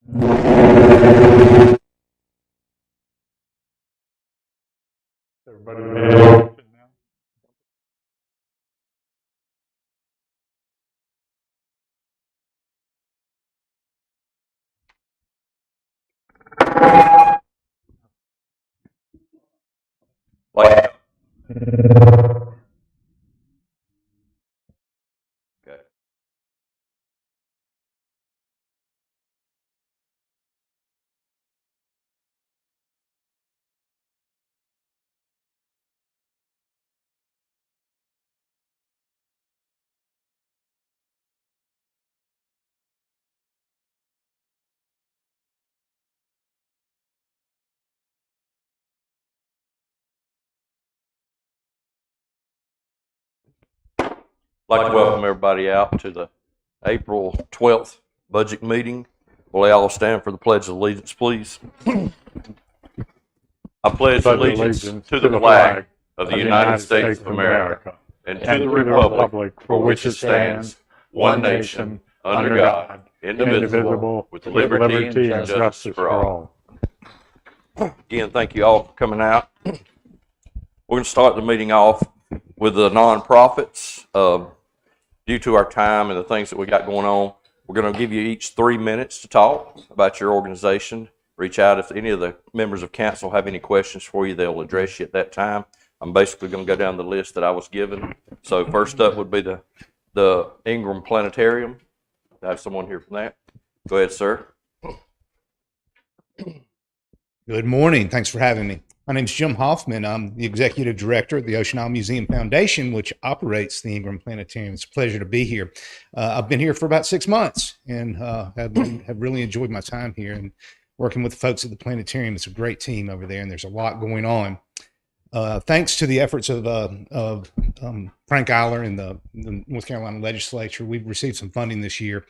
Everybody pay attention now. Like, okay. I'd like to welcome everybody out to the April 12th budget meeting. Will they all stand for the Pledge of Allegiance, please? I pledge allegiance to the flag of the United States of America and to the republic for which it stands, one nation, under God, indivisible, with liberty and justice for all. Again, thank you all for coming out. We're going to start the meeting off with the nonprofits. Due to our time and the things that we got going on, we're going to give you each 3 minutes to talk about your organization. Reach out if any of the members of council have any questions for you, they'll address you at that time. I'm basically going to go down the list that I was given. So first up would be the Ingram Planetarium. I have someone here from that. Go ahead, sir. Good morning. Thanks for having me. My name is Jim Hoffman. I'm the executive director of the Ocean Isle Museum Foundation, which operates the Ingram Planetarium. It's a pleasure to be here. I've been here for about 6 months and have really enjoyed my time here and working with the folks at the planetarium. It's a great team over there, and there's a lot going on. Thanks to the efforts of Frank Eiler and the North Carolina legislature, we've received some funding this year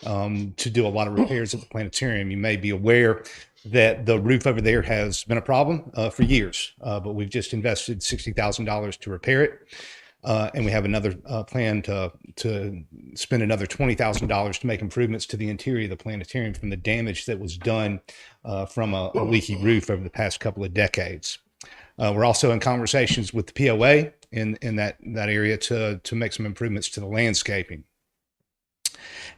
to do a lot of repairs at the planetarium. You may be aware that the roof over there has been a problem for years, but we've just invested $60,000 to repair it. And we have another plan to spend another $20,000 to make improvements to the interior of the planetarium from the damage that was done from a leaky roof over the past couple of decades. We're also in conversations with the POA in that area to make some improvements to the landscaping.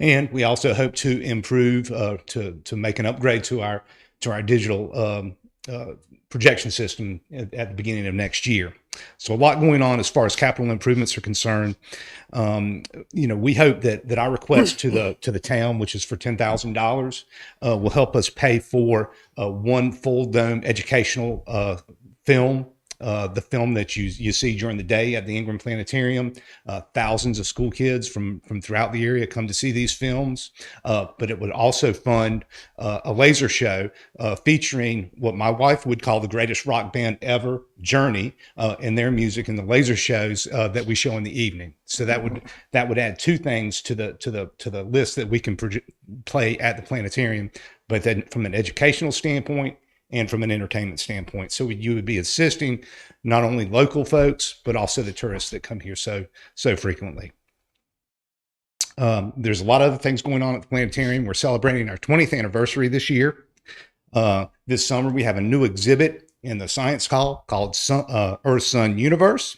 And we also hope to improve, to make an upgrade to our digital projection system at the beginning of next year. So a lot going on as far as capital improvements are concerned. We hope that our request to the town, which is for $10,000, will help us pay for one full dome educational film. The film that you see during the day at the Ingram Planetarium. Thousands of school kids from throughout the area come to see these films, but it would also fund a laser show featuring what my wife would call the greatest rock band ever, Journey, and their music in the laser shows that we show in the evening. So that would add two things to the list that we can play at the planetarium, but then from an educational standpoint and from an entertainment standpoint. So you would be assisting not only local folks, but also the tourists that come here so frequently. There's a lot of other things going on at the planetarium. We're celebrating our 20th anniversary this year. This summer, we have a new exhibit in the Science Hall called Earth, Sun, Universe.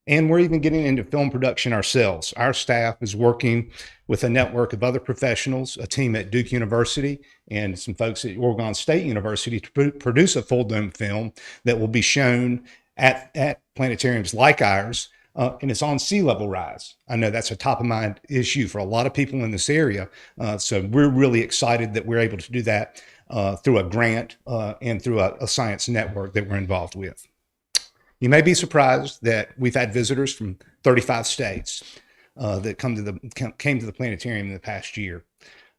And we're even getting into film production ourselves. Our staff is working with a network of other professionals, a team at Duke University and some folks at Oregon State University to produce a full dome film that will be shown at planetariums like ours. And it's on sea level rise. I know that's a top of mind issue for a lot of people in this area. So we're really excited that we're able to do that through a grant and through a science network that we're involved with. You may be surprised that we've had visitors from 35 states that came to the planetarium in the past year.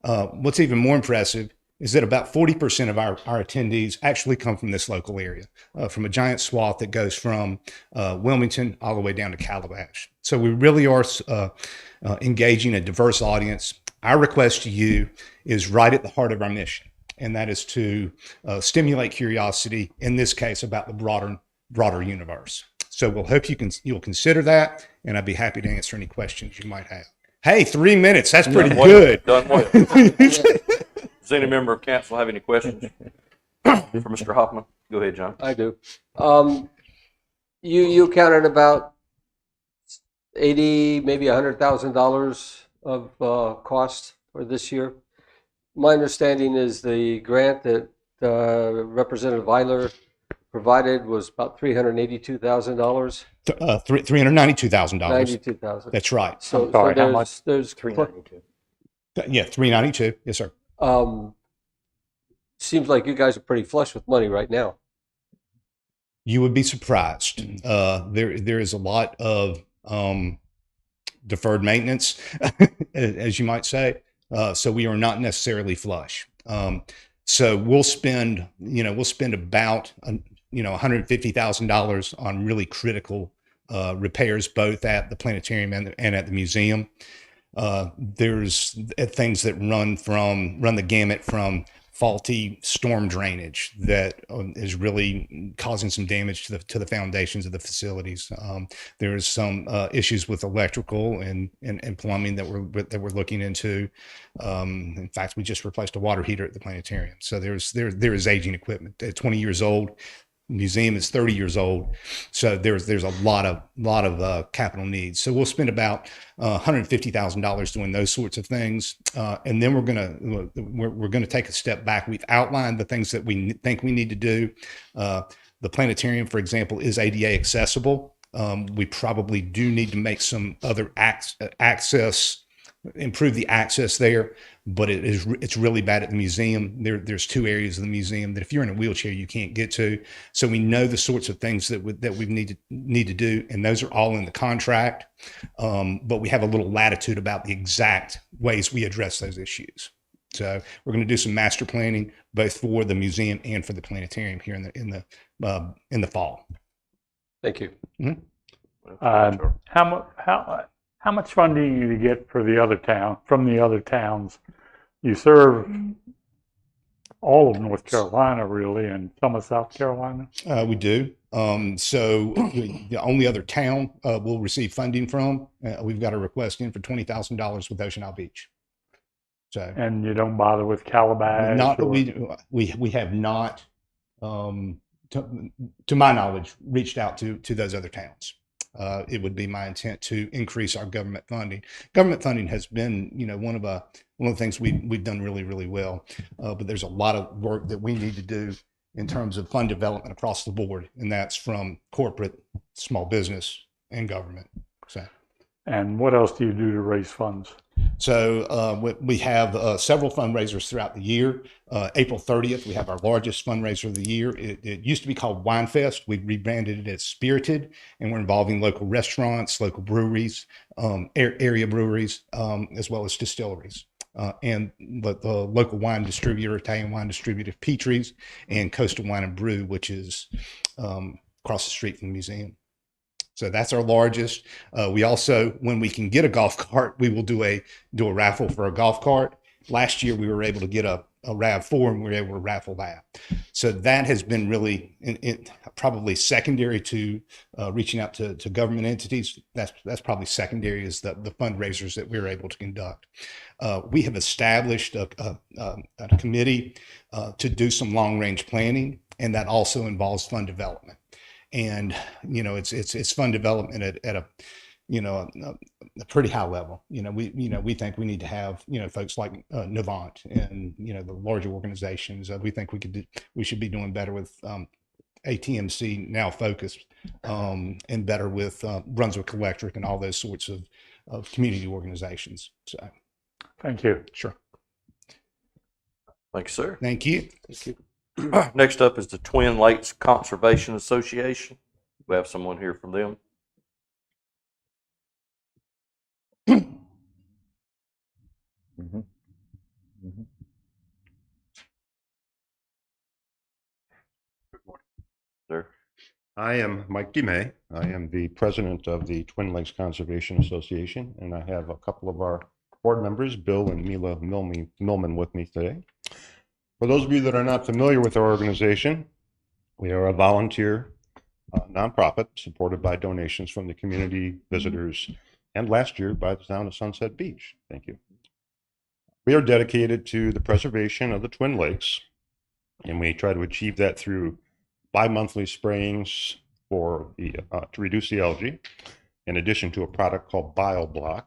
What's even more impressive is that about 40% of our attendees actually come from this local area, from a giant swath that goes from Wilmington all the way down to Calabash. So we really are engaging a diverse audience. Our request to you is right at the heart of our mission, and that is to stimulate curiosity, in this case, about the broader universe. So we'll hope you'll consider that, and I'd be happy to answer any questions you might have. Hey, 3 minutes, that's pretty good. Done well. Does any member of council have any questions for Mr. Hoffman? Go ahead, John. I do. You counted about 80, maybe $100,000 of cost for this year. My understanding is the grant that Representative Eiler provided was about $382,000. $392,000. $92,000. That's right. So, sorry, how there's, much? there's 392. Yeah, 392. Yes, sir. seems like you guys are pretty flush with money right now. You would be surprised. There is a lot of deferred maintenance, as you might say. So we are not necessarily flush. So we'll spend about $150,000 on really critical repairs, both at the planetarium and at the museum. There's things that run the gamut from faulty storm drainage that is really causing some damage to the foundations of the facilities. There's some issues with electrical and plumbing that we're looking into. In fact, we just replaced a water heater at the planetarium. So there is aging equipment at 20 years old. Museum is 30 years old, so there's a lot of capital needs. So we'll spend about $150,000 doing those sorts of things, and then we're gonna take a step back. We've outlined the things that we think we need to do. The planetarium, for example, is ADA accessible. We probably do need to make some other improve the access there, but it's really bad at the museum. There's two areas of the museum that if you're in a wheelchair you can't get to. So we know the sorts of things that we need to do, and those are all in the contract. But we have a little latitude about the exact ways we address those issues. So we're going to do some master planning both for the museum and for the planetarium here in the fall. Thank you. How much funding do you get from the other towns? You serve all of North Carolina, really, and some of South Carolina. We do. So the only other town we'll receive funding from, we've got a request in for $20,000 with Ocean Isle Beach. So, And you don't bother with Calabash? not that or- we have not, to my knowledge, reached out to those other towns. It would be my intent to increase our government funding. Government funding has been, one of the things we've done really, really well. But there's a lot of work that we need to do in terms of fund development across the board, and that's from corporate, small business, and government. So. And what else do you do to raise funds? So we have several fundraisers throughout the year. April 30th, we have our largest fundraiser of the year. It used to be called Wine Fest. We rebranded it as Spirited, and we're involving local restaurants, local breweries, area breweries, as well as distilleries. And the local wine distributor, Italian wine distributor, Petrie's, and Coastal Wine and Brew, which is across the street from the museum. So that's our largest. We also, when we can get a golf cart, we will do a raffle for a golf cart. Last year, we were able to get a RAV4, and we were able to raffle that. So that has been really probably secondary to reaching out to government entities. That's probably secondary is the fundraisers that we're able to conduct. We have established a committee to do some long range planning, and that also involves fund development. And it's fund development at a pretty high level. We think we need to have folks like Novant and the larger organizations. We think we should be doing better with ATMC, now Focus, and better with Brunswick Electric and all those sorts of community organizations. So, Thank you. sure. Thank you, sir. Thank you. Thank you. Next up is the Twin Lakes Conservation Association. We have someone here from them. Sir. I am Mike DeMay. I am the president of the Twin Lakes Conservation Association, and I have a couple of our board members, Bill and Mila Millman, with me today. For those of you that are not familiar with our organization, we are a volunteer nonprofit supported by donations from the community, visitors, and last year by the town of Sunset Beach. Thank you. We are dedicated to the preservation of the Twin Lakes, and we try to achieve that through bi-monthly sprayings to reduce the algae, in addition to a product called BioBlock,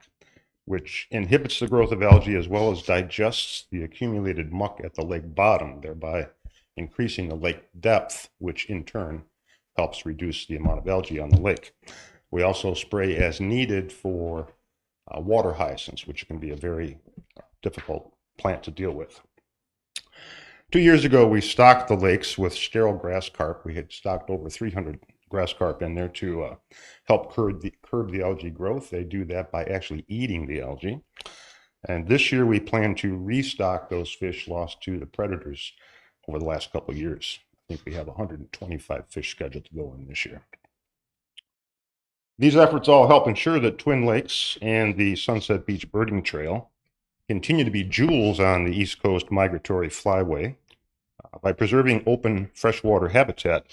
which inhibits the growth of algae as well as digests the accumulated muck at the lake bottom, thereby increasing the lake depth, which in turn helps reduce the amount of algae on the lake. We also spray as needed for water hyacinths, which can be a very difficult plant to deal with. 2 years ago, we stocked the lakes with sterile grass carp. We had stocked over 300 grass carp in there to help curb the algae growth. They do that by actually eating the algae. And this year, we plan to restock those fish lost to the predators over the last couple of years. I think we have 125 fish scheduled to go in this year. These efforts all help ensure that Twin Lakes and the Sunset Beach Birding Trail continue to be jewels on the East Coast migratory flyway by preserving open freshwater habitat.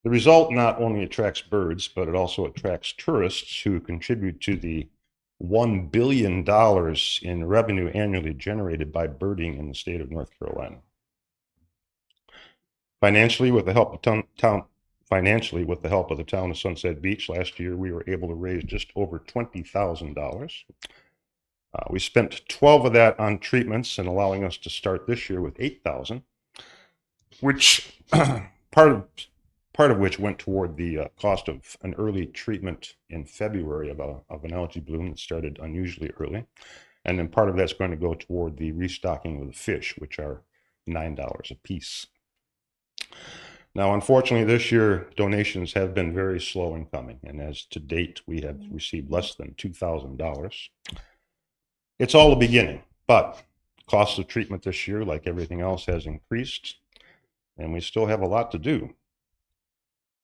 The result not only attracts birds, but it also attracts tourists who contribute to the $1 billion in revenue annually generated by birding in the state of North Carolina. Financially, with the help of the town of Sunset Beach, last year we were able to raise just over $20,000. We spent 12 of that on treatments and allowing us to start this year with 8,000, which part of which went toward the cost of an early treatment in February of an algae bloom that started unusually early. And then part of that's going to go toward the restocking of the fish, which are $9 a piece. Now, unfortunately, this year, donations have been very slow in coming, and as to date, we have received less than $2,000. It's all the beginning, but cost of treatment this year, like everything else, has increased, and we still have a lot to do.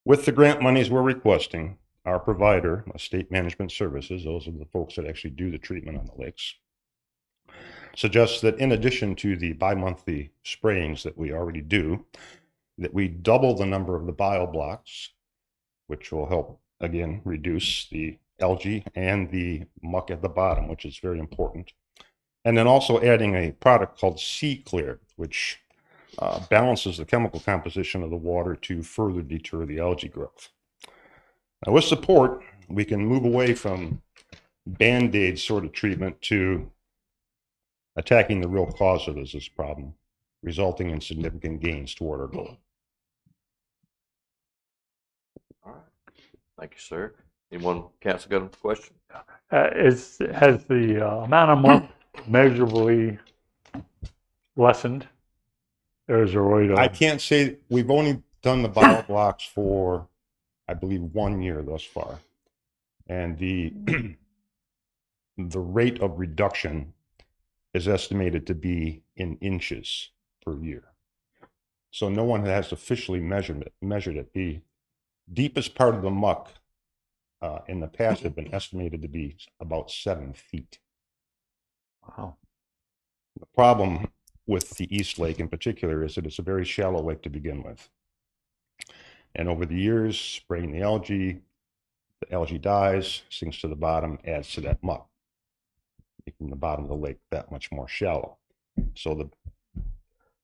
With the grant monies we're requesting, our provider, State Management Services, those are the folks that actually do the treatment on the lakes, suggests that in addition to the bi-monthly sprayings that we already do, that we double the number of the BioBlocks, which will help, again, reduce the algae and the muck at the bottom, which is very important. And then also adding a product called Sea Clear, which balances the chemical composition of the water to further deter the algae growth. Now, with support, we can move away from Band-Aid sort of treatment to attacking the real cause of this problem, resulting in significant gains toward our goal. All right. Thank you, sir. Anyone, council, got a question? Has the amount of muck measurably lessened? Or is there a way to? I can't say, we've only done the BioBlocks for, I believe, 1 year thus far. And the rate of reduction is estimated to be in inches per year. So no one has officially measured it. The deepest part of the muck in the past have been estimated to be about 7 feet. Wow. The problem with the East Lake in particular is that it's a very shallow lake to begin with. And over the years, spraying the algae dies, sinks to the bottom, adds to that muck, making the bottom of the lake that much more shallow. So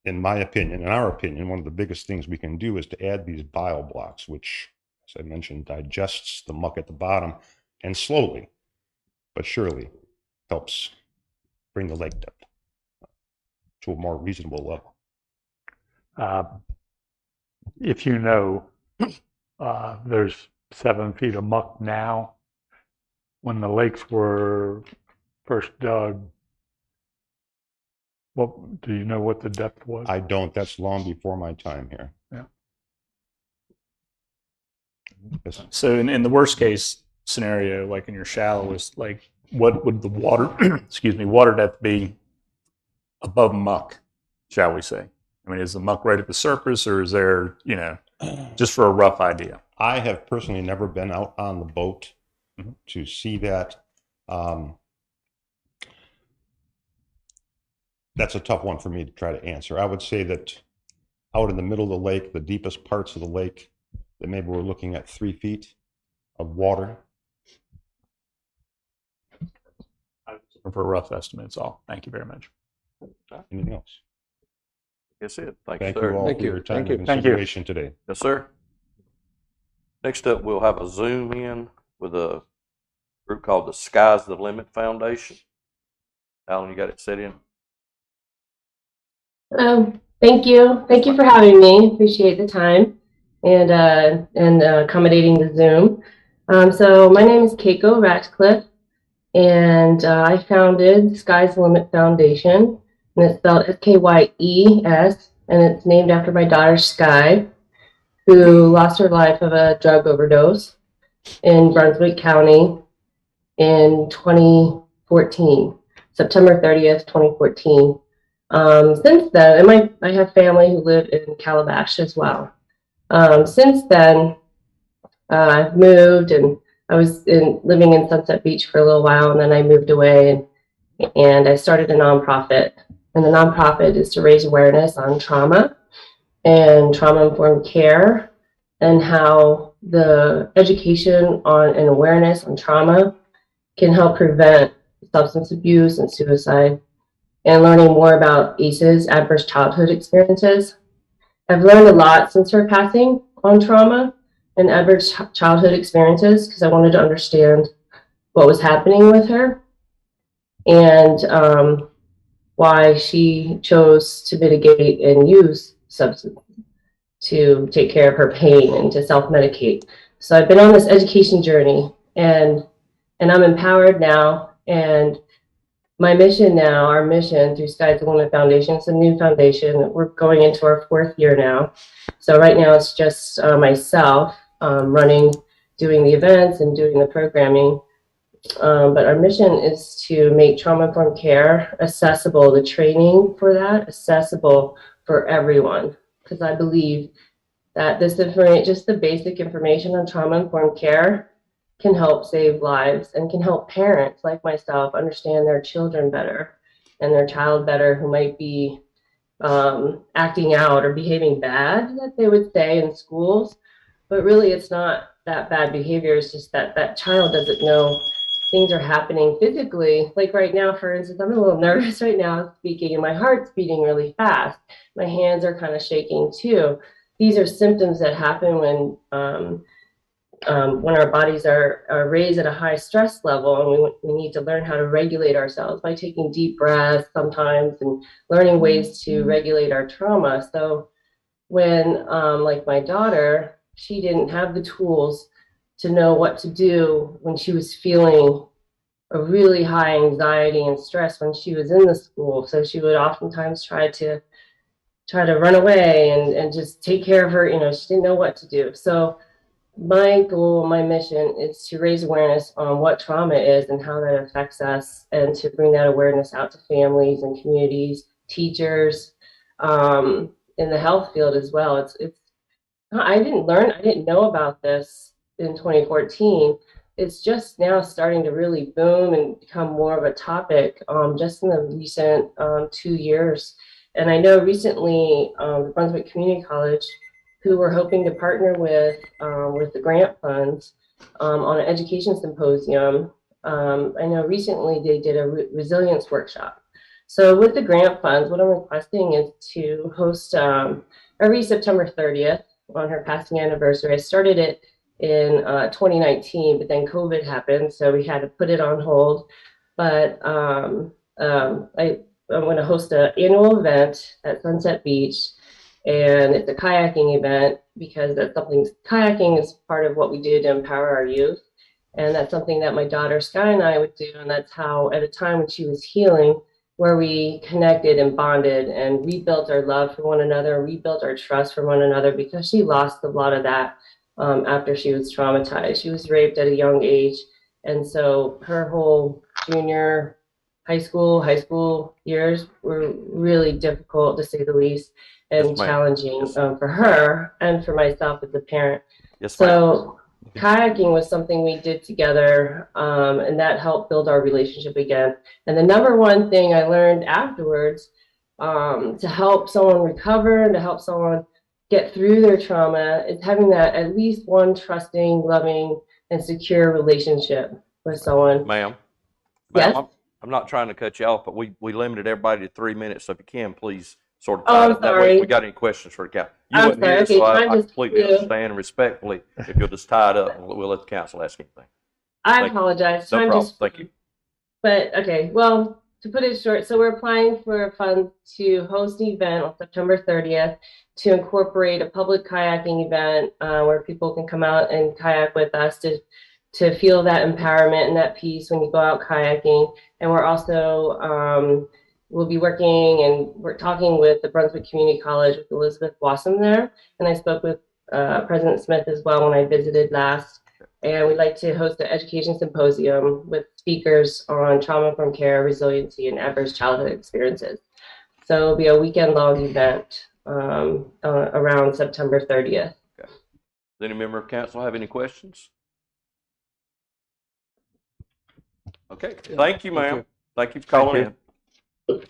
in my opinion, in our opinion, one of the biggest things we can do is to add these BioBlocks, which, as I mentioned, digests the muck at the bottom and slowly but surely helps bring the lake depth to a more reasonable level. If you know, there's 7 feet of muck now. When the lakes were first dug, do you know what the depth was? I don't. That's long before my time here. Yeah. Yes. So in the worst case scenario, like in your shallowest, like what would the water, water depth be above muck, shall we say? I mean, is the muck right at the surface, or is there, just for a rough idea? I have personally never been out on the boat to see that. That's a tough one for me to try to answer. I would say that out in the middle of the lake, the deepest parts of the lake, that maybe we're looking at 3 feet of water. for a rough estimate. It's all. Thank you very much. Anything else? That's it. Thank Thank you, you sir. all Thank for you. your time Thank you. and Thank you. consideration today. Yes, sir. Next up, we'll have a Zoom in with a group called the Sky's the Limit Foundation. Alan, you got it set in? Thank you. Thank you for having me. Appreciate the time and accommodating the Zoom. So my name is Keiko Ratcliffe, and I founded Sky's the Limit Foundation, and it's spelled SKYES, and it's named after my daughter Sky, who lost her life of a drug overdose in Brunswick County in 2014, September 30th, 2014. Since then, and I have family who live in Calabash as well. Since then, I've moved, and I was living in Sunset Beach for a little while, and then I moved away, and I started a nonprofit. And the nonprofit is to raise awareness on trauma and trauma-informed care, and how the education on and awareness on trauma can help prevent substance abuse and suicide, and learning more about ACEs, adverse childhood experiences. I've learned a lot since her passing on trauma and adverse childhood experiences, because I wanted to understand what was happening with her and why she chose to mitigate and use substances to take care of her pain and to self-medicate. So I've been on this education journey, and I'm empowered now. And my mission now, our mission through Sky's the Limit Foundation, it's a new foundation. We're going into our 4th year now. So right now it's just myself running, doing the events and doing the programming. But our mission is to make trauma-informed care accessible, the training for that accessible for everyone. Because I believe that this information, just the basic information on trauma-informed care, can help save lives and can help parents like myself understand their children better and their child better, who might be acting out or behaving bad, that they would say in schools. But really, it's not that bad behavior. It's just that that child doesn't know things are happening physically. Like right now, for instance, I'm a little nervous right now speaking, and my heart's beating really fast. My hands are kind of shaking too. These are symptoms that happen when our bodies are raised at a high stress level, and we need to learn how to regulate ourselves by taking deep breaths sometimes and learning ways to regulate our trauma. So when, like my daughter, she didn't have the tools to know what to do when she was feeling a really high anxiety and stress when she was in the school. So she would oftentimes try to run away and just take care of her. She didn't know what to do. So my goal, my mission is to raise awareness on what trauma is and how that affects us, and to bring that awareness out to families and communities, teachers, in the health field as well. I didn't know about this in 2014. It's just now starting to really boom and become more of a topic just in the recent 2 years. And I know recently the Brunswick Community College, who we're hoping to partner with the grant funds on an education symposium. I know recently they did a resilience workshop. So with the grant funds, what I'm requesting is to host every September 30th on her passing anniversary. I started it in 2019, but then COVID happened, so we had to put it on hold. But I'm going to host an annual event at Sunset Beach. And it's a kayaking event, because that's something, kayaking is part of what we do to empower our youth. And that's something that my daughter Sky and I would do. And that's how, at a time when she was healing, where we connected and bonded and rebuilt our love for one another, rebuilt our trust for one another, because she lost a lot of that after she was traumatized. She was raped at a young age. And so her whole junior high school years were really difficult, to say the least, and Yes, ma'am. challenging Yes. For her and for myself as a parent. Yes, ma'am. So kayaking was something we did together, and that helped build our relationship again. And the number one thing I learned afterwards, to help someone recover and to help someone get through their trauma, is having that at least one trusting, loving, and secure relationship with someone. Ma'am, Yes? I'm not trying to cut you off, but we limited everybody to 3 minutes, so if you can, please sort of Oh, tie I'm it up. That way, sorry. if we got any questions for the council. You I'm wasn't sorry. here, Okay, so I time just completely flew. understand and respectfully, if you'll just tie it up, and we'll let the council ask anything. I Thank you. apologize. No Time problem. just Thank you. But okay, well, to put it short, so we're applying for funds to host an event on September 30th to incorporate a public kayaking event where people can come out and kayak with us to feel that empowerment and that peace when you go out kayaking. And we're also we'll be working and we're talking with the Brunswick Community College with Elizabeth Blossom there. And I spoke with President Smith as well when I visited last. And we'd like to host an education symposium with speakers on trauma-informed care, resiliency, and adverse childhood experiences. So it'll be a weekend-long event around September 30th. Okay. Does any member of council have any questions? Okay. Thank you, ma'am. Thank you for calling in.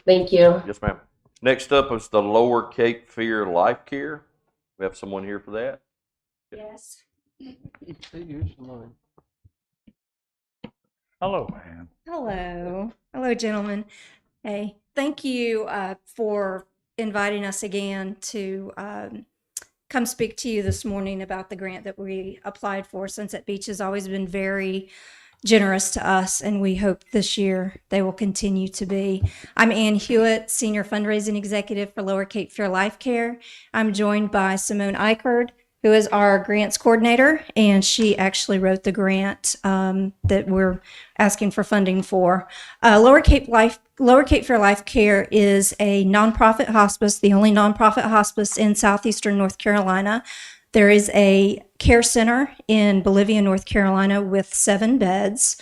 Thank you. Yes, ma'am. Next up is the Lower Cape Fear Life Care. We have someone here for that. Yes. Hello, Ann. Hello. Hello, gentlemen. Hey, thank you for inviting us again to come speak to you this morning about the grant that we applied for. Sunset Beach has always been very generous to us, and we hope this year they will continue to be. I'm Ann Hewitt, Senior Fundraising Executive for Lower Cape Fear Life Care. I'm joined by Simone Eichard, who is our grants coordinator, and she actually wrote the grant that we're asking for funding for. Lower Cape Fear Life Care is a nonprofit hospice, the only nonprofit hospice in southeastern North Carolina. There is a care center in Bolivia, North Carolina, with 7 beds.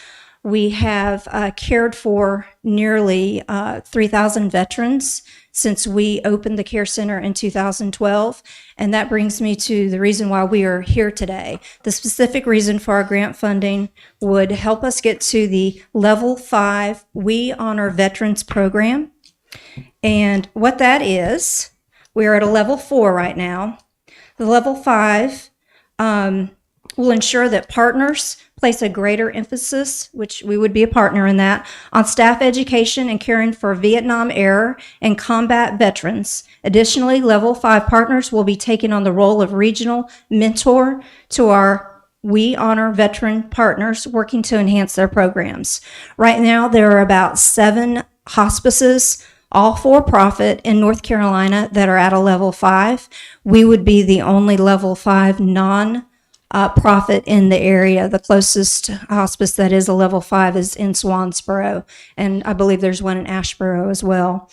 We have cared for nearly 3,000 veterans since we opened the care center in 2012. And that brings me to the reason why we are here today. The specific reason for our grant funding would help us get to the level 5 We Honor Veterans program. And what that is, we're at a level 4 right now. The level 5 will ensure that partners place a greater emphasis, which we would be a partner in that, on staff education and caring for Vietnam era and combat veterans. Additionally, level 5 partners will be taking on the role of regional mentor to our We Honor Veteran partners, working to enhance their programs. Right now, there are about 7 hospices, all for-profit, in North Carolina that are at a level 5. We would be the only level 5 non-profit in the area. The closest hospice that is a level 5 is in Swansboro, and I believe there's one in Asheboro as well.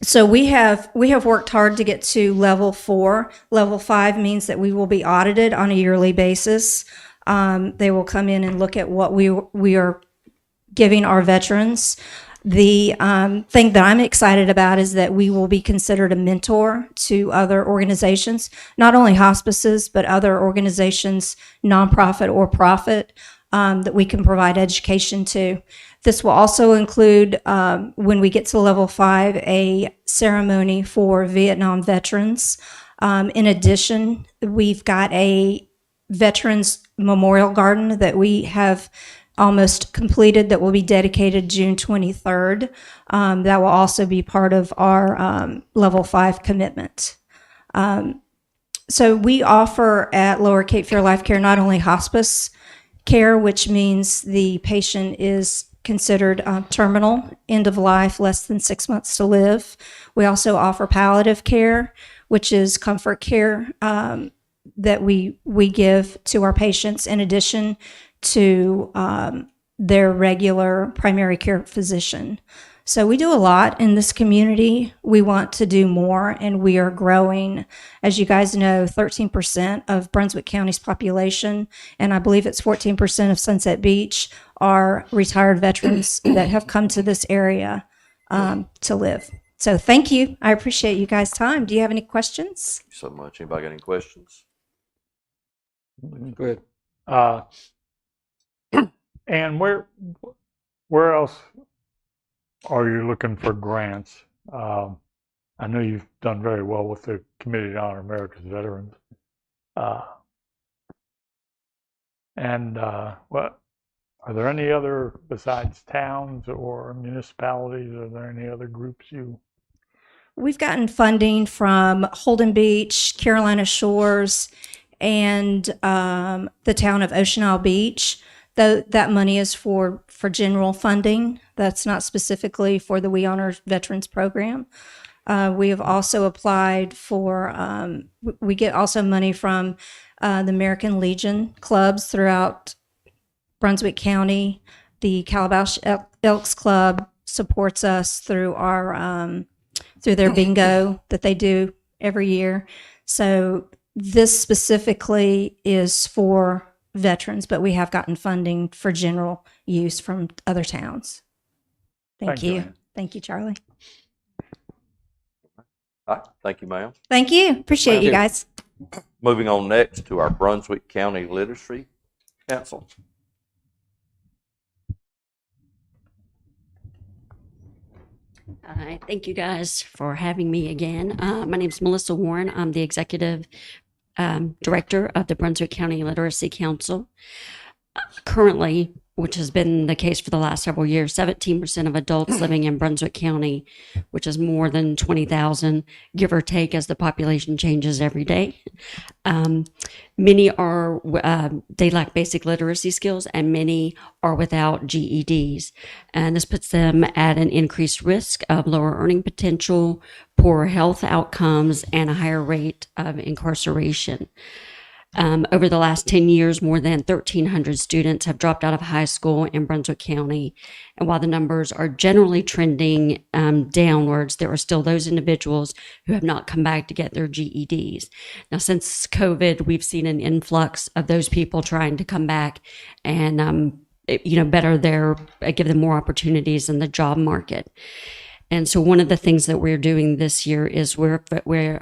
So we have worked hard to get to level 4. Level 5 means that we will be audited on a yearly basis. They will come in and look at what we are giving our veterans. The thing that I'm excited about is that we will be considered a mentor to other organizations, not only hospices, but other organizations, nonprofit or profit, that we can provide education to. This will also include, when we get to level 5, a ceremony for Vietnam veterans. In addition, we've got a veterans memorial garden that we have almost completed that will be dedicated June 23rd. That will also be part of our level 5 commitment. So we offer at Lower Cape Fear Life Care not only hospice care, which means the patient is considered terminal, end of life, less than 6 months to live. We also offer palliative care, which is comfort care that we give to our patients in addition to their regular primary care physician. So we do a lot in this community. We want to do more, and we are growing. As you guys know, 13% of Brunswick County's population, and I believe it's 14% of Sunset Beach, are retired veterans that have come to this area to live. So thank you. I appreciate you guys' time. Do you have any questions? Thank you so much. Anybody got any questions? Go ahead. And where else are you looking for grants? I know you've done very well with the Committee to Honor America's Veterans. Well, Are there any other, besides towns or municipalities, are there any other groups you? We've gotten funding from Holden Beach, Carolina Shores, and the town of Ocean Isle Beach. Though that money is for general funding. That's not specifically for the We Honor Veterans Program. We have also applied for, we get also money from the American Legion clubs throughout Brunswick County. The Calabash Elks Club supports us through our through their bingo that they do every year. So this specifically is for veterans, but we have gotten funding for general use from other towns. Thank you. Ann. Thank you, Charlie. All right, thank you, ma'am. Thank you. Appreciate Thank you you. guys. Moving on next to our Brunswick County Literacy Council. Thank you guys for having me again. My name is Melissa Warren. I'm the executive director of the Brunswick County Literacy Council. Currently, which has been the case for the last several years, 17% of adults living in Brunswick County, which is more than 20,000, give or take, as the population changes every day. Many are, they lack basic literacy skills, and many are without GEDs. And this puts them at an increased risk of lower earning potential, poor health outcomes, and a higher rate of incarceration. Over the last 10 years, more than 1,300 students have dropped out of high school in Brunswick County. And while the numbers are generally trending downwards, there are still those individuals who have not come back to get their GEDs. Now, since COVID, we've seen an influx of those people trying to come back and, better give them more opportunities in the job market. And so one of the things that we're doing this year is we're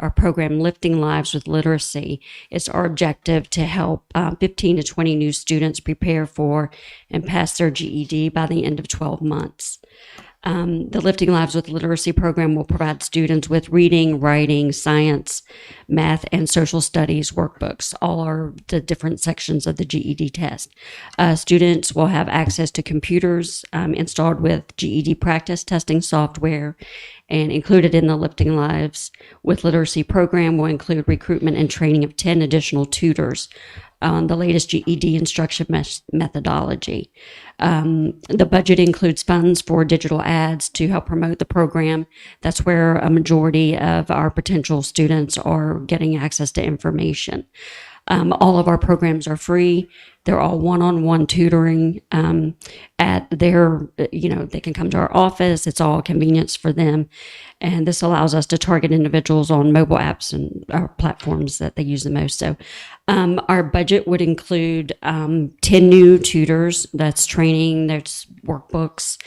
our program Lifting Lives with Literacy. It's our objective to help 15 to 20 new students prepare for and pass their GED by the end of 12 months. The Lifting Lives with Literacy program will provide students with reading, writing, science, math, and social studies workbooks. All are the different sections of the GED test. Students will have access to computers installed with GED practice testing software, and included in the Lifting Lives with Literacy program will include recruitment and training of 10 additional tutors on the latest GED instruction methodology. The budget includes funds for digital ads to help promote the program. That's where a majority of our potential students are getting access to information. All of our programs are free. They're all one-on-one tutoring at their, they can come to our office. It's all convenience for them. And this allows us to target individuals on mobile apps and our platforms that they use the most. So our budget would include 10 new tutors. That's training, there's workbooks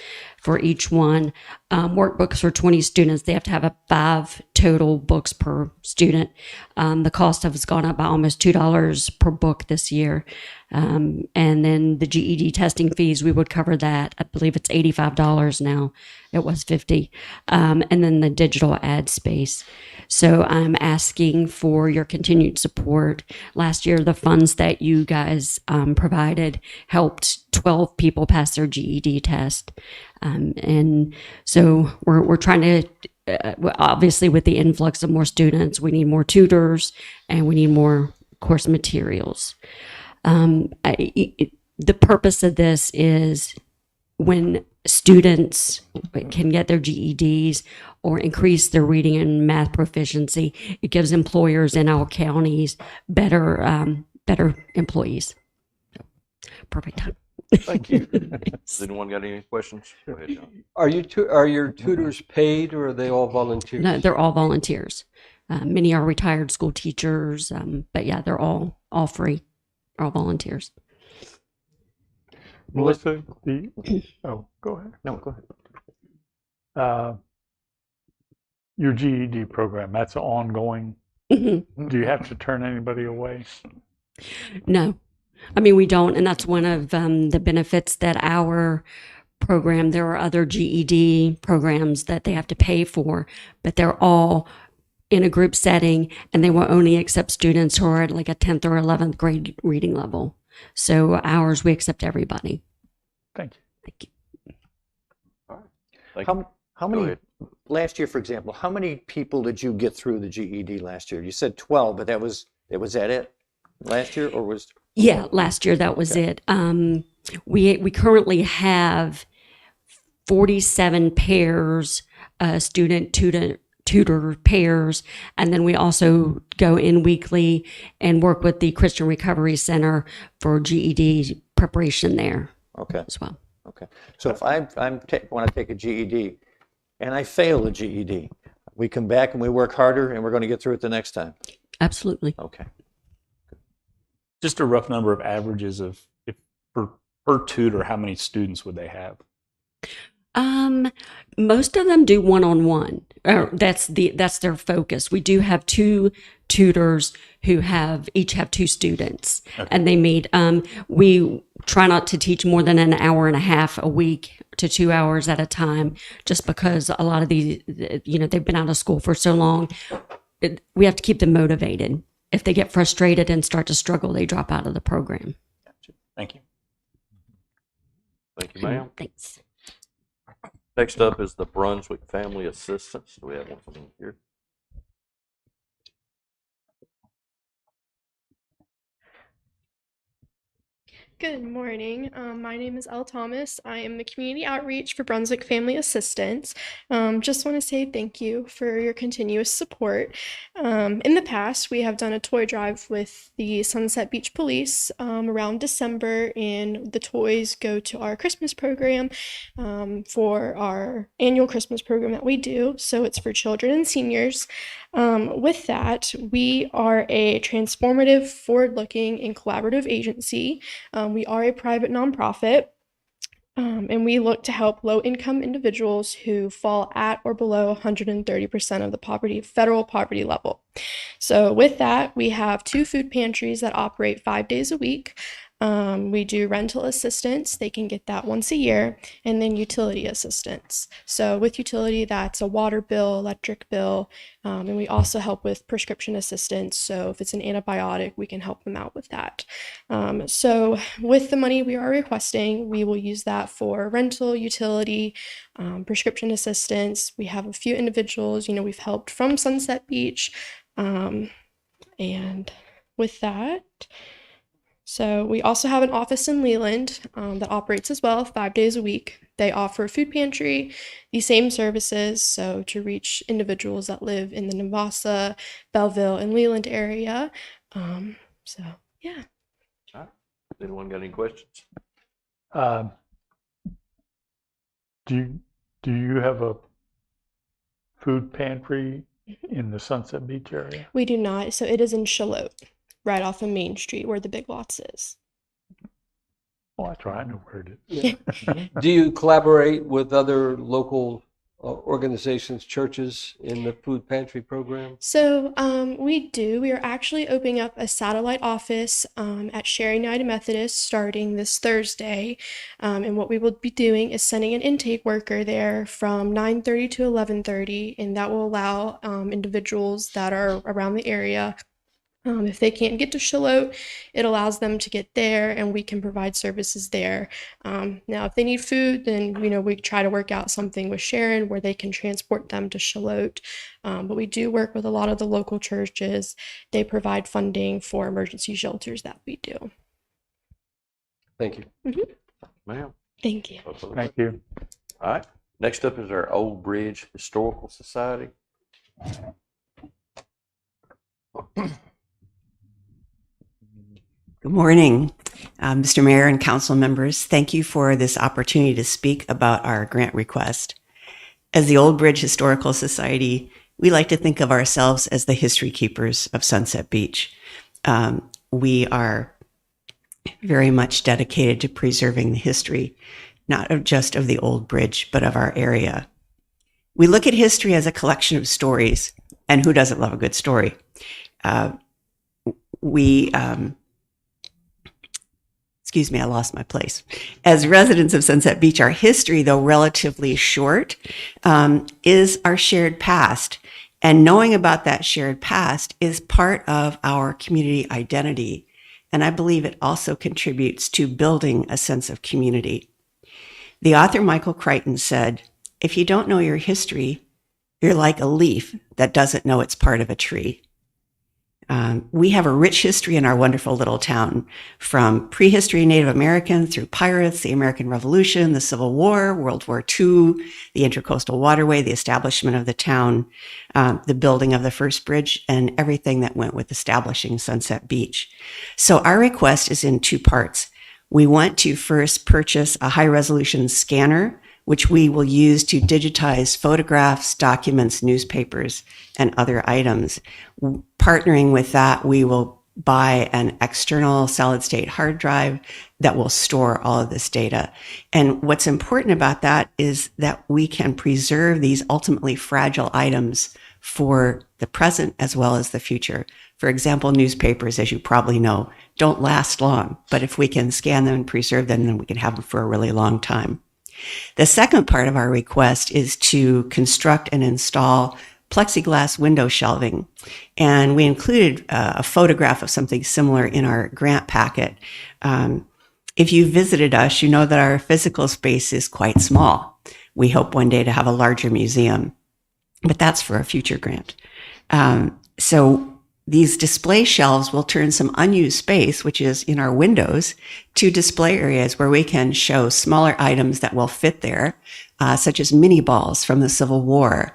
for each one. Workbooks for 20 students, they have to have 5 total books per student. The cost has gone up by almost $2 per book this year. And then the GED testing fees, we would cover that. I believe it's $85 now. It was $50. And then the digital ad space. So I'm asking for your continued support. Last year, the funds that you guys provided helped 12 people pass their GED test. And so we're trying to, obviously with the influx of more students, we need more tutors and we need more course materials. The purpose of this is when students can get their GEDs or increase their reading and math proficiency, it gives employers in our counties better employees. Perfect time. Thank you. Has anyone got any questions? Go ahead, John. Are your tutors paid, or are they all volunteers? No, they're all volunteers. Many are retired school teachers, but yeah, they're all free. They're all volunteers. Melissa, go ahead. No, go ahead. Your GED program, that's ongoing. Mm-hmm. Do you have to turn anybody away? No, I mean, we don't. And that's one of the benefits that our program, there are other GED programs that they have to pay for, but they're all in a group setting, and they will only accept students who are at like a 10th or 11th grade reading level. So ours, we accept everybody. Thank you. Thank you. Thank you. How Go many, ahead. last year, for example, how many people did you get through the GED last year? You said 12, but was that it last year, or was? Yeah, last year that was it. We currently have 47 pairs, student tutor pairs, and then we also go in weekly and work with the Christian Recovery Center for GED preparation there Okay. as well. Okay. So if I want to take a GED and I fail the GED, we come back and we work harder and we're going to get through it the next time. Absolutely. Okay. Just a rough number of averages of if per tutor, how many students would they have? Most of them do one-on-one. That's their focus. We do have 2 tutors who each have 2 students, and they meet. We try not to teach more than an hour and a half a week to 2 hours at a time, just because a lot of these, they've been out of school for so long. We have to keep them motivated. If they get frustrated and start to struggle, they drop out of the program. Thank you. Thank you, ma'am. Thanks. Next up is the Brunswick Family Assistance. Do we have one from them here? Good morning. My name is Elle Thomas. I am the Community Outreach for Brunswick Family Assistance. Just want to say thank you for your continuous support. In the past, we have done a toy drive with the Sunset Beach Police around December, and the toys go to our Christmas program for our annual Christmas program that we do. So it's for children and seniors. With that, we are a transformative, forward-looking, and collaborative agency. We are a private nonprofit, and we look to help low-income individuals who fall at or below 130% of the federal poverty level. So with that, we have 2 food pantries that operate 5 days a week. We do rental assistance. They can get that once a year, and then utility assistance. So with utility, that's a water bill, electric bill, and we also help with prescription assistance. So if it's an antibiotic, we can help them out with that. So with the money we are requesting, we will use that for rental, utility, prescription assistance. We have a few individuals, we've helped from Sunset Beach, and with that, so we also have an office in Leland that operates as well 5 days a week. They offer food pantry, the same services, so to reach individuals that live in the Navassa, Belleville, and Leland area. So yeah. All right. Anyone got any questions? Do you have a food pantry in the Sunset Beach area? We do not. So it is in Charlotte, right off of Main Street where the Big Lots is. Oh, that's right. I know where it is. Do you collaborate with other local organizations, churches in the food pantry program? So we do. We are actually opening up a satellite office at Sharing United Methodist starting this Thursday. And what we will be doing is sending an intake worker there from 9:30 to 11:30, and that will allow individuals that are around the area. If they can't get to Charlotte, it allows them to get there, and we can provide services there. Now, if they need food, then we try to work out something with Sharon where they can transport them to Charlotte. But we do work with a lot of the local churches. They provide funding for emergency shelters that we do. Thank you. Ma'am. Thank you. Thank you. All right. Next up is our Old Bridge Historical Society. Good morning, Mr. Mayor and council members. Thank you for this opportunity to speak about our grant request. As the Old Bridge Historical Society, we like to think of ourselves as the history keepers of Sunset Beach. We are very much dedicated to preserving the history, not just of the Old Bridge, but of our area. We look at history as a collection of stories, and who doesn't love a good story? Excuse me, I lost my place. As residents of Sunset Beach, our history, though relatively short, is our shared past. And knowing about that shared past is part of our community identity. And I believe it also contributes to building a sense of community. The author Michael Crichton said, "If you don't know your history, you're like a leaf that doesn't know it's part of a tree." We have a rich history in our wonderful little town, from prehistory Native American through pirates, the American Revolution, the Civil War, World War II, the Intercoastal Waterway, the establishment of the town, the building of the first bridge, and everything that went with establishing Sunset Beach. So our request is in two parts. We want to first purchase a high-resolution scanner, which we will use to digitize photographs, documents, newspapers, and other items. Partnering with that, we will buy an external solid-state hard drive that will store all of this data. And what's important about that is that we can preserve these ultimately fragile items for the present as well as the future. For example, newspapers, as you probably know, don't last long, but if we can scan them and preserve them, then we can have them for a really long time. The second part of our request is to construct and install plexiglass window shelving. And we included a photograph of something similar in our grant packet. If you visited us, you know that our physical space is quite small. We hope one day to have a larger museum, but that's for a future grant. So these display shelves will turn some unused space, which is in our windows, to display areas where we can show smaller items that will fit there, such as mini balls from the Civil War,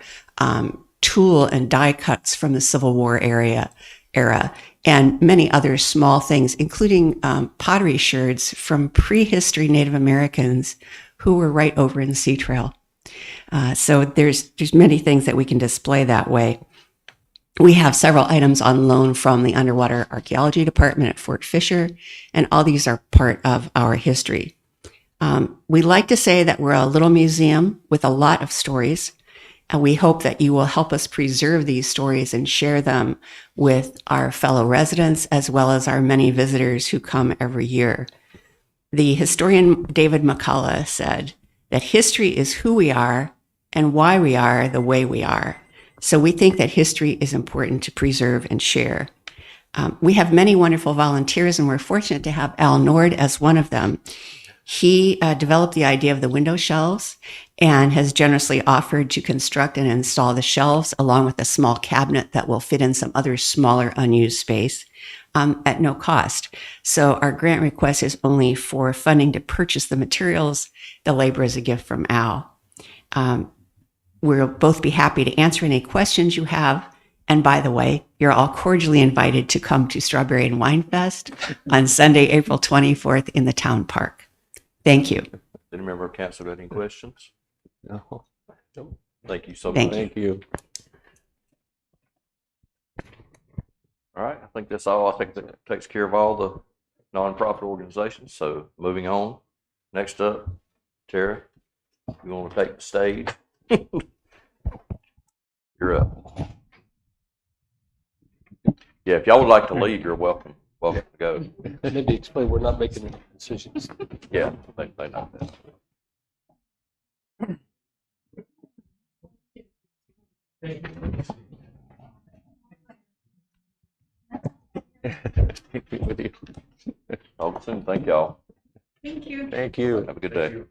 tool and die cuts from the Civil War era, and many other small things, including pottery sherds from prehistory Native Americans who were right over in Sea Trail. So there's many things that we can display that way. We have several items on loan from the Underwater Archaeology Department at Fort Fisher, and all these are part of our history. We like to say that we're a little museum with a lot of stories, and we hope that you will help us preserve these stories and share them with our fellow residents as well as our many visitors who come every year. The historian David McCullough said that history is who we are and why we are the way we are. So we think that history is important to preserve and share. We have many wonderful volunteers, and we're fortunate to have Al Nord as one of them. He developed the idea of the window shelves and has generously offered to construct and install the shelves along with a small cabinet that will fit in some other smaller unused space at no cost. So our grant request is only for funding to purchase the materials. The labor is a gift from Al. We'll both be happy to answer any questions you have. And by the way, you're all cordially invited to come to Strawberry and Wine Fest on Sunday, April 24th in the town park. Thank you. Any member of council got any questions? No. Thank you so much. Thank you. Thank you. All right, I think that's all. I think that takes care of all the nonprofit organizations. So moving on. Next up, Tara, you want to take the stage? You're up. Yeah, if y'all would like to leave, you're welcome. Welcome to go. Maybe explain, we're not making any decisions. Yeah, they know that. Talk soon. Thank y'all. Thank you. Thank you. Have a good day.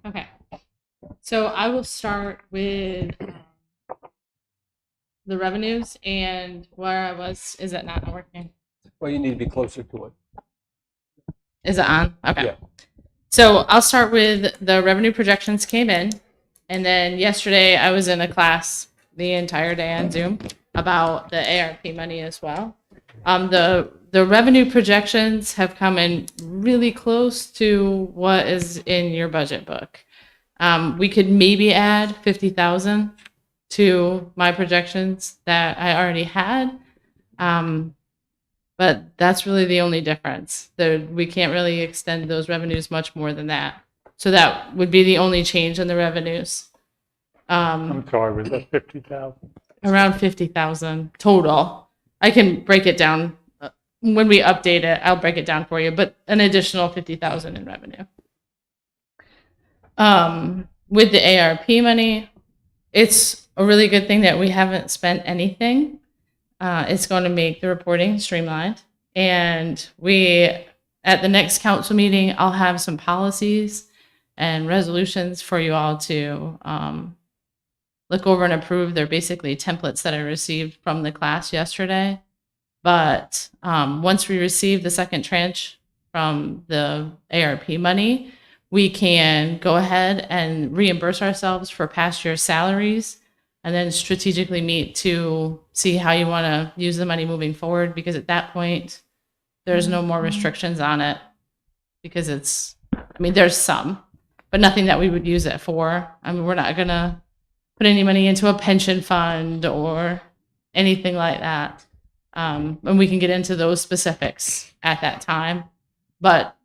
Okay. So I will start with the revenues and where I was. Is it not working? Well, you need to be closer to it. Is it on? Okay. Yeah. So I'll start with the revenue projections came in. And then yesterday I was in a class the entire day on Zoom about the ARP money as well. The revenue projections have come in really close to what is in your budget book. We could maybe add 50,000 to my projections that I already had. But that's really the only difference. We can't really extend those revenues much more than that. So that would be the only change in the revenues. I'm sorry, was that 50,000? Around 50,000 total. I can break it down when we update it. I'll break it down for you, but an additional 50,000 in revenue. With the ARP money, it's a really good thing that we haven't spent anything. It's going to make the reporting streamlined, and we at the next council meeting, I'll have some policies and resolutions for you all to look over and approve. They're basically templates that I received from the class yesterday. But once we receive the second tranche from the ARP money, we can go ahead and reimburse ourselves for past year salaries and then strategically meet to see how you want to use the money moving forward. Because at that point, there's no more restrictions on it because there's some, but nothing that we would use it for. We're not going to put any money into a pension fund or anything like that. And we can get into those specifics at that time, but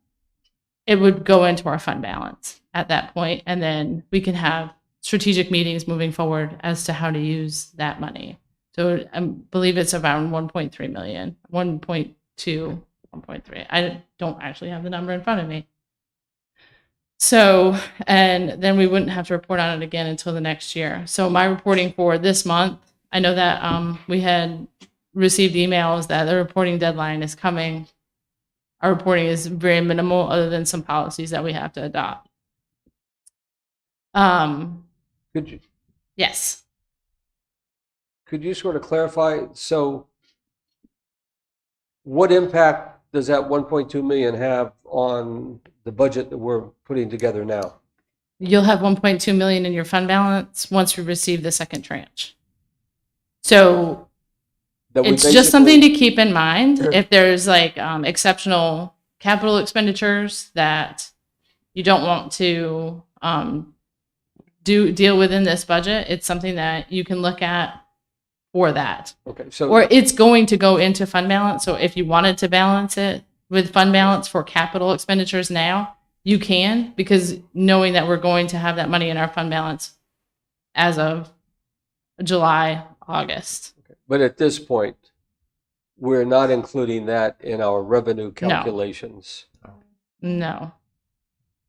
it would go into our fund balance at that point, and then we can have strategic meetings moving forward as to how to use that money. So I believe it's around 1.3 million, 1.2, 1.3. I don't actually have the number in front of me. So, and then we wouldn't have to report on it again until the next year. So my reporting for this month, I know that we had received emails that the reporting deadline is coming. Our reporting is very minimal other than some policies that we have to adopt. Could you? Yes. Could you sort of clarify? So what impact does that 1.2 million have on the budget that we're putting together now? You'll have 1.2 million in your fund balance once we receive the second tranche. So it's just something to keep in mind. If there's like exceptional capital expenditures that you don't want to deal with in this budget, it's something that you can look at for that. Okay, so or it's going to go into fund balance. So if you wanted to balance it with fund balance for capital expenditures now, you can, because knowing that we're going to have that money in our fund balance as of July, August. But at this point, we're not including that in our revenue calculations. No,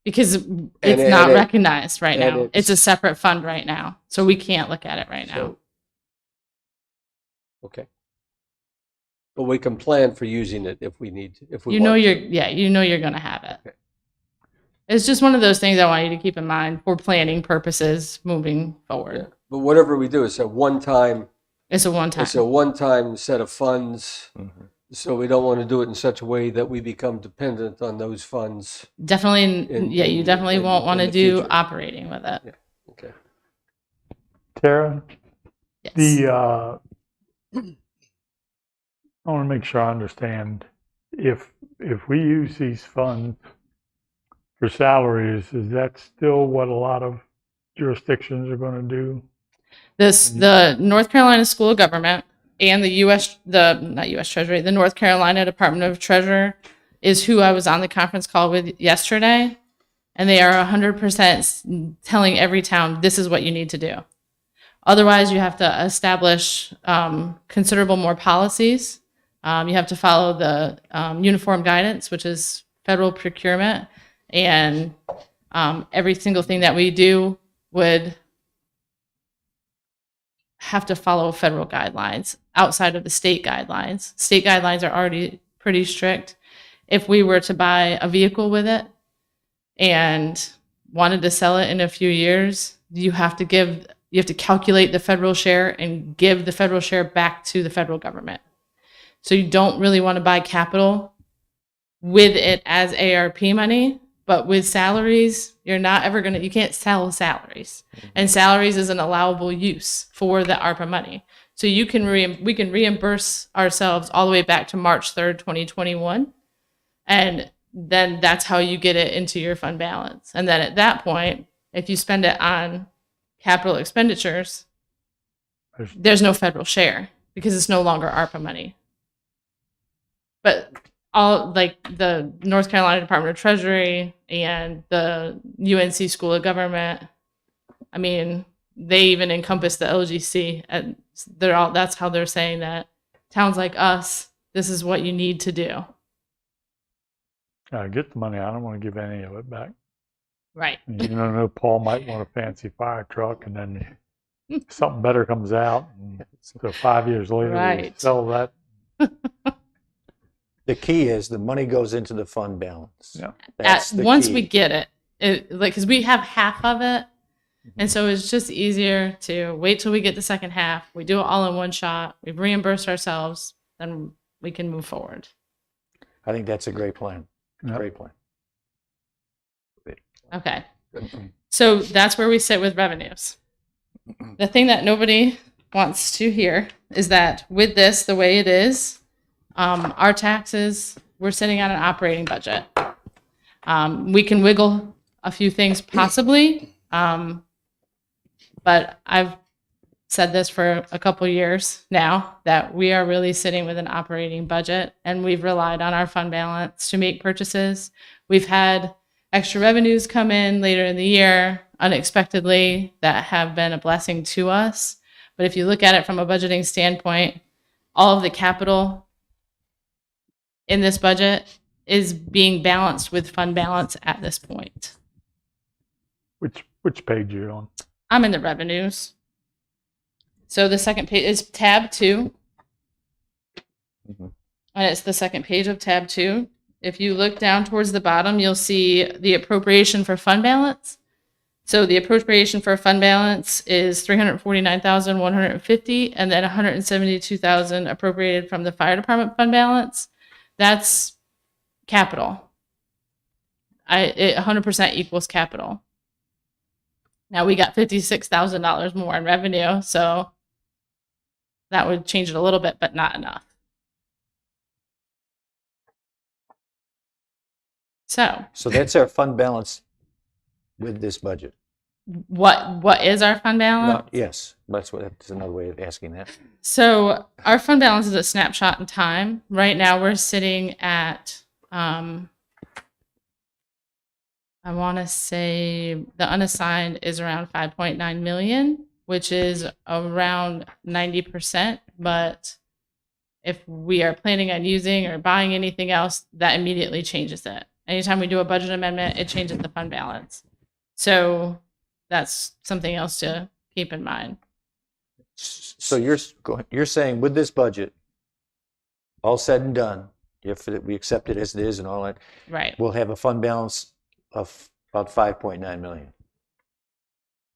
because it's not recognized right now. It's a separate fund right now, so we can't look at it right now. Okay. But we can plan for using it if we need to, if we you know want you're to. you know you're going to have it. Okay. It's just one of those things I want you to keep in mind for planning purposes moving forward. Yeah. But whatever we do, it's a one-time. It's a one-time. It's a one-time set of funds. Mm-hmm. So we don't want to do it in such a way that we become dependent on those funds. Definitely, you definitely won't want to do operating with it. Yeah. Okay. Tara, yes. I want to make sure I understand. If we use these funds for salaries, is that still what a lot of jurisdictions are going to do? The North Carolina School of Government and the North Carolina Department of Treasury is who I was on the conference call with yesterday, and they are 100% telling every town this is what you need to do. Otherwise, you have to establish considerable more policies. You have to follow the uniform guidance, which is federal procurement, and every single thing that we do would have to follow federal guidelines outside of the state guidelines. State guidelines are already pretty strict. If we were to buy a vehicle with it and wanted to sell it in a few years, you have to calculate the federal share and give the federal share back to the federal government. So you don't really want to buy capital with it as ARP money, but with salaries, you can't sell salaries. And salaries is an allowable use for the ARPA money. So we can reimburse ourselves all the way back to March 3rd, 2021. And then that's how you get it into your fund balance. And then at that point, if you spend it on capital expenditures, there's no federal share because it's no longer ARPA money. But all like the North Carolina Department of Treasury and the UNC School of Government, I mean, they even encompass the LGC, and that's how they're saying that towns like us, this is what you need to do. Get the money. I don't want to give any of it back. Right. You know, Paul might want a fancy fire truck, and then something better comes out, and so 5 years later we sell that. The key is the money goes into the fund balance. Yeah. That's the Once key. we get it, like, because we have half of it, and so it's just easier to wait till we get the second half. We do it all in one shot. We've reimbursed ourselves, then we can move forward. I think that's a great plan. Yep. Great plan. Okay. So that's where we sit with revenues. The thing that nobody wants to hear is that with this, the way it is, our taxes, we're sitting on an operating budget. We can wiggle a few things possibly, but I've said this for a couple years now, that we are really sitting with an operating budget, and we've relied on our fund balance to make purchases. We've had extra revenues come in later in the year unexpectedly that have been a blessing to us. But if you look at it from a budgeting standpoint, all of the capital in this budget is being balanced with fund balance at this point. Which page you on? I'm in the revenues. So the second page is tab 2. And it's the second page of tab 2. If you look down towards the bottom, you'll see the appropriation for fund balance. So the appropriation for fund balance is $349,150, and then $172,000 appropriated from the fire department fund balance. That's capital. It 100% equals capital. Now we got $56,000 more in revenue, so that would change it a little bit, but not enough. So that's our fund balance with this budget. What is our fund balance? No, yes, that's another way of asking that. So our fund balance is a snapshot in time. Right now we're sitting at, I want to say the unassigned is around 5.9 million, which is around 90%. But if we are planning on using or buying anything else, that immediately changes it. Anytime we do a budget amendment, it changes the fund balance. So that's something else to keep in mind. So you're saying with this budget, all said and done, if we accept it as it is and all that, right, we'll have a fund balance of about 5.9 million.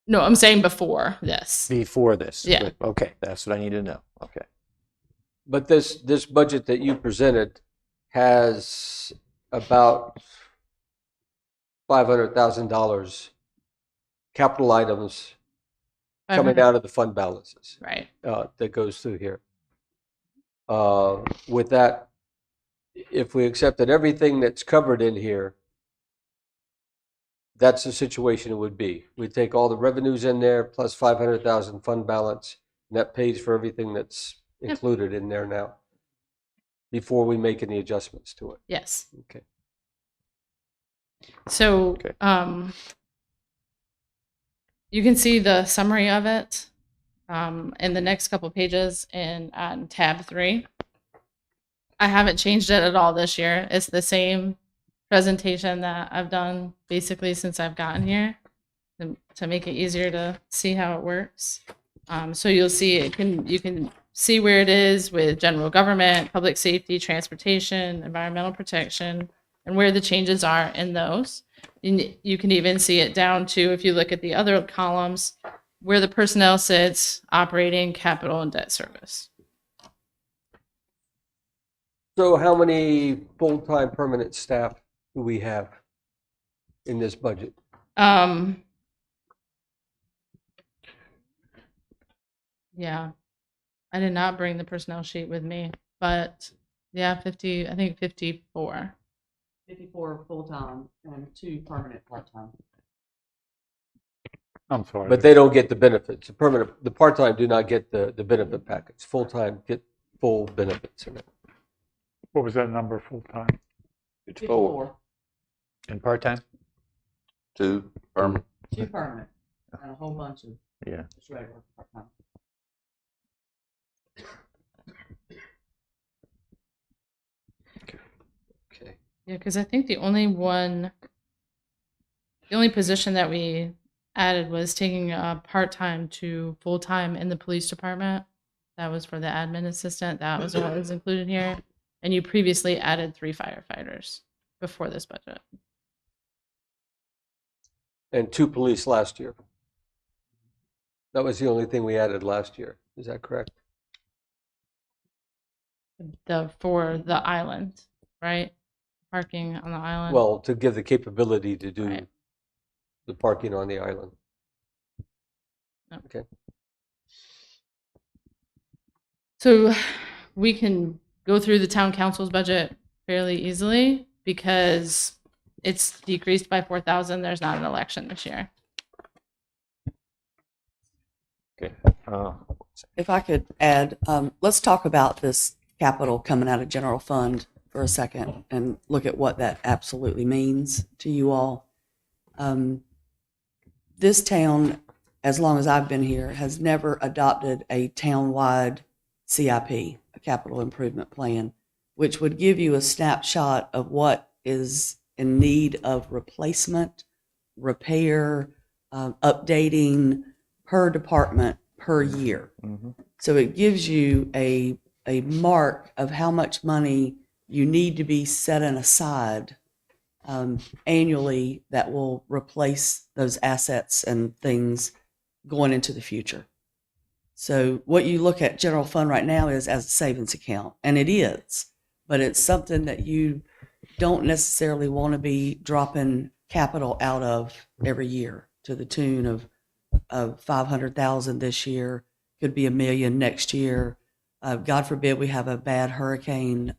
No, I'm saying before this. Before this. Yeah. Good. Okay, that's what I need to know. Okay. But this budget that you presented has about $500,000 capital items coming out of the fund balances. Right. That goes through here. With that, if we accepted everything that's covered in here, that's the situation it would be. We'd take all the revenues in there plus 500,000 fund balance, and that pays for everything that's included in there now before we make any adjustments to it. Yes. Okay. So, you can see the summary of it in the next couple pages on tab 3. I haven't changed it at all this year. It's the same presentation that I've done basically since I've gotten here to make it easier to see how it works. So you'll see you can see where it is with general government, public safety, transportation, environmental protection, and where the changes are in those. And you can even see it down to, if you look at the other columns, where the personnel sits, operating, capital, and debt service. So how many full-time permanent staff do we have in this budget? Yeah, I did not bring the personnel sheet with me, but yeah, 50, I think 54. 54 full-time and 2 permanent part-time. I'm sorry. But they don't get the benefits. The part-time do not get the benefit package. Full-time get full benefits in it. What was that number full-time? 54. And part-time? 2 permanent. 2 permanent and a whole bunch of just regular part-time. Okay. Yeah, because I think the only position that we added was taking a part-time to full-time in the police department. That was for the admin assistant. That was what was included here. And you previously added 3 firefighters before this budget. And 2 police last year. That was the only thing we added last year. Is that correct? For the island, right? Parking on the island. Well, to give the capability to do Right. the parking on the island. Okay. So we can go through the town council's budget fairly easily because it's decreased by 4,000. There's not an election this year. Okay. If I could add, let's talk about this capital coming out of general fund for a second and look at what that absolutely means to you all. This town, as long as I've been here, has never adopted a town-wide CIP, a capital improvement plan, which would give you a snapshot of what is in need of replacement, repair, updating per department per year. So it gives you a mark of how much money you need to be setting aside annually that will replace those assets and things going into the future. So what you look at general fund right now is as a savings account, and it is, but it's something that you don't necessarily want to be dropping capital out of every year to the tune of 500,000 this year, could be $1 million next year. God forbid we have a bad hurricane,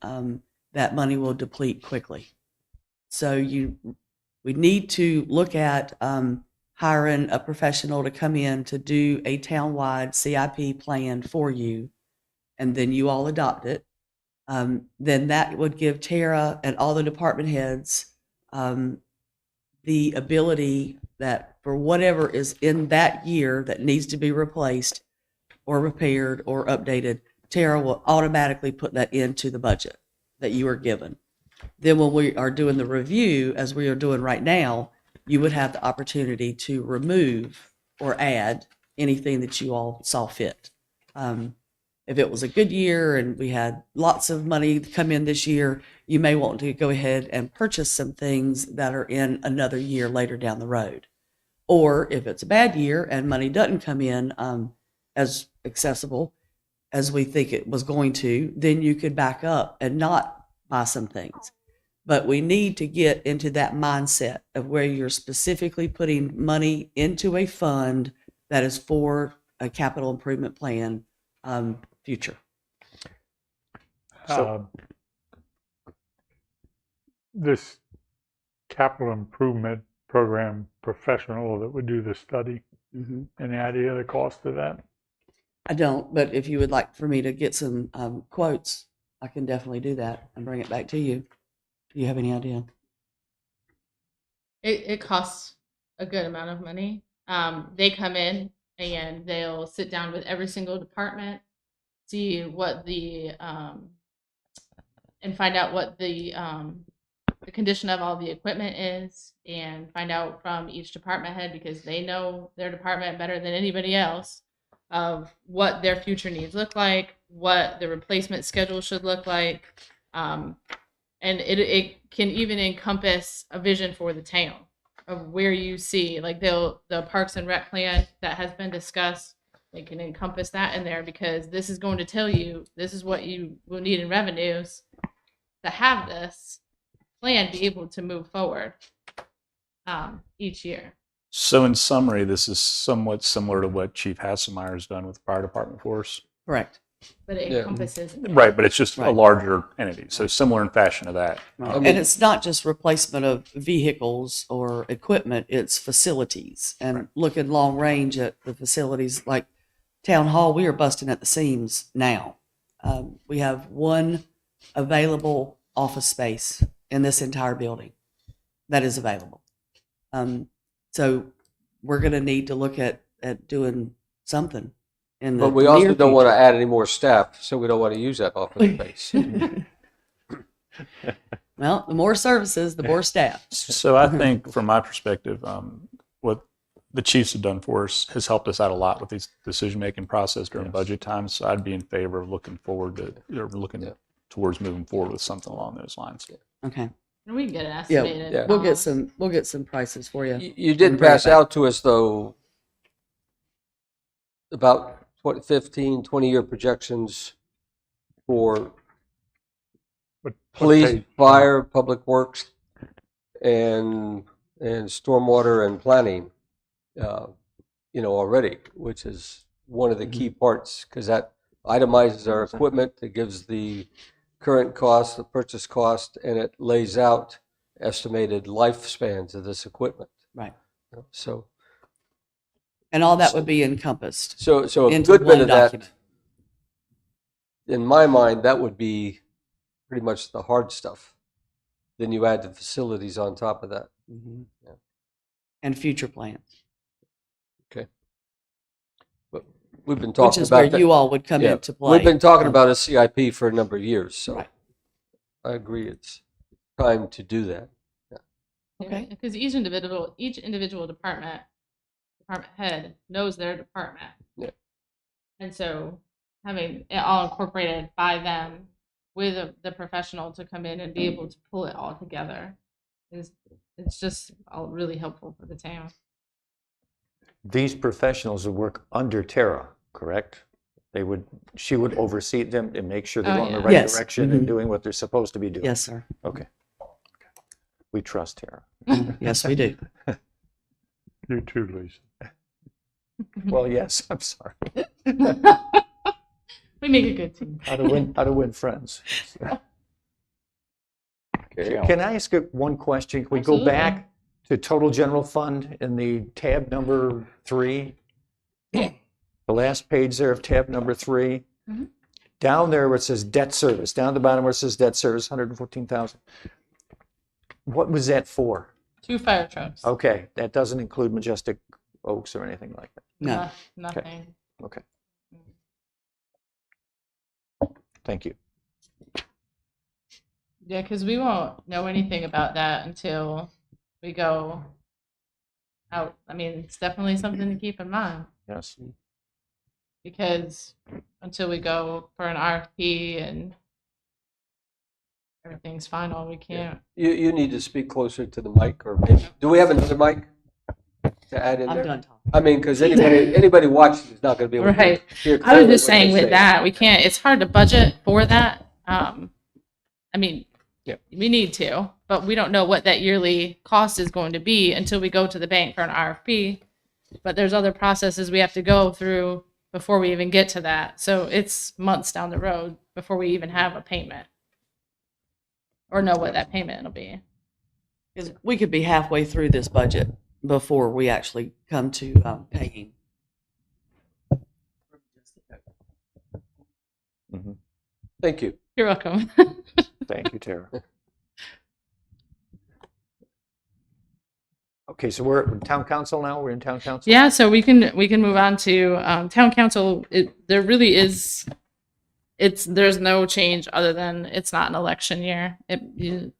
that money will deplete quickly. So we need to look at hiring a professional to come in to do a townwide CIP plan for you, and then you all adopt it. Then that would give Tara and all the department heads the ability that for whatever is in that year that needs to be replaced or repaired or updated, Tara will automatically put that into the budget that you are given. Then when we are doing the review, as we are doing right now, you would have the opportunity to remove or add anything that you all saw fit. If it was a good year and we had lots of money come in this year, you may want to go ahead and purchase some things that are in another year later down the road. Or if it's a bad year and money doesn't come in as accessible as we think it was going to, then you could back up and not buy some things. But we need to get into that mindset of where you're specifically putting money into a fund that is for a capital improvement plan future. This capital improvement program professional that would do the study, any idea of the cost of that? I don't, but if you would like for me to get some quotes, I can definitely do that and bring it back to you. Do you have any idea? It costs a good amount of money. They come in and they'll sit down with every single department, see what and find out what the condition of all the equipment is, and find out from each department head, because they know their department better than anybody else, of what their future needs look like, what the replacement schedule should look like. And it can even encompass a vision for the town of where you see, like the Parks and Rec plan that has been discussed. They can encompass that in there, because this is going to tell you this is what you will need in revenues to have this plan be able to move forward each year. So in summary, this is somewhat similar to what Chief Hassemeyer has done with the fire department force. Correct. But it encompasses. Right, but it's just a larger entity. So similar in fashion to that. And it's not just replacement of vehicles or equipment, it's facilities. And looking long range at the facilities like Town Hall, we are busting at the seams now. We have one available office space in this entire building that is available. So we're going to need to look at doing something. But we also don't want to add any more staff, so we don't want to use that office space. Well, the more services, the more staff. So I think from my perspective, what the chiefs have done for us has helped us out a lot with these decision-making process during budget time. So I'd be in favor of looking towards moving forward with something along those lines. Okay. And we can get an Yeah, estimated. we'll get some prices for you. You did and bring it pass back. out to us, though, about 15, 20-year projections for What police, page? fire, public works, and stormwater and planning, already, which is one of the key parts, because that itemizes our equipment, it gives the current cost, the purchase cost, and it lays out estimated lifespans of this equipment. Right. So, And all that would be encompassed. so a into good bit one of that, document. in my mind, that would be pretty much the hard stuff. Then you add the facilities on top of that. Mhm. Yeah. And future plans, Okay. But we've been which talking is about where that. you all would come Yeah. into play. We've been talking about a CIP for a number of years, so Right. I agree it's time to do that. Okay. Because each individual department head knows their department. Yeah. And so having it all incorporated by them with the professional to come in and be able to pull it all together it's just all really helpful for the town. These professionals would work under Tara, correct? She would oversee them and make sure they're Oh, going in the yeah. right Yes. direction Mhm. and doing what they're supposed to be doing. Yes, sir. Okay. We trust Tara. Yes, we do. You too, Lisa. Well, yes, I'm sorry. We make a good team. How to win friends. Can I ask one question? Can we go Absolutely. back to total general fund in the tab number 3? The last page there of tab number 3. Mhm. Down there where it says debt service, down at the bottom where it says debt service, 114,000. What was that for? 2 fire trucks. Okay, that doesn't include Majestic Oaks or anything like that. No. Nothing. Okay. Thank you. Yeah, because we won't know anything about that until we go out. I mean, it's definitely something to keep in mind Yes. because until we go for an RFP and everything's final, we can't. You need to speak closer to the mic, or maybe, do we have another mic to add in I'm there? done talking. I mean, because anybody watching is not going to be able Right. to hear. I was clearly just what they're saying with that, we can't, it's hard to budget for that. I mean, Yeah. we need to, but we don't know what that yearly cost is going to be until we go to the bank for an RFP. But there's other processes we have to go through before we even get to that. So it's months down the road before we even have a payment or know what that payment will be. 'Cause we could be halfway through this budget before we actually come to paying. Mhm. Thank you. You're welcome. Thank you, Tara. Okay, so we're in town council now? We're in town council? Yeah, so we can move on to town council. There really is, there's no change other than it's not an election year.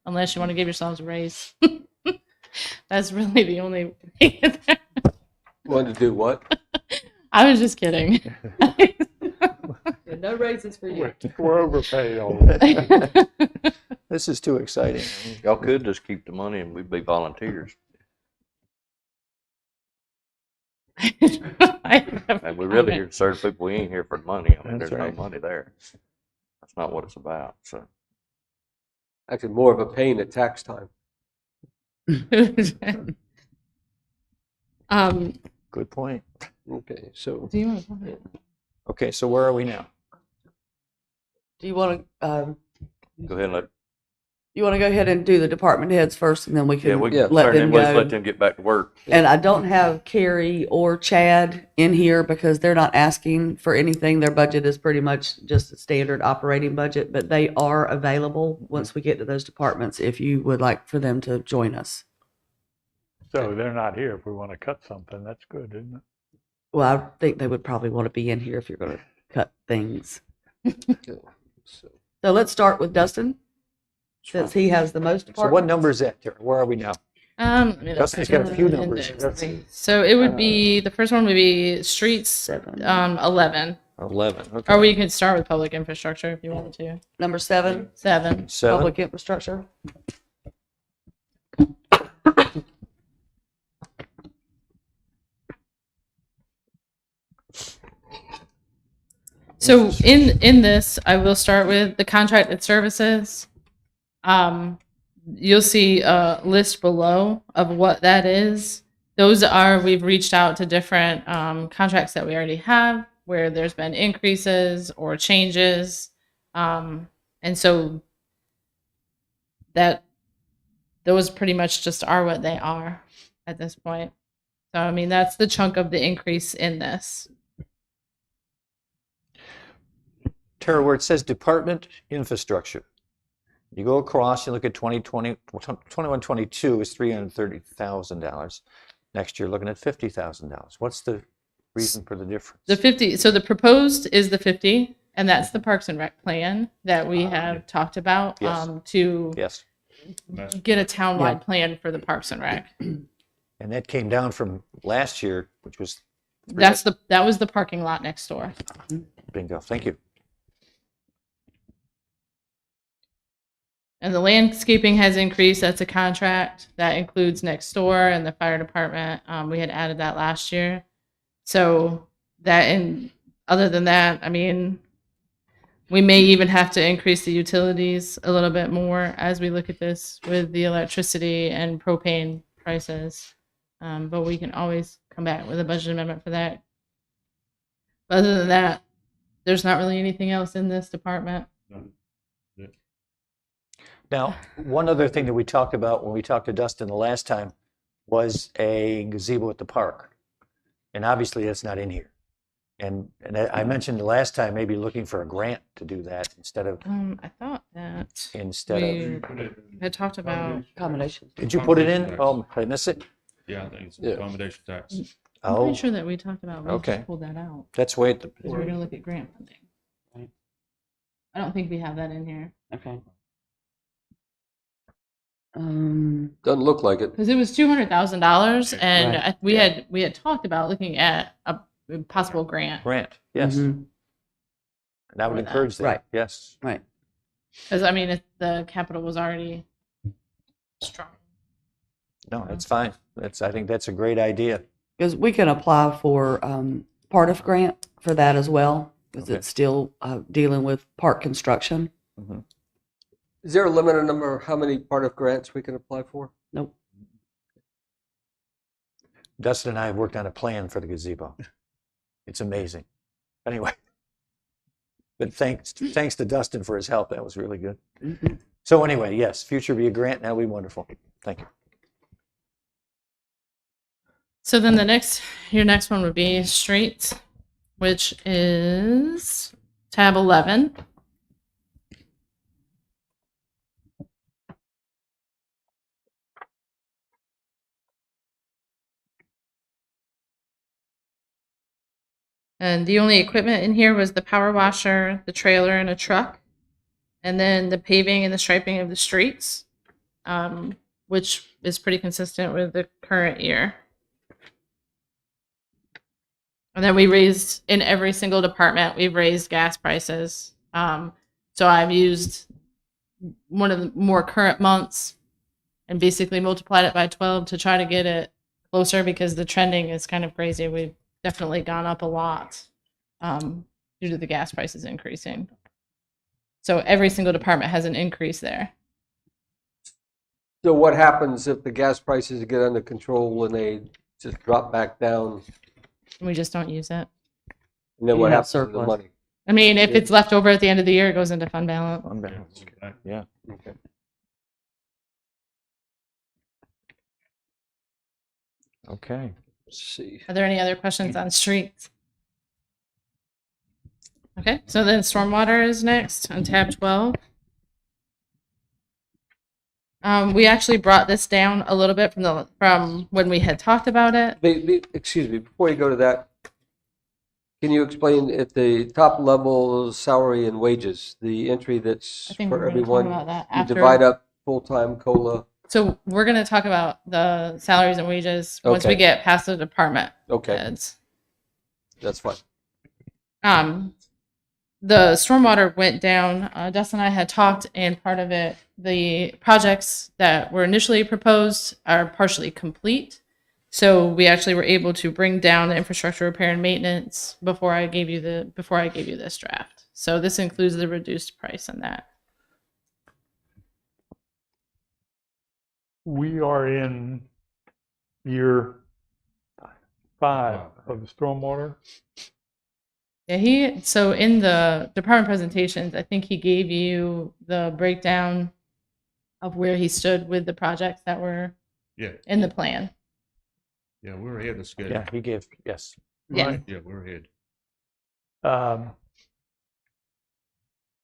Unless you want to give yourselves a raise. That's really the only thing. Want to do what? I was just kidding. No raises for you. We're overpaid already. This is too exciting. Y'all could just keep the money and we'd be volunteers. And we really here to serve people. We ain't here for the money. I mean, That's there's right. no money there. That's not what it's about. So Actually, more of a pain at tax time. Good point. Okay, so Do you want to? Okay, so where are we now? Do you want to, go ahead and let go ahead and do the department heads first, and then we yeah, can we Yeah. can let turn them in, let's go? let them get back to work. And I don't have Carrie or Chad in here because they're not asking for anything. Their budget is pretty much just a standard operating budget, but they are available once we get to those departments if you would like for them to join us. So they're not here if we want to cut something. That's good, isn't it? Well, I think they would probably want to be in here if you're going to cut things. so So let's start with Dustin, since he has the most So what departments. number is that, Tara? Where are we now? Let me look Dustin's back got a at few the numbers. index. So it would be, the first one would be streets, 7. 11. 11. Okay. Or we could start with public infrastructure if you wanted to. Number 7, 7. 7. public infrastructure. So in this, I will start with the contracted services. You'll see a list below of what that is. Those are, we've reached out to different contracts that we already have where there's been increases or changes. And so those pretty much just are what they are at this point. So, I mean, that's the chunk of the increase in this. Tara, where it says department infrastructure, you go across, you look at 2020, 21-22 is $330,000. Next year, looking at $50,000. What's the reason for the difference? The 50, so the proposed is the 50, and that's the Parks and Rec plan that we have talked about to Yes. get a townwide plan for the Parks and Rec. And that came down from last year, which was That was the parking lot next door. bingo. Thank you. And the landscaping has increased. That's a contract that includes next door and the fire department. We had added that last year. So that, and other than that, I mean, we may even have to increase the utilities a little bit more as we look at this with the electricity and propane prices. But we can always come back with a budget amendment for that. But other than that, there's not really anything else in this department. Now, one other thing that we talked about when we talked to Dustin the last time was a gazebo at the park. And obviously that's not in here. And I mentioned the last time maybe looking for a grant to do that instead of I thought that we had talked about Accommodations. Did you put it in? Oh, did I miss it? Yeah, I think it's accommodation tax. I'm Oh, pretty sure that we talked about. We okay. just pulled that out That's way at the. because we're going to look at grant funding. I don't think we have that in here Okay. Doesn't look like it. because it was $200,000, and Right. we had talked about looking at a possible grant. Grant, yes. Mhm. And I would For that. encourage that. Right. Yes. Right. Because I mean, the capital was already strong. No, that's fine. I think that's a great idea. Because we can apply for part of grant for that as well, because Okay. it's still dealing with park construction. Mhm. Is there a limited number of how many part of grants we can apply for? Nope. Dustin and I have worked on a plan for the gazebo. It's amazing. Anyway, but thanks to Dustin for his help. That was really good. Mhm. So anyway, yes, future be a grant. That would be wonderful. Thank you. So then your next one would be streets, which is tab 11. And the only equipment in here was the power washer, the trailer, and a truck. And then the paving and the striping of the streets, which is pretty consistent with the current year. And then we raised, in every single department, we've raised gas prices. So I've used one of the more current months and basically multiplied it by 12 to try to get it closer because the trending is kind of crazy. We've definitely gone up a lot due to the gas prices increasing. So every single department has an increase there. So what happens if the gas prices get under control and they just drop back down? We just don't use it. And then You what have happens to the surplus. money? I mean, if it's left over at the end of the year, it goes into fund balance. Unbalanced. Yeah. Okay. Okay. Let's see. Are there any other questions on streets? Okay, so then stormwater is next on tab 12. We actually brought this down a little bit from when we had talked about it. Excuse me, before you go to that, can you explain at the top level salary and wages, the entry that's I think for we're going to talk everyone? about that You after. divide up full-time COLA. So we're going to talk about the salaries and wages once we Okay. get past the department Okay, heads. that's fine. The stormwater went down. Dustin and I had talked, and part of it, the projects that were initially proposed are partially complete. So we actually were able to bring down the infrastructure repair and maintenance before I gave you this draft. So this includes the reduced price on that. We are in year 5 of the stormwater. Yeah, so in the department presentations, I think he gave you the breakdown of where he stood with the projects that were in the plan. Yeah, we're ahead of schedule. Yeah, he gave, yes. Yeah. Right. Yeah, we're ahead.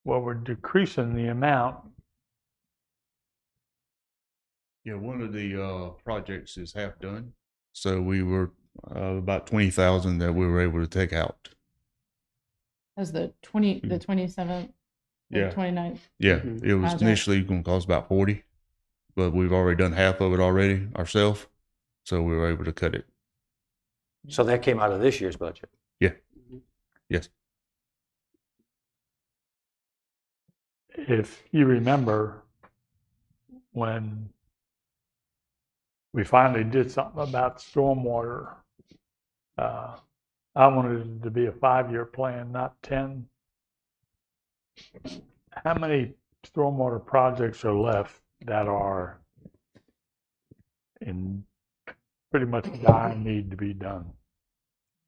Well, we're decreasing the amount. Yeah, one of the projects is half done. So we were about 20,000 that we were able to take out. As the 27th, Yeah. 29th. Yeah, it was project. initially going to cost about 40, but we've already done half of it already ourselves. So we were able to cut it. So that came out of this year's budget. Yeah. Yes. If you remember, when we finally did something about stormwater, I wanted it to be a 5-year plan, not 10. How many stormwater projects are left that are in pretty much dire need to be done?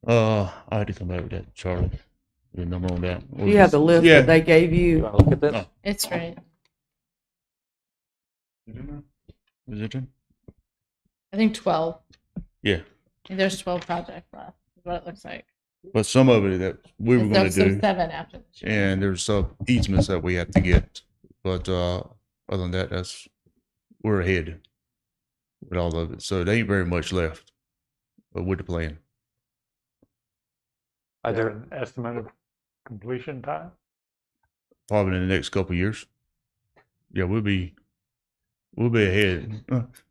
I had to come back with that, Charlie. The number on that. Do you have the list that they gave you? You want to look at this? No. It's right. Is it in? I think 12. Yeah. I think there's 12 projects left, is what it looks like. But some of it that we were going to So do. 7 after this year. And there's some easements that we have to get. But other than that, we're ahead with all of it. So there ain't very much left with the plan. Are there an estimate of completion time? Probably in the next couple of years. Yeah, we'll be ahead.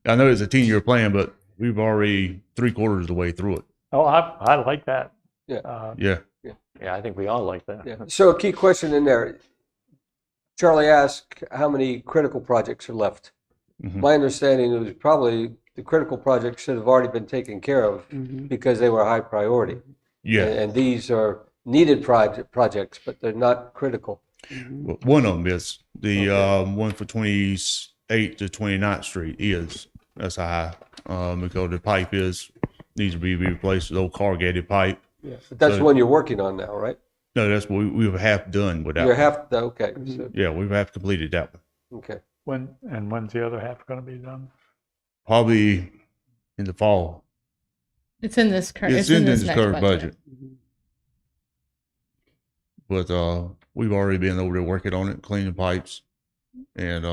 I know it's a 10-year plan, but we've already 3/4 of the way through it. Oh, I like that. Yeah. Yeah. Yeah, I think we all like that. Yeah. So a key question in there. Charlie asked how many critical projects are left. Mhm. My understanding is probably the critical projects should have already been taken care of because they were high priority. Yeah. And these are needed projects, but they're not critical. Well, one of them is the one for 28th to 29th Street that's high because the pipe needs to be replaced with old corrugated pipe. Yeah. But that's the one you're working on now, right? No, that's what we were half done with that. You're one. half, okay. So, Yeah, we've half completed that one. okay. When's the other half going to be done? Probably in the fall. It's in this current. It's in this next current budget. But we've already been over there working on it, cleaning pipes, and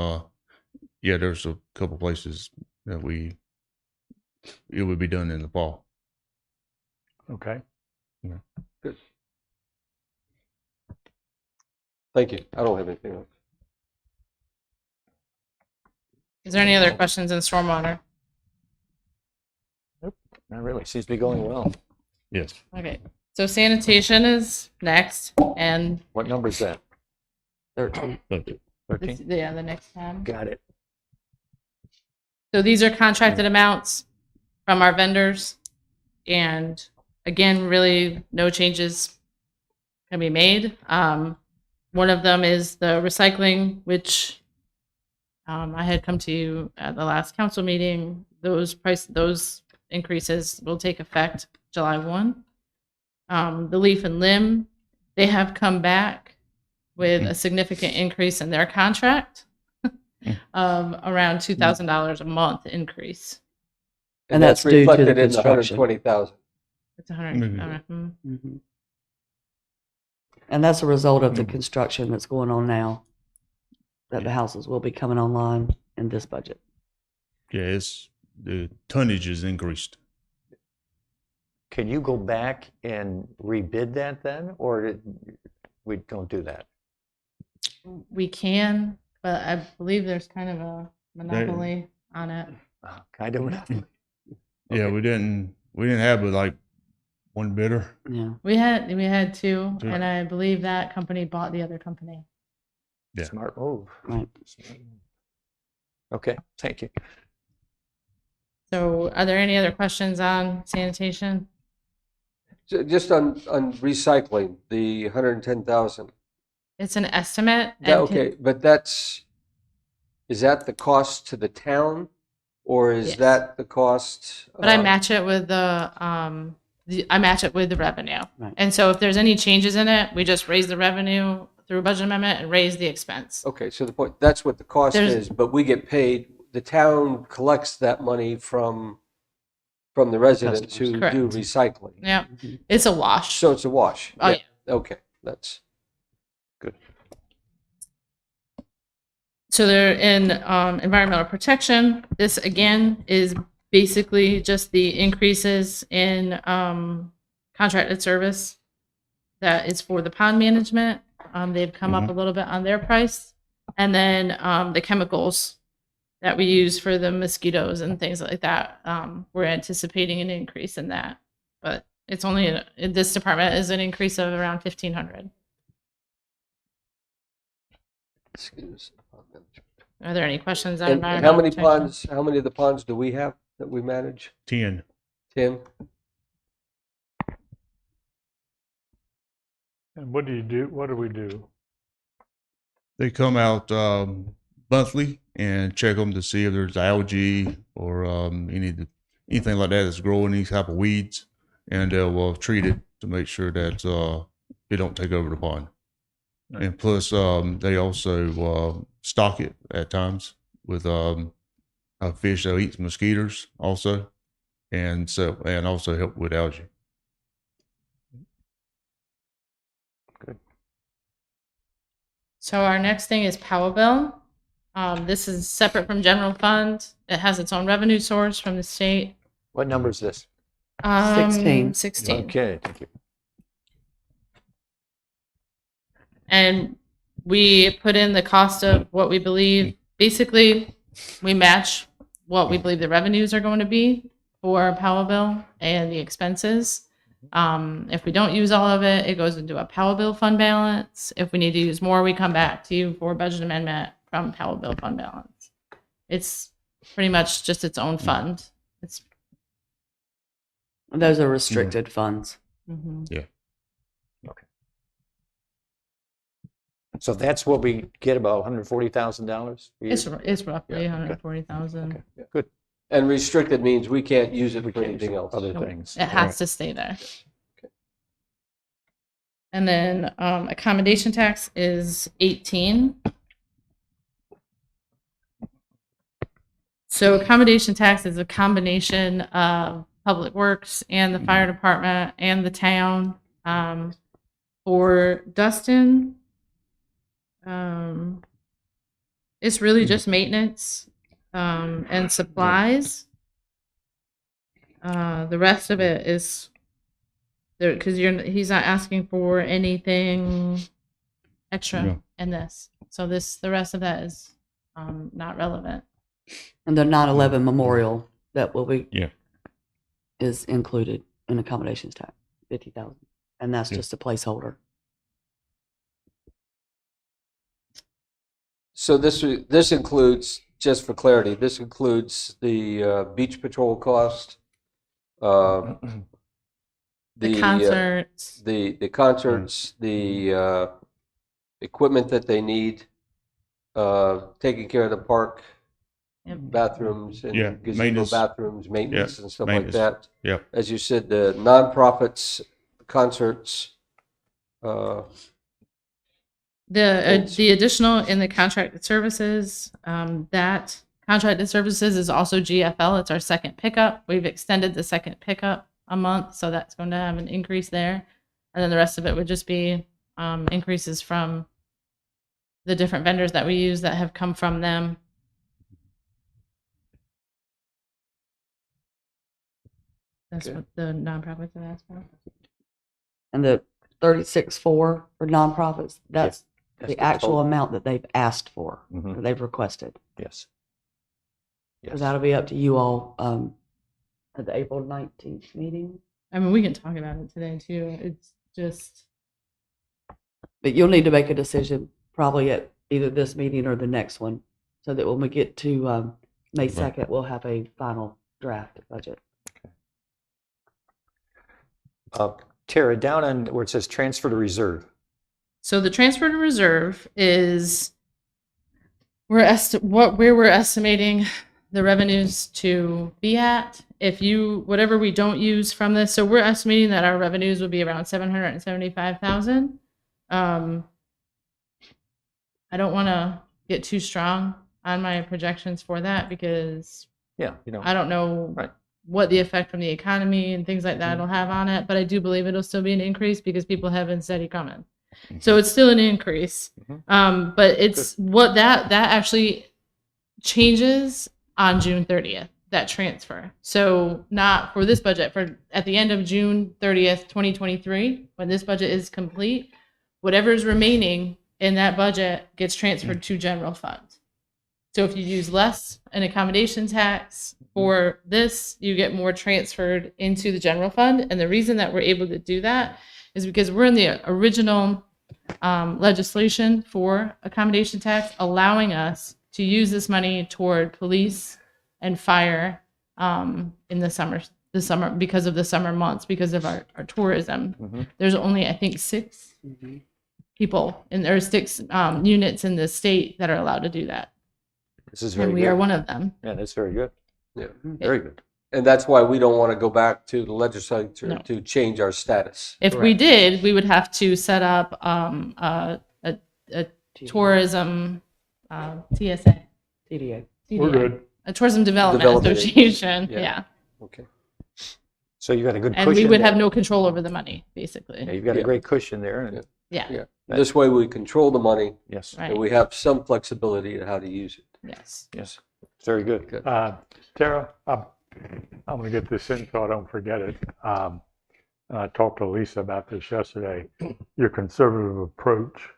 yeah, there's a couple places that it would be done in the fall. Okay. Yeah. Good. Thank you. I don't have anything else. Is there any other questions in stormwater? Nope, not really. Seems to be going well. Yes. Okay. So sanitation is next, and What number is that? 13. 13? the next time. Got it. So these are contracted amounts from our vendors, and again, really no changes can be made. One of them is the recycling, which I had come to you at the last council meeting. Those increases will take effect July 1. The leaf and limb, they have come back with a significant increase in their contract of around $2,000 a month increase. And that's due to the reflected in the construction. 120,000. It's 100. Mhm. And that's a result of the construction that's going on now, that the houses will be coming online in this budget. Yeah, the tonnage is increased. Can you go back and rebid that then, or we don't do that? We can, but I believe there's kind of a monopoly on it. Kind of. Yeah, we didn't have it like one bidder. Yeah. We had two, Two. and I believe that company bought the other company. Yeah. Smart move. Right. Okay, thank you. So, are there any other questions on sanitation? Just on recycling, the 110,000. It's an estimate. That, and okay, but is that the cost to the town, or is Yes. that the cost? But I match it with I match it with the revenue. Right. And so if there's any changes in it, we just raise the revenue through a budget amendment and raise the expense. Okay, so the point, that's what the cost There's- is, but we get paid, the town collects that money from the residents who Correct. do recycling. Yeah, it's a wash. So it's a wash. Oh, yeah. Okay, that's good. So they're in environmental protection. This again is basically just the increases in contracted service that is for the pond management. They've come up a little bit on their price. And then the chemicals that we use for the mosquitoes and things like that. We're anticipating an increase in that. But it's only, this department is an increase of around 1,500. Are there any questions on And environmental how many protection? ponds, how many of the ponds do we have that we manage? 10. Tim? And what do you do? What do we do? They come out monthly and check them to see if there's algae or anything like that that's growing, these type of weeds, and they'll treat it to make sure that it don't take over the pond. Right. And plus, they also stock it at times with a fish that eats mosquitoes also, and also help with algae. So our next thing is power bill. This is separate from general fund. It has its own revenue source from the state. What number is this? 16. 16. Okay, thank you. And we put in the cost of what we believe. Basically, we match what we believe the revenues are going to be for power bill and the expenses. If we don't use all of it, it goes into a power bill fund balance. If we need to use more, we come back to you for budget amendment from power bill fund balance. It's pretty much just its own fund. It's Those are restricted funds. Yeah. Okay. So that's what we get, about $140,000 a year? it's roughly Yeah, okay. 140,000. Okay, yeah, good. And restricted means we can't use it for can't anything use else. other Nope. things. It has to stay there. And then accommodation tax is 18. So accommodation tax is a combination of Public Works and the fire department and the town. For Dustin, it's really just maintenance and supplies. The rest of it is there because he's not asking for anything extra Yeah. in this. So the rest of that is not relevant. And the 9/11 memorial that will be Yeah. is included in accommodations tax, 50,000, and that's Yeah. just a placeholder. So this includes, just for clarity, this includes the beach patrol cost, The concerts. the concerts, the equipment that they need, taking care of the park bathrooms and Yeah, gazebo maintenance. bathrooms, maintenance and stuff like maintenance. that. Yep. As you said, the nonprofits, concerts, The additional in the contracted services, that contracted services is also GFL. It's our second pickup. We've extended the second pickup a month, so that's going to have an increase there. And then the rest of it would just be increases from the different vendors that we use that have come from them. That's what the nonprofits have asked for. And the 36.4 for nonprofits, that's That's the actual total. amount that they've asked for, Mhm. or they've requested. Yes. So that'll be up to you all at the April 19th meeting. I mean, we can talk about it today too. It's just, But you'll need to make a decision probably at either this meeting or the next one, so that when we get to May 2nd, we'll have a final draft budget. Tara, down on where it says transfer to reserve. so the transfer to reserve is where we're estimating the revenues to be at. If whatever we don't use from this, so we're estimating that our revenues will be around 775,000. I don't want to get too strong on my projections for that because I don't know what the effect from the economy and things like that will have on it, but I do believe it'll still be an increase because people have been steady coming. So it's still an increase. But it's what that actually changes on June 30th, that transfer. So not for this budget, for at the end of June 30th, 2023, when this budget is complete, whatever is remaining in that budget gets transferred to general fund. So if you use less in accommodation tax for this, you get more transferred into the general fund. And the reason that we're able to do that is because we're in the original legislation for accommodation tax, allowing us to use this money toward police and fire in the summer because of the summer months, because of our tourism. There's only, I think, 6 people and there are 6 units in the state that are allowed to do that. This is very and we good. are one of them. Yeah, that's very good. Yeah. Very good. And that's why we don't want to go back to the legislature No. to change our status. If we did, we would have to set up a tourism TSA. TDA. We're good. A tourism development association. Yeah. Okay. So you've got a good And cushion we would there. have no control over the money, basically. Yeah, you've got a great cushion there. And Yeah. This way we control the money. Yes. Right. And we have some flexibility in how to use it. Yes. Yes. Very good. Tara, I'm going to get this in so I don't forget it. And I talked to Lisa about this yesterday. Your conservative approach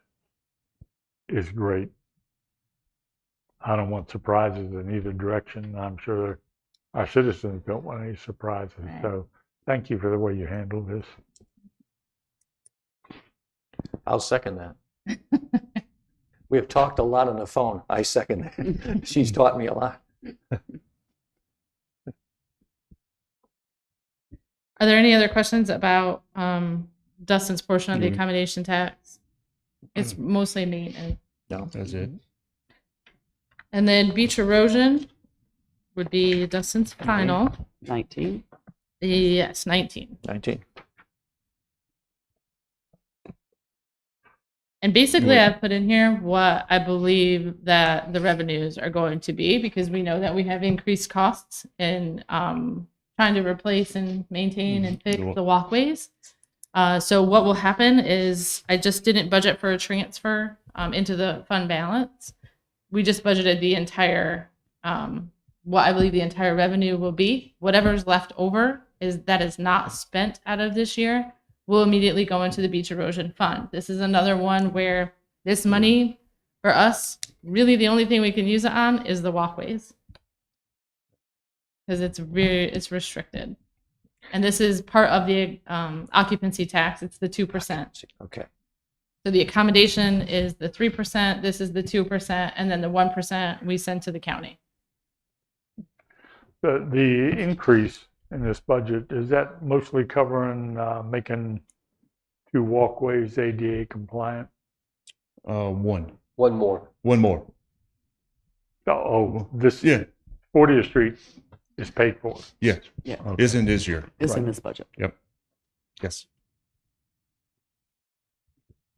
is great. I don't want surprises in either direction. I'm sure our citizens don't want any surprises. Right. So thank you for the way you handled this. I'll second that. We have talked a lot on the phone. I second that. She's taught me a lot. Are there any other questions about Dustin's portion of the accommodation tax? It's mostly maintenance. No, that's it. And then beach erosion would be Dustin's final. 19. Yes, 19. 19. And basically, I've put in here what I believe that the revenues are going to be, because we know that we have increased costs in trying to replace and maintain and fix the walkways. So what will happen is I just didn't budget for a transfer into the fund balance. We just budgeted the entire, what I believe the entire revenue will be. Whatever's left over that is not spent out of this year will immediately go into the beach erosion fund. This is another one where this money for us, really the only thing we can use it on is the walkways, because it's restricted. And this is part of the occupancy tax. It's the 2%. Okay. So the accommodation is the 3%, this is the 2%, and then the 1% we send to the county. The increase in this budget, is that mostly covering making 2 walkways ADA compliant? One. One more. One more. Oh, this Yeah. 40th Street is paid for. Yeah. Yeah. Okay. It's in this year. It's in this budget. Yep. Yes.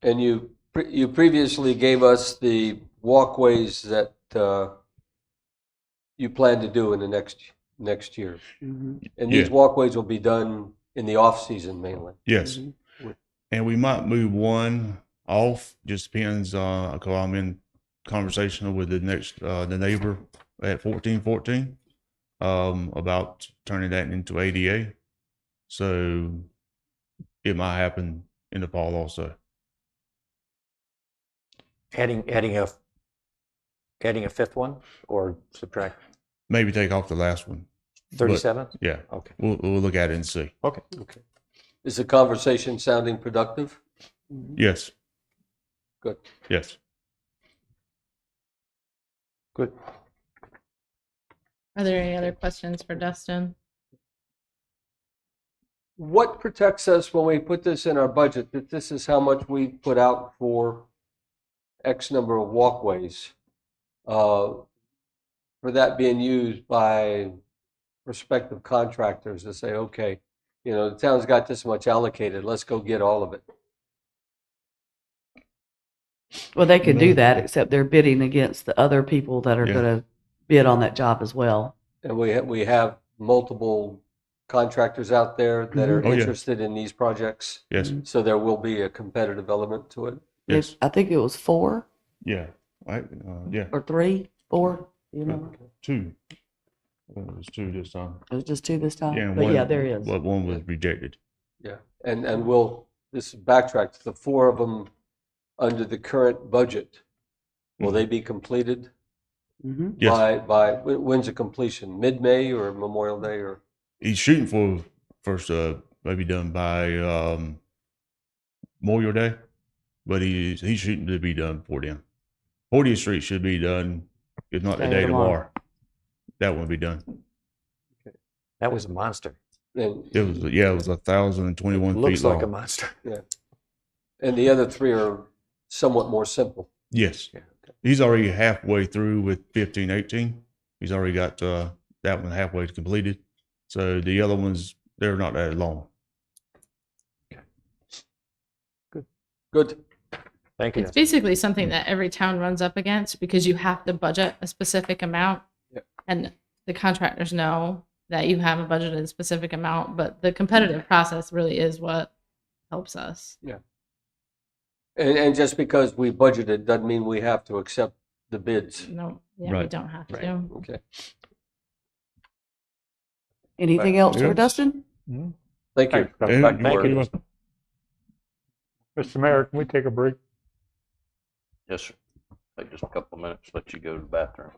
And you previously gave us the walkways that you plan to do in the next year. Mm-hmm. And these Yeah. walkways will be done in the off season mainly. Yes. And we might move one off. Just depends. Cause I'm in conversation with the neighbor at 1414 about turning that into ADA. So it might happen in the fall also. Adding a 5th one or subtract? Maybe take off the last one. 37? Yeah. Okay. We'll look at it and see. Okay. Okay. Is the conversation sounding productive? Yes. Good. Yes. Good. Are there any other questions for Dustin? What protects us when we put this in our budget, that this is how much we put out for X number of walkways? For that being used by prospective contractors to say, okay, the town's got this much allocated, let's go get all of it. Well, they could do that, except they're bidding against the other people that are Yeah. going to bid on that job as well. And we have multiple contractors out there that are Oh, yeah. interested in these projects. Yes. So there will be a competitive element to it. Yes. I think it was 4 Yeah. Yeah. or 3, 4. You know, 2. It was 2 this time. it was just 2 this time. Yeah. and But one- yeah, there is. But one was rejected. Yeah. And we'll, this backtrack to the 4 of them under the current budget. Will they be completed Mm-hmm. Yes. by when's the completion? Mid-May or Memorial Day or? He's shooting for first, maybe done by Memorial Day, but he's shooting to be done before then. 40th Street should be done, if not the Day day tomorrow. tomorrow. That one will be done. That was a monster. And, It was 1,021 feet Looks like a long. monster. yeah. And the other 3 are somewhat more simple. Yes. Yeah, okay. He's already halfway through with 15, 18. He's already got that one halfway completed. So the other ones, they're not that long. Good. Thank you. It's basically something that every town runs up against because you have to budget a specific amount. Yep. And the contractors know that you have a budgeted specific amount, but the competitive process really is what helps us. Yeah. And just because we budgeted doesn't mean we have to accept the bids. No, yeah, we Right. don't have Right. to. Okay. Anything else for Yes. Dustin? Thank you. Thanks, Dustin. Back to Thank work. you. Mr. Mayor, can we take a break? Yes, sir. Take just a couple of minutes, let you go to the bathroom.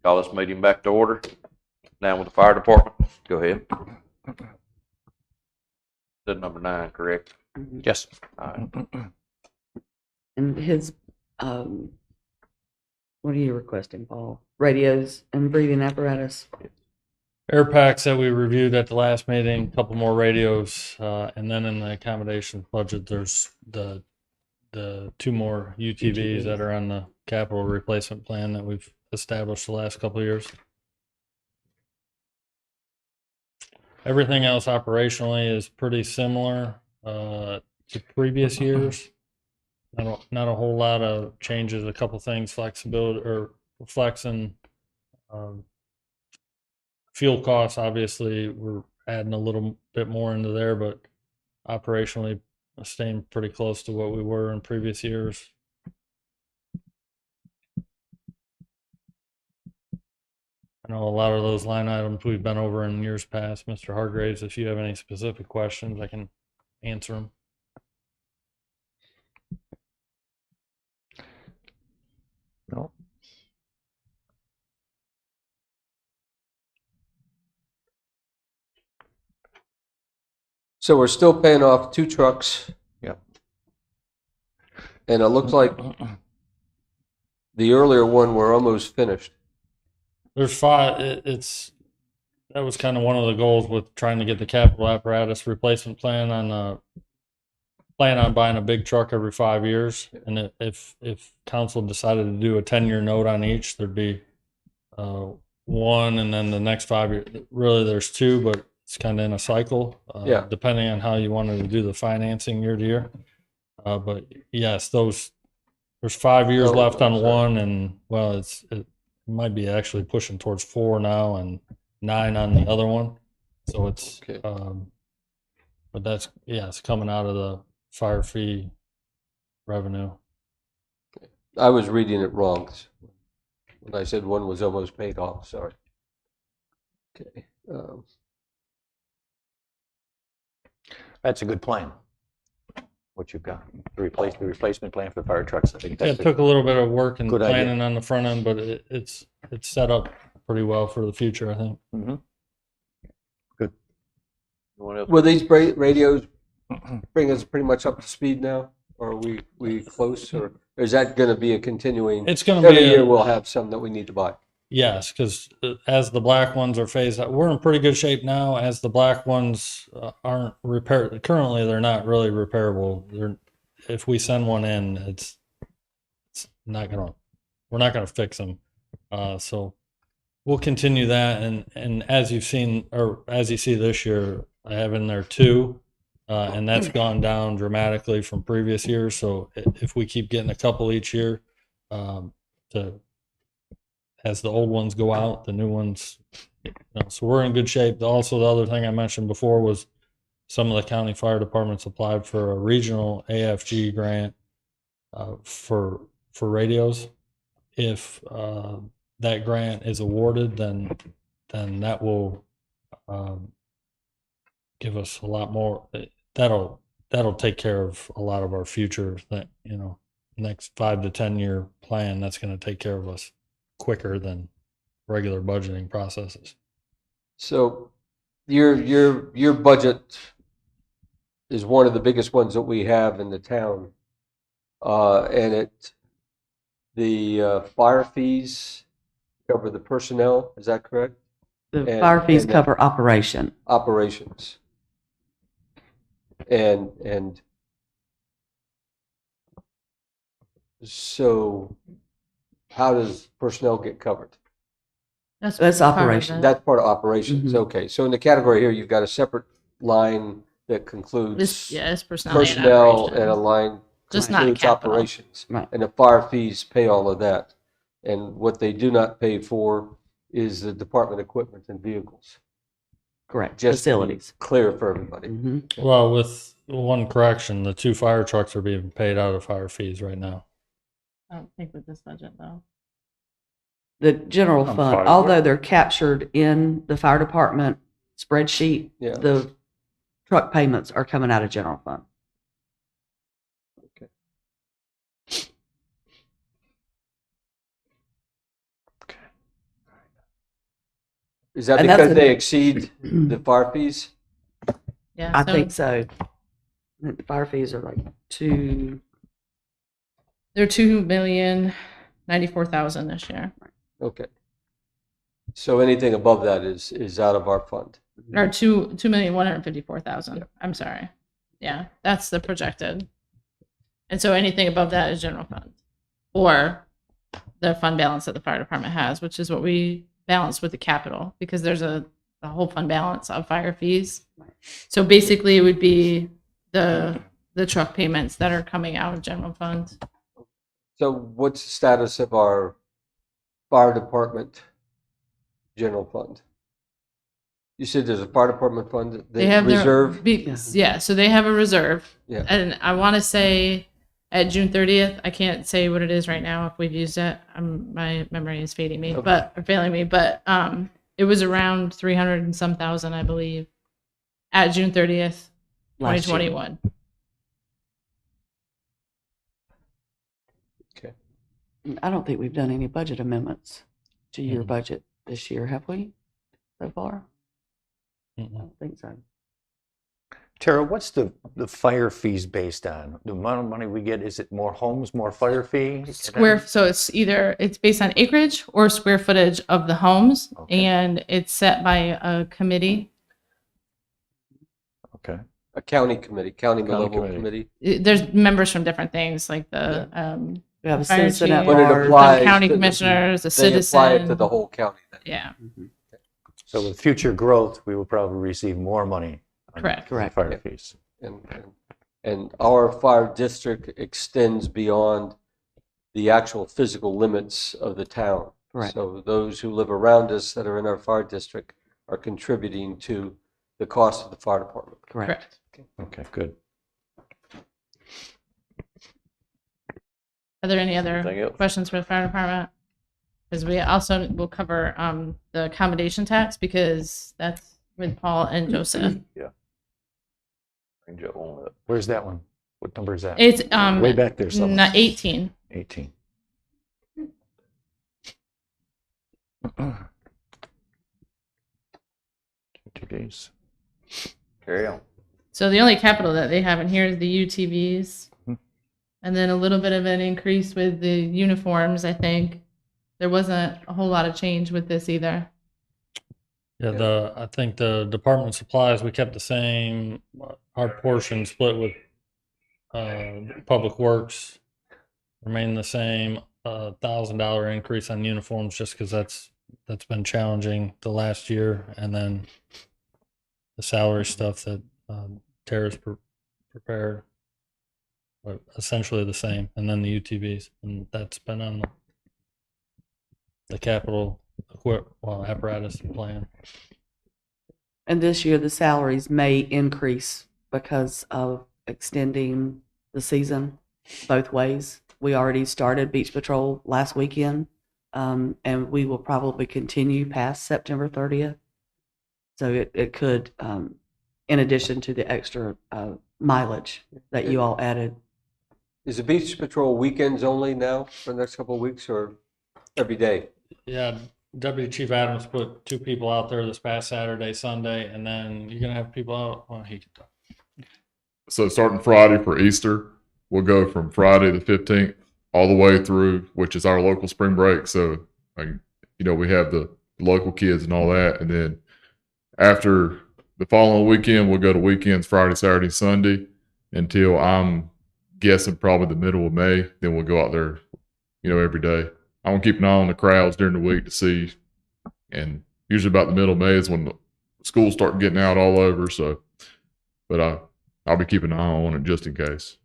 Call this meeting back to order. Now with the fire department. Go ahead. Said number 9, correct? Yes. All right. And his, what are you requesting, Paul? Radios and breathing apparatus? Air packs that we reviewed at the last meeting, a couple more radios, and then in the accommodations budget, there's the 2 more UTVs that are on the capital replacement plan that we've established the last couple of years. Everything else operationally is pretty similar to previous years. Not a whole lot of changes. A couple things, flexibility or flexing. Fuel costs, obviously, we're adding a little bit more into there, but operationally staying pretty close to what we were in previous years. I know a lot of those line items we've been over in years past. Mr. Hargraves, if you have any specific questions, I can answer them. No. So we're still paying off 2 trucks. Yep. And it looks like the earlier one we're almost finished. There's 5. That was kind of one of the goals with trying to get the capital apparatus replacement plan on buying a big truck every 5 years. And if council decided to do a 10-year note on each, there'd be 1, and then the next 5 years. Really, there's 2, but it's kind of in a cycle, depending on how you wanted to do the financing year to year. But yes, there's 5 years left on one, and well, it might be actually pushing towards 4 now and 9 on the other one. So it's, but that's, it's coming out of the fire fee revenue. I was reading it wrong when I said one was almost paid off. Sorry. Okay. That's a good plan. What you've got, the replacement plan for the fire trucks. I think that's It took a little bit of work and good idea. planning on the front end, but it's set up pretty well for the future, I think. Mm-hmm. Good. Will these radios bring us pretty much up to speed now? Or are we close? Or is that going to be a continuing? It's going to be every year we'll have some that we need to buy. Yes, because as the black ones are phased out, we're in pretty good shape now. As the black ones aren't repaired, currently they're not really repairable. If we send one in, it's not gonna. We're not gonna fix them. So we'll continue that, and as you've seen, or as you see this year, I have in there 2, and that's gone down dramatically from previous years. So if we keep getting a couple each year, as the old ones go out, the new ones, so we're in good shape. Also, the other thing I mentioned before was some of the county fire departments applied for a regional AFG grant for radios. If that grant is awarded, then that will give us a lot more. That'll take care of a lot of our future, next 5 to 10 year plan. That's going to take care of us quicker than regular budgeting processes. So your budget is one of the biggest ones that we have in the town, and the fire fees cover the personnel. Is that correct? The fire fees cover operations. And so how does personnel get covered? That's operations. That's part of operations. Mm-hmm. Okay. So in the category here, you've got a separate line that concludes it's personnel and a line just concludes not operations. Right. And the fire fees pay all of that. And what they do not pay for is the department equipment and vehicles. Correct. Just facilities. Clear for everybody. Mm-hmm. Well, with one correction, the 2 fire trucks are being paid out of fire fees right now. I don't think with this budget though. The general fund, although they're captured in the fire department spreadsheet, the truck payments are coming out of general fund. Okay. Is that And that's because a- they exceed the fire fees? Yeah. I think so. The fire fees are like two. They're 2,094,000 this year. Okay. So anything above that is out of our fund. Or 2,154,000. I'm sorry. Yeah, that's the projected. And so anything above that is general fund or the fund balance that the fire department has, which is what we balance with the capital because there's a whole fund balance of fire fees. So basically it would be the truck payments that are coming out of general fund. So what's the status of our fire department general fund? You said there's a fire department fund, the They have reserve? Yeah, so they have a reserve. Yeah. And I want to say at June 30th, I can't say what it is right now if we've used it. My memory is failing me, but it was around 300 and some thousand, I believe, at June 30th, Last year. 2021. I don't think we've done any budget amendments to your budget this year, have we? So far? I don't think so. Tara, what's the fire fees based on? The amount of money we get, is it more homes, more fire fee? So it's based on acreage or square footage of the homes, and it's set by a committee. Okay. A county committee, county level committee. There's members from different things like the We have a fire citizen chief, at But it large. applies the county to commissioners, a They citizen. apply it to the whole county then. Yeah, So with future growth, we will probably receive more money. on Correct. Correct. Fire fees. And our fire district extends beyond the actual physical limits of the town. Correct. So those who live around us that are in our fire district are contributing to the cost of the fire department. Correct. Okay, good. Are there any other Anything else? questions for the fire department? Because we also will cover the accommodation tax because that's with Paul and Joseph. Yeah. Bring Joe on up. Where's that one? What number is that? It's Way back there somewhere. 18. 18. TDs. Carry on. So the only capital that they have in here is the UTVs, Mhm. and then a little bit of an increase with the uniforms. I think there wasn't a whole lot of change with this either. Yeah, I think the department supplies, we kept the same, our portion split with Public Works remained the same, $1,000 increase on uniforms just because that's been challenging the last year, and then the salary stuff that Tara's prepared, but essentially the same, and then the UTVs, and that's been on the capital apparatus plan. And this year, the salaries may increase because of extending the season both ways. We already started Beach Patrol last weekend, and we will probably continue past September 30th. So it could, in addition to the extra mileage that you all added. Is the beach patrol weekends only now for the next couple of weeks or every day? Yeah, Deputy Chief Adams put 2 people out there this past Saturday, Sunday, and then you're gonna have people out. Well, he can talk. So starting Friday for Easter, we'll go from Friday the 15th all the way through, which is our local spring break. So, we have the local kids and all that. And then after the following weekend, we'll go to weekends, Friday, Saturday, Sunday, until I'm guessing probably the middle of May. Then we'll go out there, every day. I want to keep an eye on the crowds during the week to see. And usually about the middle of May is when the schools start getting out all over. So, but I'll be keeping an eye on it just in case.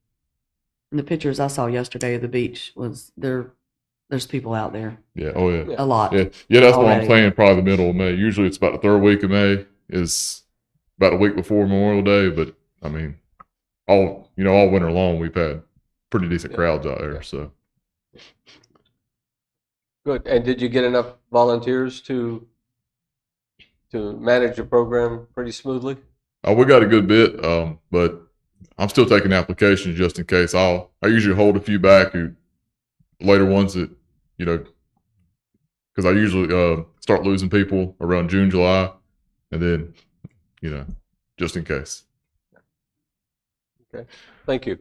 And the pictures I saw yesterday of the beach was there's people out there. Yeah. Oh yeah. A lot. Yeah. Yeah. That's what already. I'm saying. Probably the middle of May. Usually it's about the third week of May is about a week before Memorial Day. But I mean, all winter long, we've had pretty decent crowds out there. So. Good. And did you get enough volunteers to manage the program pretty smoothly? We got a good bit, but I'm still taking applications just in case. I usually hold a few back who later ones that, because because I usually start losing people around June, July, and then, just in case. Okay, thank you.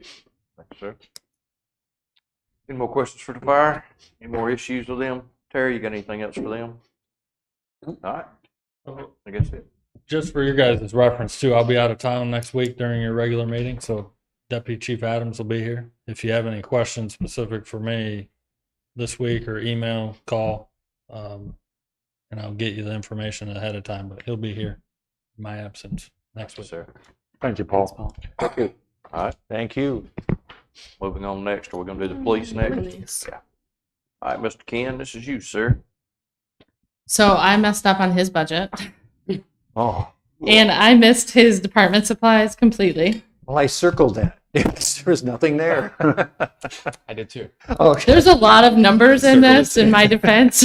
Thanks, sir. Any more questions for the fire? Any more issues with them? Terry, you got anything else for them? All right. I guess it. Just for your guys' reference too, I'll be out of town next week during your regular meeting, so Deputy Chief Adams will be here. If you have any questions specific for me this week, or email, call, and I'll get you the information ahead of time, but he'll be here in my absence next week. Sir. Thank you, Paul. Thank you. All right. Thank you. Moving on next. Are we going to do the police next? Yeah. All right, Mr. Ken, this is you, sir. So I messed up on his budget. Oh. And I missed his department supplies completely. Well, I circled that. There was nothing there. I did too. Okay. There's a lot of numbers in this, in my defense.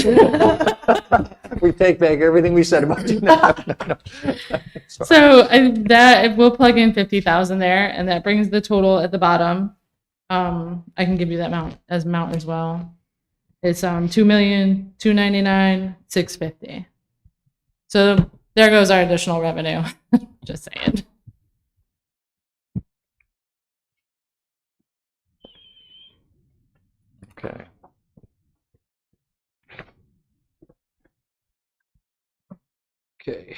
We take back everything we said about you. No. So that we'll plug in 50,000 there, and that brings the total at the bottom. I can give you that amount as well. It's $2,299,650. So there goes our additional revenue. Just saying. Okay. Okay.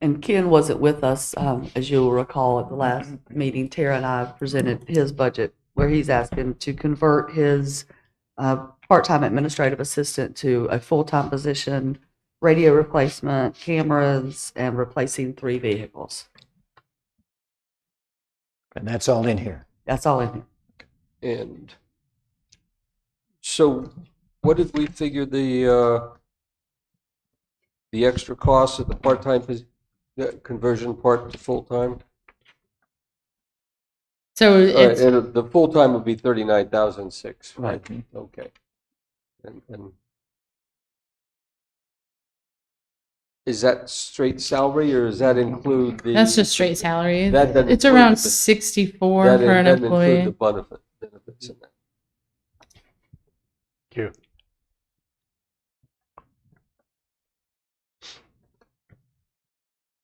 And Ken wasn't with us, as you'll recall at the last meeting. Tara and I presented his budget where he's asking to convert his part-time administrative assistant to a full-time position, radio replacement, cameras, and replacing 3 vehicles. And that's all in here. That's all in here. And so what did we figure the extra cost of the part-time conversion part to full-time? So it's, and the full-time would be 39,006, right? Right. Okay. And is that straight salary, or does that include the? that's just straight salary. That doesn't It's include around the- 64 that for an doesn't employee. include the benefits in that. Thank you.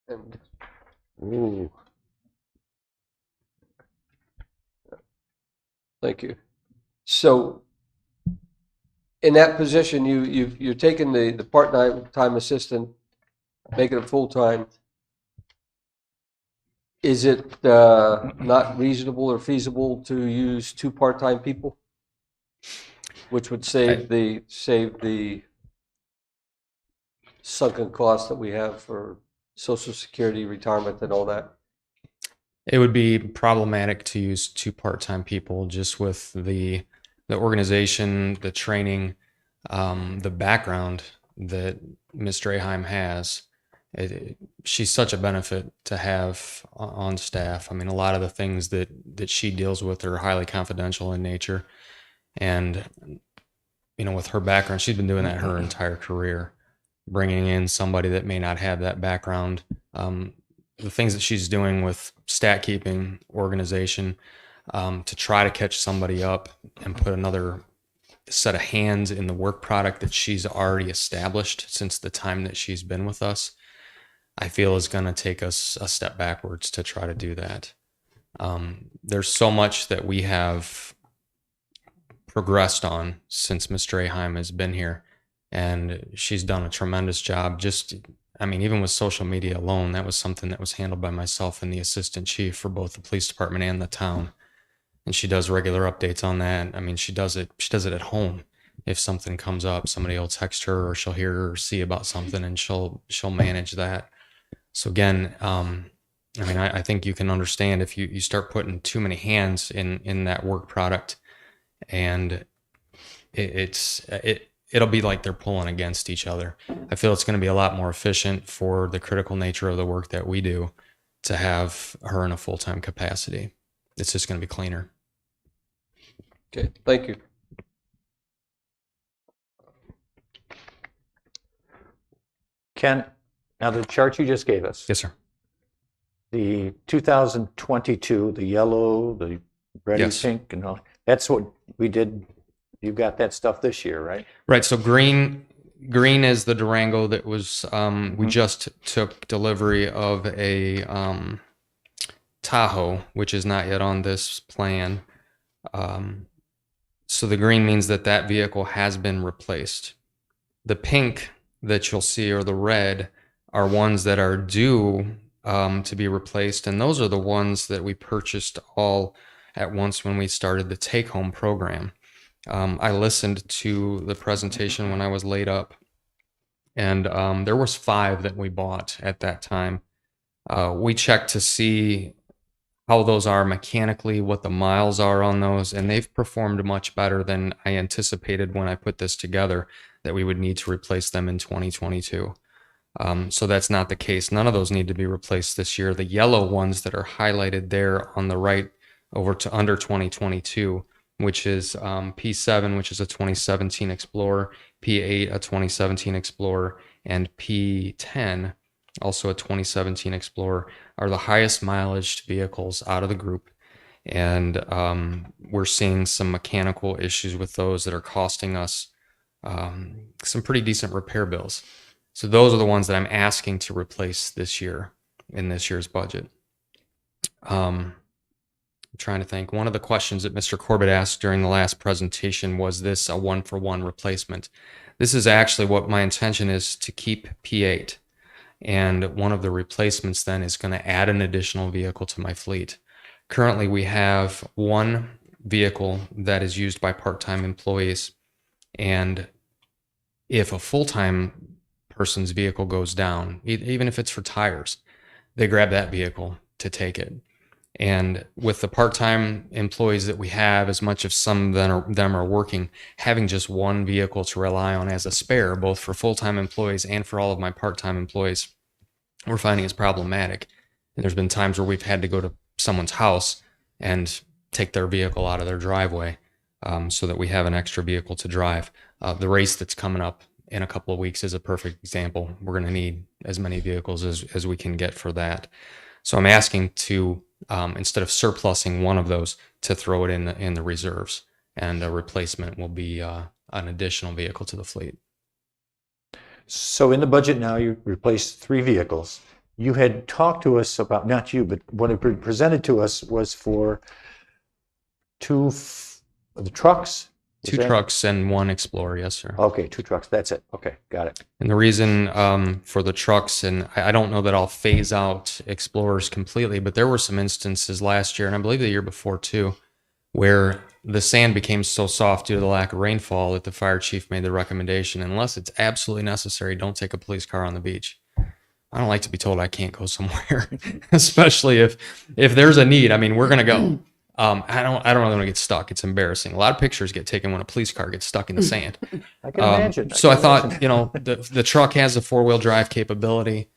And, ooh. Thank you. So in that position, you're taking the part-time assistant, making it full-time. Is it not reasonable or feasible to use 2 part-time people? Which would save the sunken costs that we have for Social Security, retirement, and all that. It would be problematic to use 2 part-time people just with the organization, the training, the background that Ms. Draheim has. She's such a benefit to have on staff. I mean, a lot of the things that she deals with are highly confidential in nature. And, with her background, she's been doing that her entire career. Bringing in somebody that may not have that background, the things that she's doing with stat keeping, organization, to try to catch somebody up and put another set of hands in the work product that she's already established since the time that she's been with us, I feel is going to take us a step backwards to try to do that. There's so much that we have progressed on since Ms. Draheim has been here, and she's done a tremendous job. Even with social media alone, that was something that was handled by myself and the assistant chief for both the police department and the town. And she does regular updates on that. I mean, she does it at home. If something comes up, somebody will text her, or she'll hear or see about something, and she'll manage that. So again, I think you can understand if you start putting too many hands in that work product, and it'll be like they're pulling against each other. I feel it's going to be a lot more efficient for the critical nature of the work that we do to have her in a full-time capacity. It's just going to be cleaner. Okay, thank you. Ken, now the chart you just gave us. Yes, sir. The 2022, the yellow, the reddy Yes. pink, and all, that's what we did you got that stuff this year, right? Right. So green is the Durango that was we just took delivery of a Tahoe, which is not yet on this plan. So the green means that vehicle has been replaced. The pink that you'll see, or the red, are ones that are due to be replaced, and those are the ones that we purchased all at once when we started the take-home program. I listened to the presentation when I was laid up, and there was 5 that we bought at that time. We checked to see how those are mechanically, what the miles are on those, and they've performed much better than I anticipated when I put this together, that we would need to replace them in 2022. So that's not the case. None of those need to be replaced this year. The yellow ones that are highlighted there on the right over to under 2022, which is P7, which is a 2017 Explorer, P8, a 2017 Explorer, and P10, also a 2017 Explorer, are the highest mileage vehicles out of the group. And we're seeing some mechanical issues with those that are costing us some pretty decent repair bills. So those are the ones that I'm asking to replace this year in this year's budget. I'm trying to think. One of the questions that Mr. Corbett asked during the last presentation was this a one-for-one replacement? This is actually what my intention is, to keep P8. And one of the replacements then is going to add an additional vehicle to my fleet. Currently, we have one vehicle that is used by part-time employees. And if a full-time person's vehicle goes down, even if it's for tires, they grab that vehicle to take it. And with the part-time employees that we have, as much as some of them are working, having just one vehicle to rely on as a spare, both for full-time employees and for all of my part-time employees, we're finding is problematic. And there's been times where we've had to go to someone's house and take their vehicle out of their driveway so that we have an extra vehicle to drive. The race that's coming up in a couple of weeks is a perfect example. We're going to need as many vehicles as we can get for that. So I'm asking to, instead of surplusing one of those, to throw it in the reserves, and a replacement will be an additional vehicle to the fleet. So in the budget now, you replaced 3 vehicles. You had talked to us about, not you, but what had been presented to us was for 2 the trucks? 2 trucks and 1 Explorer, yes, sir. Okay, 2 trucks, that's it. Okay, got it. And the reason for the trucks, and I don't know that I'll phase out Explorers completely, but there were some instances last year, and I believe the year before too, where the sand became so soft due to the lack of rainfall that the fire chief made the recommendation, unless it's absolutely necessary, don't take a police car on the beach. I don't like to be told I can't go somewhere, especially if there's a need. I mean, we're going to go. I don't really want to get stuck. It's embarrassing. A lot of pictures get taken when a police car gets stuck in the sand. I can imagine. So I thought, the truck has a 4-wheel drive capability.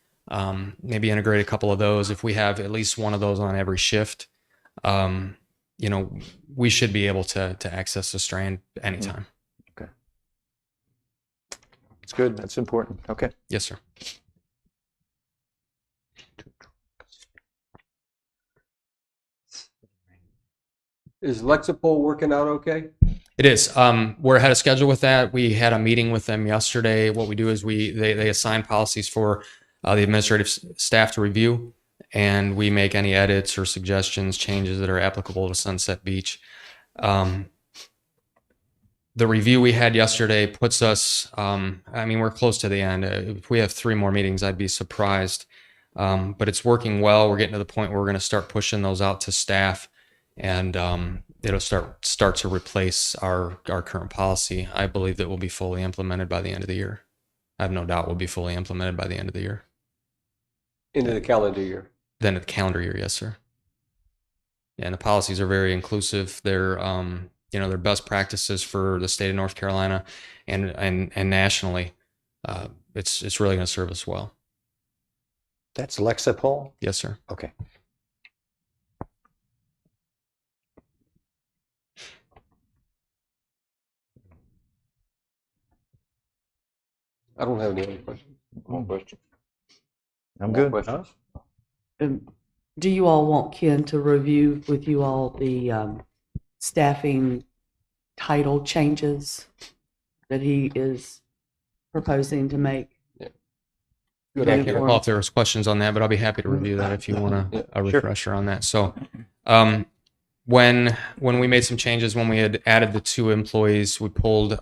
Maybe integrate a couple of those. If we have at least one of those on every shift, we should be able to access the Strand anytime. Okay. That's good. That's important. Okay. Yes, sir. Is Lexipol working out okay? It is. We're ahead of schedule with that. We had a meeting with them yesterday. What we do is they assign policies for the administrative staff to review, and we make any edits or suggestions, changes that are applicable to Sunset Beach. The review we had yesterday puts us, we're close to the end. If we have 3 more meetings, I'd be surprised. But it's working well. We're getting to the point where we're going to start pushing those out to staff, and it'll start to replace our current policy. I believe that will be fully implemented by the end of the year. I have no doubt we'll be fully implemented by the end of the year. Into the calendar year. Then at the calendar year, yes, sir. Yeah, and the policies are very inclusive. They're they're best practices for the state of North Carolina and nationally. It's really going to serve us well. That's Lexipol? Yes, sir. Okay. I don't have any other questions. One question. I'm good. Do you all want Ken to review with you all the staffing title changes that he is proposing to make? Good I idea. can't recall if there was questions on that, but I'll be happy to review that if you want a refresher on that. So, when we made some changes, when we had added the 2 employees, we pulled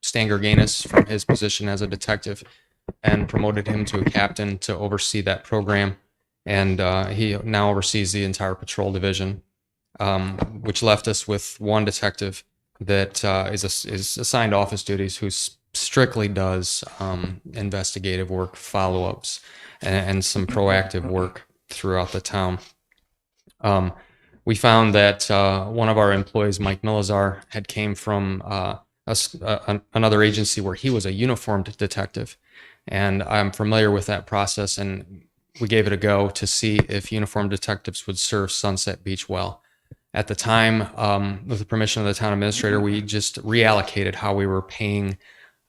Stan Gerganis from his position as a detective and promoted him to a captain to oversee that program. And he now oversees the entire patrol division, which left us with 1 detective that is assigned office duties, who strictly does investigative work, follow-ups, and some proactive work throughout the town. We found that one of our employees, Mike Milazar, had came from another agency where he was a uniformed detective. And I'm familiar with that process, and we gave it a go to see if uniformed detectives would serve Sunset Beach well. At the time, with the permission of the town administrator, we just reallocated how we were paying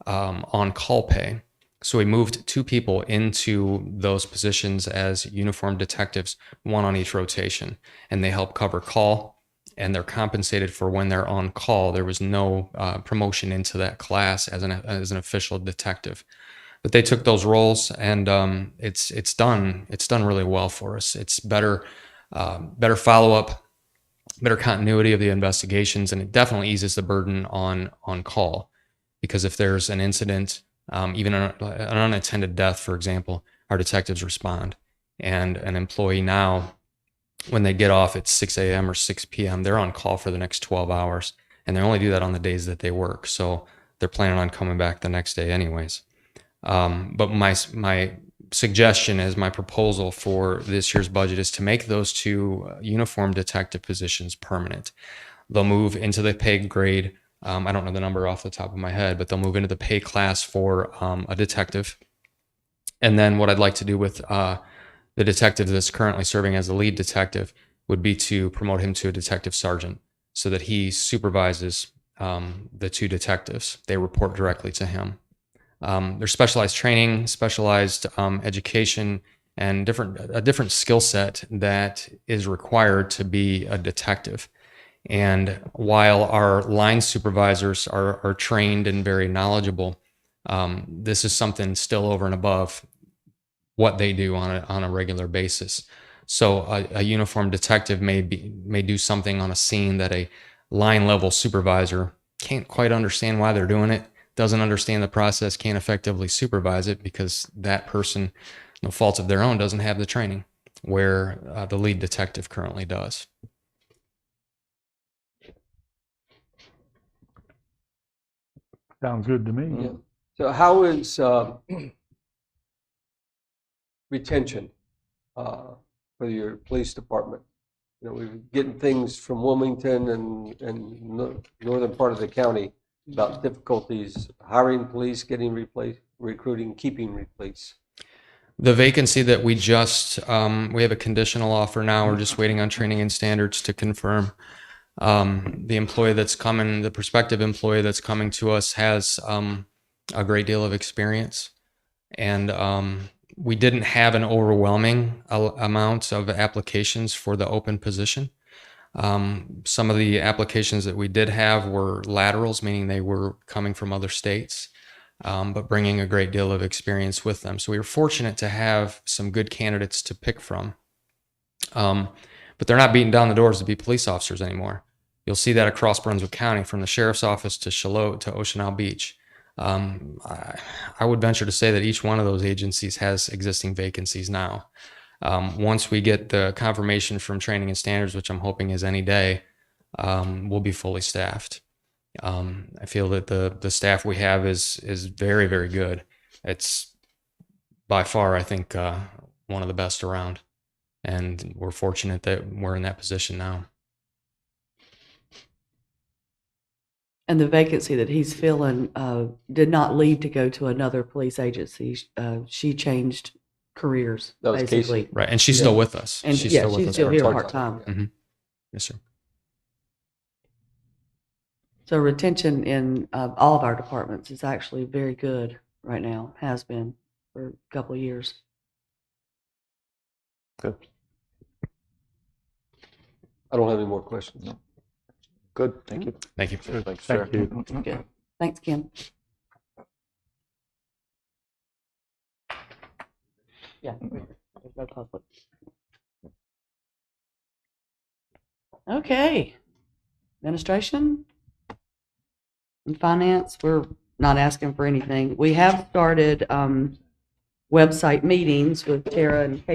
on-call pay. So we moved 2 people into those positions as uniformed detectives, 1 on each rotation, and they help cover call, and they're compensated for when they're on call. There was no promotion into that class as an official detective. But they took those roles, and it's done really well for us. It's better follow-up, better continuity of the investigations, and it definitely eases the burden on call. Because if there's an incident, even an unattended death, for example, our detectives respond. And an employee now, when they get off at 6 a.m. or 6 p.m., they're on call for the next 12 hours. And they only do that on the days that they work. So they're planning on coming back the next day anyways. But my suggestion is, my proposal for this year's budget is to make those 2 uniform detective positions permanent. They'll move into the pay grade. I don't know the number off the top of my head, but they'll move into the pay class for a detective. And then what I'd like to do with the detective that's currently serving as the lead detective would be to promote him to a detective sergeant, so that he supervises the 2 detectives. They report directly to him. There's specialized training, specialized education, and a different skill set that is required to be a detective. And while our line supervisors are trained and very knowledgeable, this is something still over and above what they do on a regular basis. So a uniformed detective may do something on a scene that a line level supervisor can't quite understand why they're doing it, doesn't understand the process, can't effectively supervise it, because that person, no fault of their own, doesn't have the training, where the lead detective currently does. Sounds good to me. Yeah. So how is retention for your police department? You know, we're getting things from Wilmington and northern part of the county about difficulties hiring police, getting replaced, recruiting, keeping police. The vacancy that we just, we have a conditional offer now. We're just waiting on training and standards to confirm. The employee that's coming, the prospective employee that's coming to us has a great deal of experience. And we didn't have an overwhelming amount of applications for the open position. Some of the applications that we did have were laterals, meaning they were coming from other states, but bringing a great deal of experience with them. So we were fortunate to have some good candidates to pick from. But they're not beating down the doors to be police officers anymore. You'll see that across Brunswick County, from the sheriff's office to Shallotte to Ocean Isle Beach. I would venture to say that each one of those agencies has existing vacancies now. Once we get the confirmation from training and standards, which I'm hoping is any day, we'll be fully staffed. I feel that the staff we have is very, very good. It's by far, I think, one of the best around. And we're fortunate that we're in that position now. And the vacancy that he's filling did not leave to go to another police agency. She changed careers, basically. Casey. Right, and she's still with us. And she's yeah, still with she's us still here part-time. part-time. Mm-hmm. Yes, sir. So retention in all of our departments is actually very good right now, has been for a couple of years. Good. I don't have any more questions. Good, thank you. Thank you. Thanks, sir. Thank you. Good. Thanks, Kim. Yeah, there's no conflict. Okay. Administration and finance, we're not asking for anything. We have started website meetings with Tara and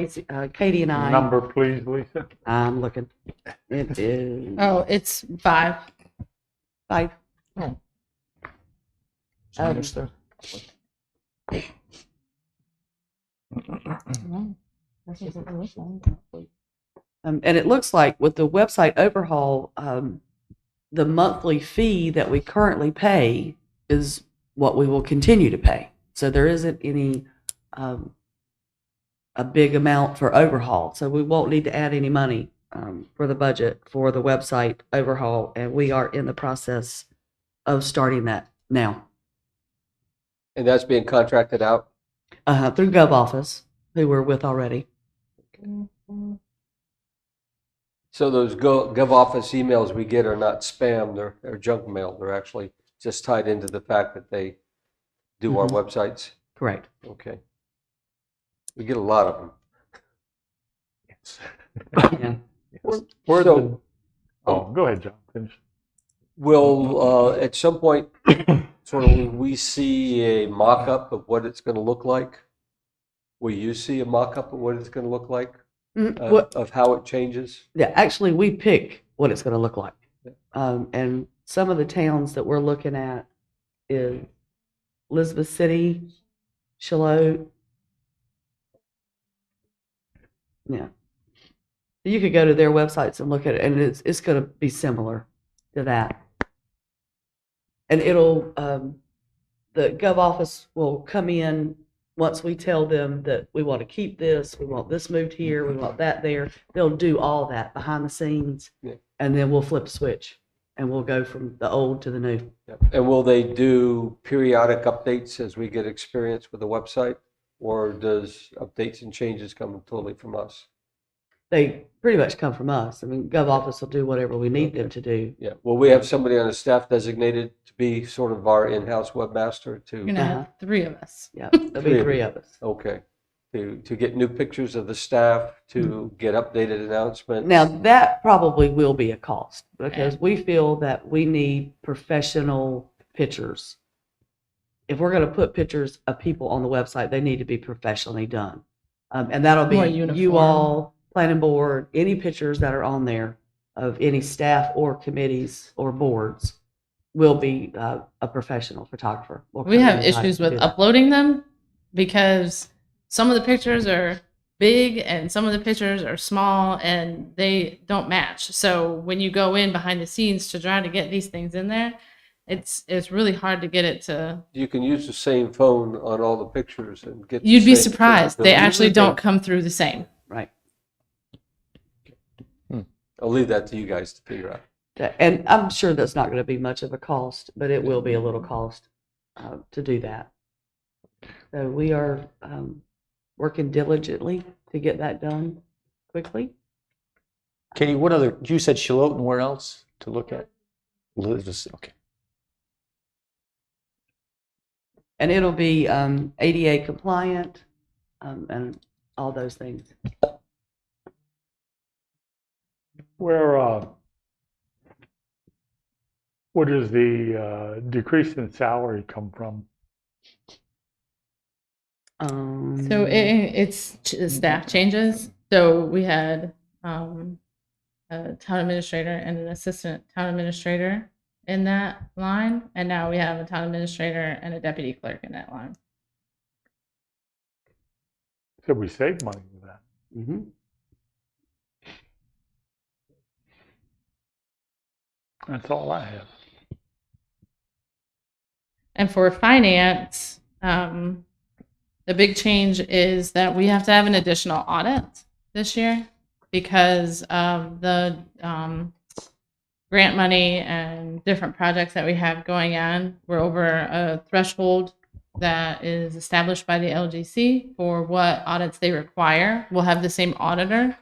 Katie and I. Number, please, Lisa. I'm looking. It is Oh, it's 5. 5. Understood. And it looks like with the website overhaul, the monthly fee that we currently pay is what we will continue to pay. So there isn't any a big amount for overhaul. So we won't need to add any money for the budget for the website overhaul. And we are in the process of starting that now. And that's being contracted out? Through GovOffice, who we're with already. So those GovOffice emails we get are not spam, they're junk mail. They're actually just tied into the fact that they do our websites? Correct. Okay. We get a lot of them. Yeah. Where So, go ahead, John. Finish. will, at some point, sort of when we see a mock-up of what it's going to look like, will you see a mock-up of what it's going to look like? Of how it changes? Yeah, actually, we pick what it's going to look like. And some of the towns that we're looking at is Elizabeth City, Charlotte. Yeah. You could go to their websites and look at it, and it's going to be similar to that. And it'll, the GovOffice will come in once we tell them that we want to keep this, we want this moved here, we want that there. They'll do all that behind the scenes, and then we'll flip a switch, and we'll go from the old to the new. And will they do periodic updates as we get experience with the website? Or does updates and changes come totally from us? They pretty much come from us. I mean, GovOffice will do whatever we need them to do. Yeah. Will we have somebody on the staff designated to be sort of our in-house webmaster to? You're gonna have 3 of us. Yeah, there'll be 3 of us. Okay. To get new pictures of the staff, to get updated announcements. Now, that probably will be a cost because we feel that we need professional pictures. If we're going to put pictures of people on the website, they need to be professionally done. And that'll be More you uniform. all, planning board, any pictures that are on there of any staff or committees or boards will be a professional photographer. will We come have in and issues do with that. uploading them because some of the pictures are big and some of the pictures are small and they don't match. So when you go in behind the scenes to try to get these things in there, it's really hard to get it to. You can use the same phone on all the pictures and get. You'd the be same surprised. They capability. actually don't come through the same. Right. I'll leave that to you guys to figure out. And I'm sure that's not going to be much of a cost, but it will be a little cost to do that. So we are working diligently to get that done quickly. Katie, what other, you said Charlotte and where else to look at? Okay. And it'll be ADA compliant and all those things. Where does the decrease in salary come from? So it's staff changes. So we had a town administrator and an assistant town administrator in that line, and now we have a town administrator and a deputy clerk in that line. So we save money with that. Mm-hmm. That's all I have. And for finance, the big change is that we have to have an additional audit this year because of the grant money and different projects that we have going on. We're over a threshold that is established by the LGC for what audits they require. We'll have the same auditor,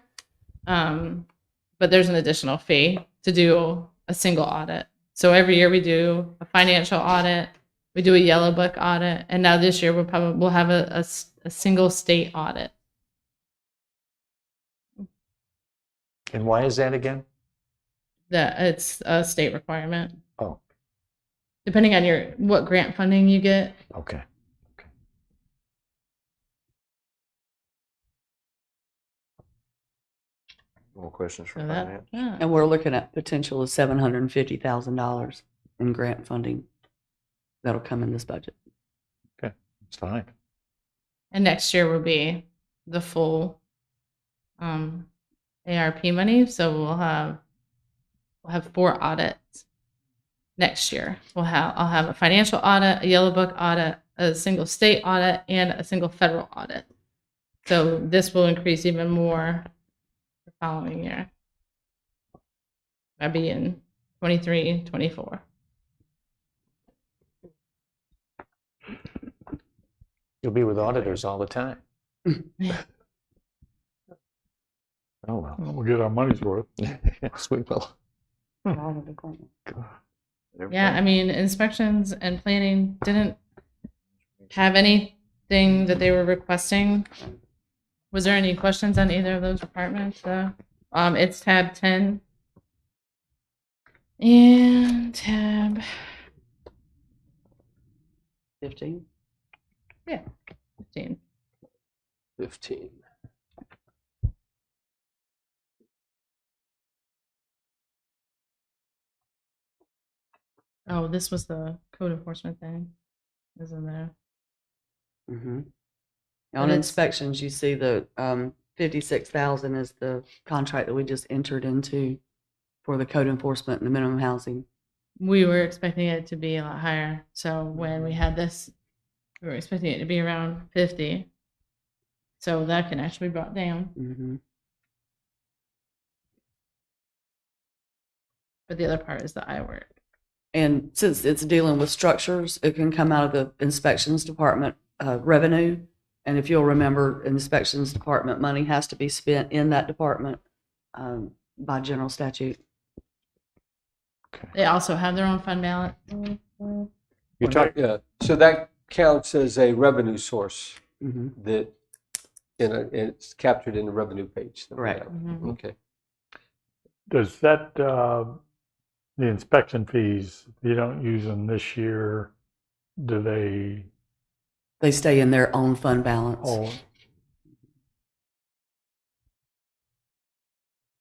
but there's an additional fee to do a single audit. So every year we do a financial audit, we do a yellow book audit, and now this year we'll have a single state audit. And why is that again? That it's a state requirement. Oh, Depending on what grant funding you get. okay. More questions for So that- finance? yeah. And we're looking at potential of $750,000 in grant funding that'll come in this budget. Okay, it's fine. And next year will be the full ARP money. So we'll have 4 audits next year. I'll have a financial audit, a yellow book audit, a single state audit, and a single federal audit. So this will increase even more the following year. That'd be in 23, 24. You'll be with auditors all the time. Oh, well. We'll get our money's worth. Yes, we will. Yeah, I mean, inspections and planning didn't have anything that they were requesting. Was there any questions on either of those departments? It's tab 10 and tab 15. Yeah, 15. 15. Oh, this was the code enforcement thing. Isn't there? Mm-hmm. But On it's- inspections, you see the 56,000 is the contract that we just entered into for the code enforcement and the minimum housing. We were expecting it to be a lot higher. So when we had this, we were expecting it to be around 50. So that can actually be brought down. Mm-hmm. But the other part is the iWork. And since it's dealing with structures, it can come out of the inspections department revenue. And if you'll remember, inspections department money has to be spent in that department by general statute. They also have their own fund balance. You talk, yeah. So that counts as a revenue source Mhm. that it's captured in the revenue page. that we Correct. have. Mhm. Okay. Does that, the inspection fees, if you don't use them this year, do they, They stay in their own fund balance. oh,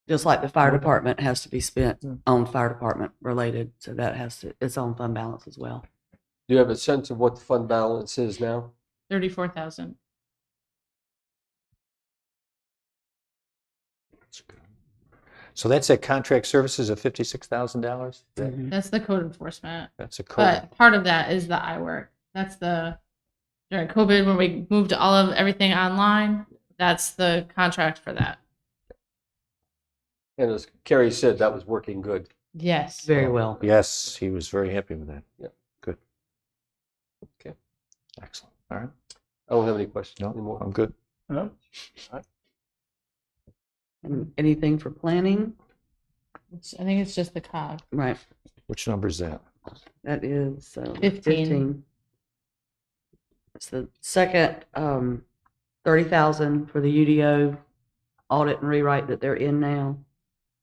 Just like the fire department has to be spent on fire department related, so that has its own fund balance as well. Do you have a sense of what the fund balance is now? 34,000. So that's at contract services of $56,000? That's the code enforcement. That's a code. But part of that is the iWork. That's during COVID when we moved all of everything online. That's the contract for that. And as Kerry said, that was working good. Yes. Very well. Yes, he was very happy with that. Yeah. Good. Okay. Excellent. All right. I don't have any questions No, anymore. I'm good. no? And anything for planning? I think it's just the COG. Right. Which number is that? That is 15. 15. It's the second 30,000 for the UDO audit and rewrite that they're in now,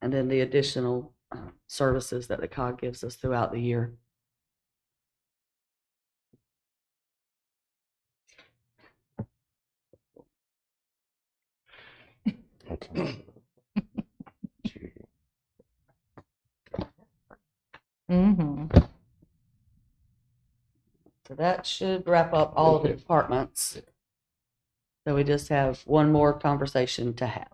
and then the additional services that the COG gives us throughout the year. Okay. Mm-hmm. So that should wrap up all of the departments. So we just have one more conversation to have.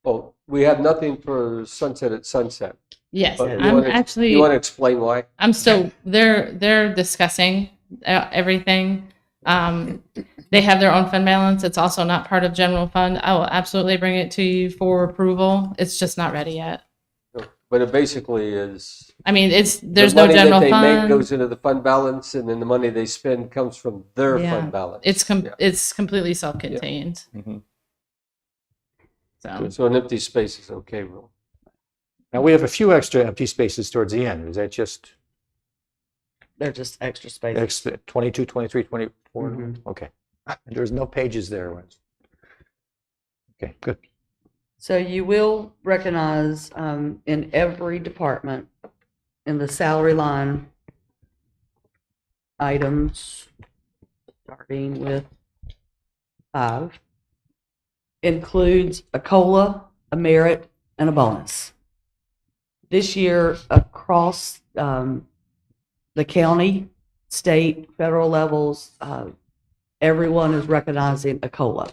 Oh, we have nothing for Sunset at Sunset. Yes, But I'm want actually. You want to explain why? I'm still. They're discussing everything. They have their own fund balance. It's also not part of general fund. I will absolutely bring it to you for approval. It's just not ready yet. But it basically is. I mean, there's the no money general that they fund. make goes into the fund balance, and then the money they spend comes from their Yeah. fund balance. It's completely self-contained. Mhm. So So an empty space is okay, Will. Now, we have a few extra empty spaces towards the end. Is that just They're just extra space. 22, 23, 24? Mhm. Okay. There's no pages there. Okay, good. So you will recognize in every department in the salary line items, starting with 5, includes a COLA, a merit, and a bonus. This year, across the county, state, federal levels, everyone is recognizing a COLA.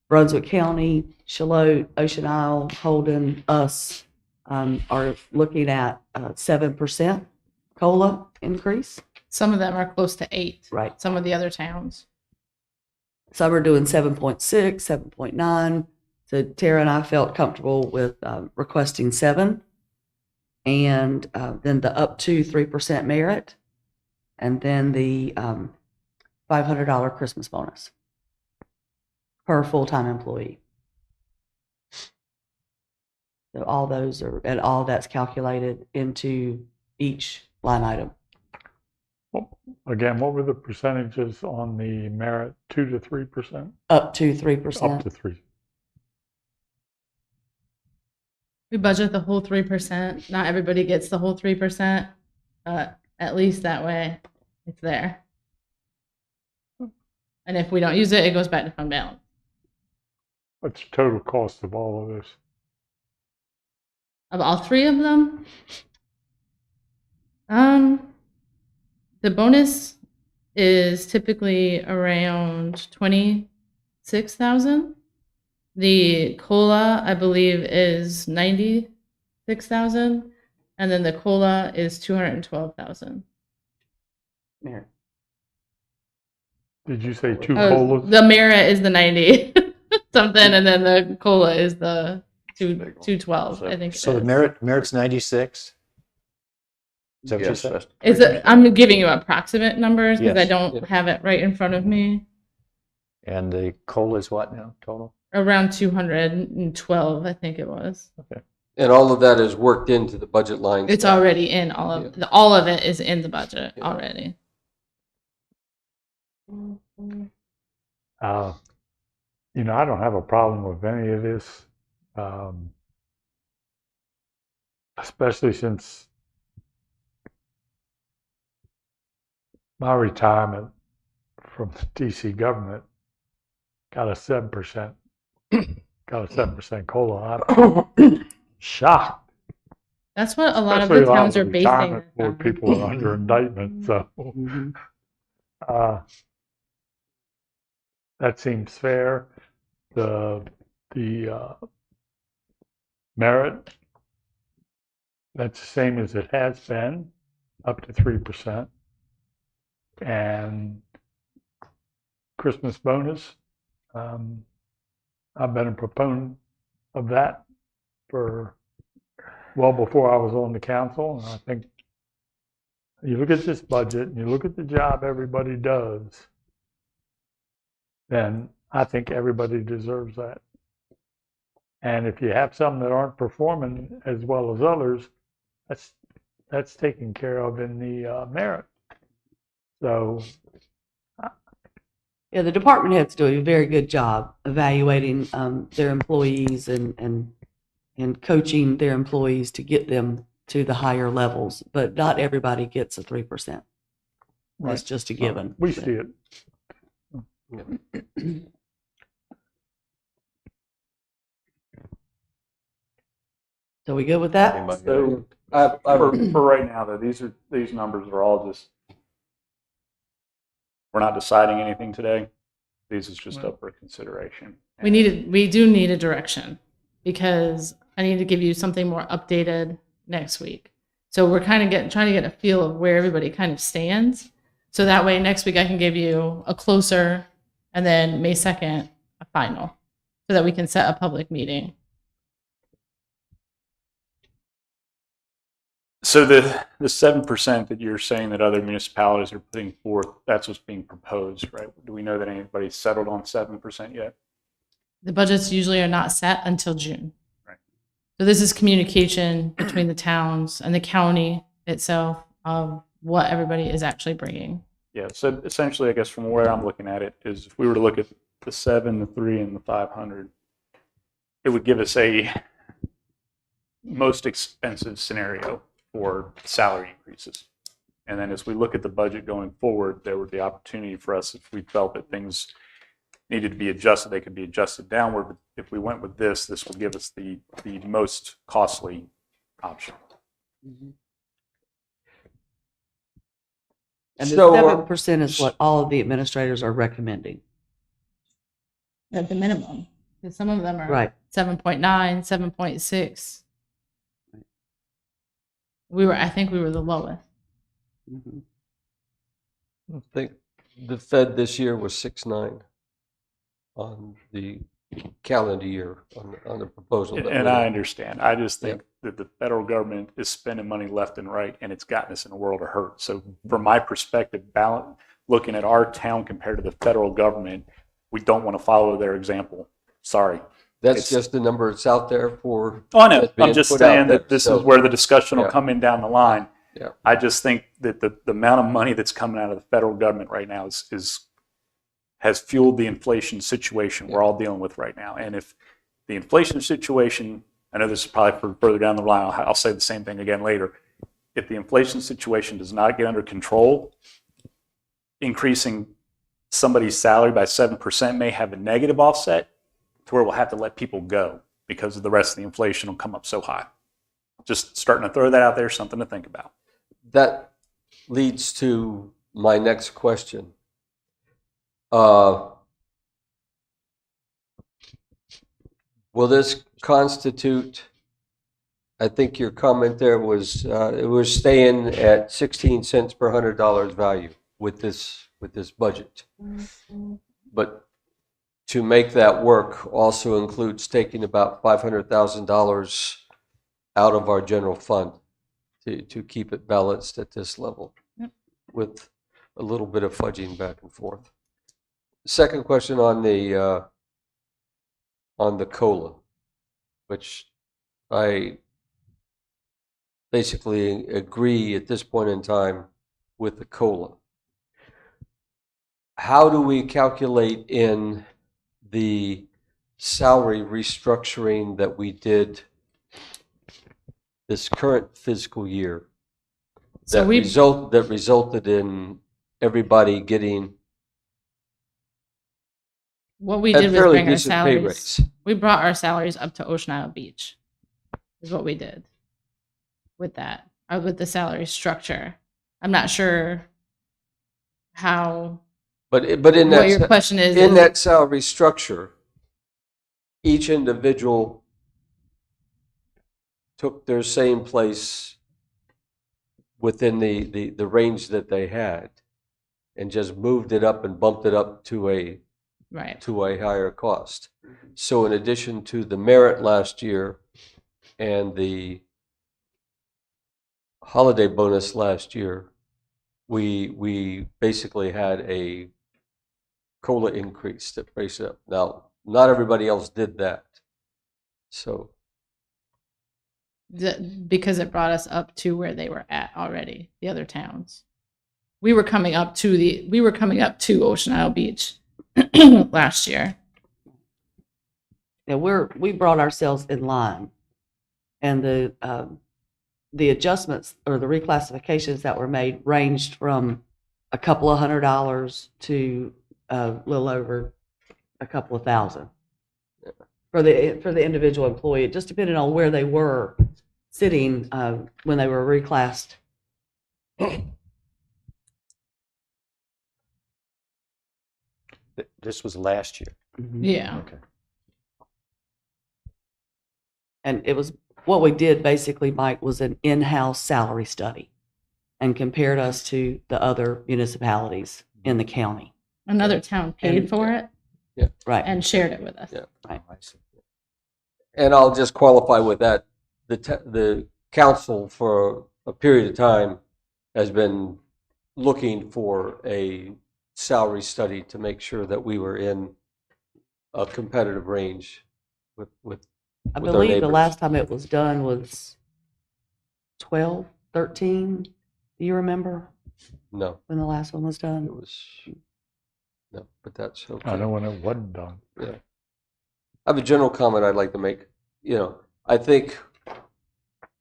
Brunswick County, Shallotte, Ocean Isle, Holden, us are looking at 7% COLA increase. Some of them are close to 8. Right. Some of the other towns. Some are doing 7.6, 7.9. So Tara and I felt comfortable with requesting 7. And then the up to 3% merit. And then the $500 Christmas bonus per full-time employee. So all those are, and all that's calculated into each line item. Again, what were the percentages on the merit? 2 to 3%? Up to 3%. Up to 3. We budget the whole 3%. Not everybody gets the whole 3%. At least that way it's there. And if we don't use it, it goes back to fund balance. What's the total cost of all of this? Of all 3 of them, the bonus is typically around 26,000. The COLA, I believe, is 96,000, and then the COLA is 212,000. Merit. Did you say 2 COLAs? The merit is the 90 something, and then the COLA is the 212. I think. So the merit's 96. Is that what you said? I'm giving you approximate numbers because I Yes. don't have it right in front of me. And the COLA is what now total? Around 212, I think it was. Okay. And all of that is worked into the budget line. It's already in all of it is in the budget already. I don't have a problem with any of this, especially since my retirement from the DC government got a 7%. Got a 7% COLA. I'm shocked. That's what a lot Especially of the towns are basing retirement it where on. people are under indictment. So that seems fair. The merit, that's the same as it has been, up to 3%. And Christmas bonus, I've been a proponent of that for well before I was on the council. And I think you look at this budget and you look at the job everybody does, then I think everybody deserves that. And if you have some that aren't performing as well as others, that's taken care of in the merit. So Yeah, the department heads do a very good job evaluating their employees and coaching their employees to get them to the higher levels. But not everybody gets a 3%. That's just a given. We see it. So we good with that? So for right now, though, these numbers are all just, we're not deciding anything today. These is just up for consideration. We do need a direction because I need to give you something more updated next week. So we're kind of trying to get a feel of where everybody kind of stands. So that way next week I can give you a closer, and then May 2nd, a final, so that we can set a public meeting. So the 7% that you're saying that other municipalities are putting forth, that's what's being proposed, right? Do we know that anybody's settled on 7% yet? The budgets usually are not set until June. Right. So this is communication between the towns and the county itself of what everybody is actually bringing. Yeah, so essentially, I guess from where I'm looking at it is if we were to look at the 7, the 3, and the 500, it would give us a most expensive scenario for salary increases. And then as we look at the budget going forward, there would be opportunity for us if we felt that things needed to be adjusted, they could be adjusted downward. But if we went with this would give us the most costly option. And the So, 7% is what all of the administrators are recommending. At the minimum. Because some of them are Right. 7.9, 7.6. I think we were the lowest. I think the Fed this year was 6.9 on the calendar year on the proposal. that And went I out. understand. I just think that the federal government is spending money left and right, and it's gotten us in a world of hurt. So from my perspective, looking at our town compared to the federal government, we don't want to follow their example. Sorry. That's just the number that's out there for. Oh, I know. that's being I'm just put saying out there. that this So, is where the discussion will yeah. come in down the line. Yeah. I just think that the amount of money that's coming out of the federal government right now has fueled the inflation situation we're all dealing with right now. And if the inflation situation, I know this is probably for further down the line, I'll say the same thing again later. If the inflation situation does not get under control, increasing somebody's salary by 7% may have a negative offset to where we'll have to let people go because of the rest of the inflation will come up so high. Just starting to throw that out there, something to think about. That leads to my next question. Will this constitute, I think your comment there was, it was staying at 16 cents per $100 value with this budget. But to make that work also includes taking about $500,000 out of our general fund to keep it balanced at this level with a little bit of fudging back and forth. Second question on the COLA, which I basically agree at this point in time with the COLA. How do we calculate in the salary restructuring that we did this current fiscal year that resulted in everybody getting What we a did was fairly bring our decent pay salaries. raise? We brought our salaries up to Ocean Isle Beach. Is what we did with that, or with the salary structure. I'm not sure how. But in what that your question is in that salary structure, each individual took their same place within the range that they had, and just moved it up and bumped it up to a higher cost. So in addition to the merit last year and the holiday bonus last year, we basically had a COLA increase that raised it up. Now, not everybody else did that. So because it brought us up to where they were at already, the other towns. We were coming up to Ocean Isle Beach last year. Yeah, we brought ourselves in line, and the adjustments or the reclassifications that were made ranged from a couple of $100 to a little over a couple of thousand for the individual employee. It just depended on where they were sitting when they were reclassed. This was last year. Yeah. Okay. And it was what we did basically, Mike, was an in-house salary study and compared us to the other municipalities in the county. Another town paid for it. Yeah. Right. And shared it with us. Yeah. Right. And I'll just qualify with that. The council for a period of time has been looking for a salary study to make sure that we were in a competitive range with I with our believe the neighbors. last time it was done was 12, 13. Do you remember No, when the last one was done? it was, no, but that's okay. I know when it wasn't done. Yeah. I have a general comment I'd like to make. You know, I think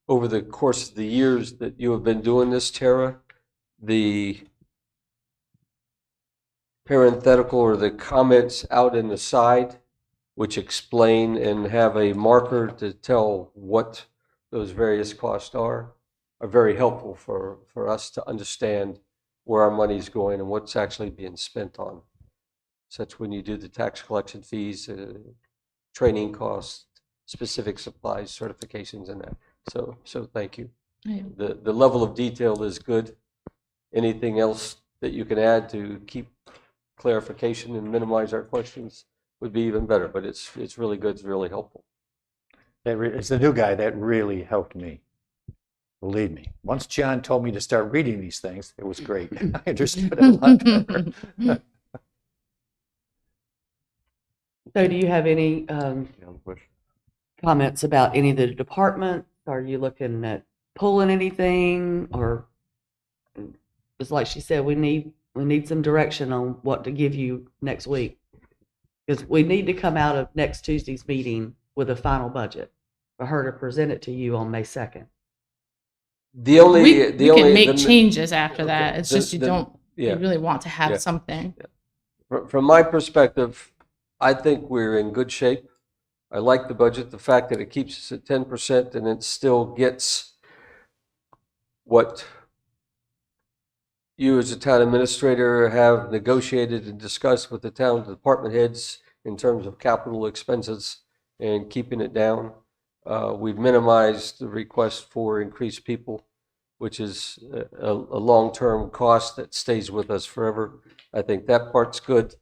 over the course of the years that you have been doing this, Tara, the parenthetical or the comments out in the side, which explain and have a marker to tell what those various costs are very helpful for us to understand where our money's going and what's actually being spent on. Such when you do the tax collection fees, training costs, specific supplies, certifications, and that. So thank you. Yeah. The level of detail is good. Anything else that you can add to keep clarification and minimize our questions would be even better, but it's really good, it's really helpful. It's the new guy that really helped me. Believe me. Once John told me to start reading these things, it was great. I understood it a lot better. So do you have any comments about any of the departments? Are you looking at pulling anything, or just like she said, we need some direction on what to give you next week, because we need to come out of next Tuesday's meeting with a final budget for her to present it to you on May 2nd. The only we can make changes after that. It's just you yeah. really want to have Yeah. something. From my perspective, I think we're in good shape. I like the budget, the fact that it keeps us at 10% and it still gets what you as a town administrator have negotiated and discussed with the town department heads in terms of capital expenses and keeping it down. We've minimized the request for increased people, which is a long-term cost that stays with us forever. I think that part's good.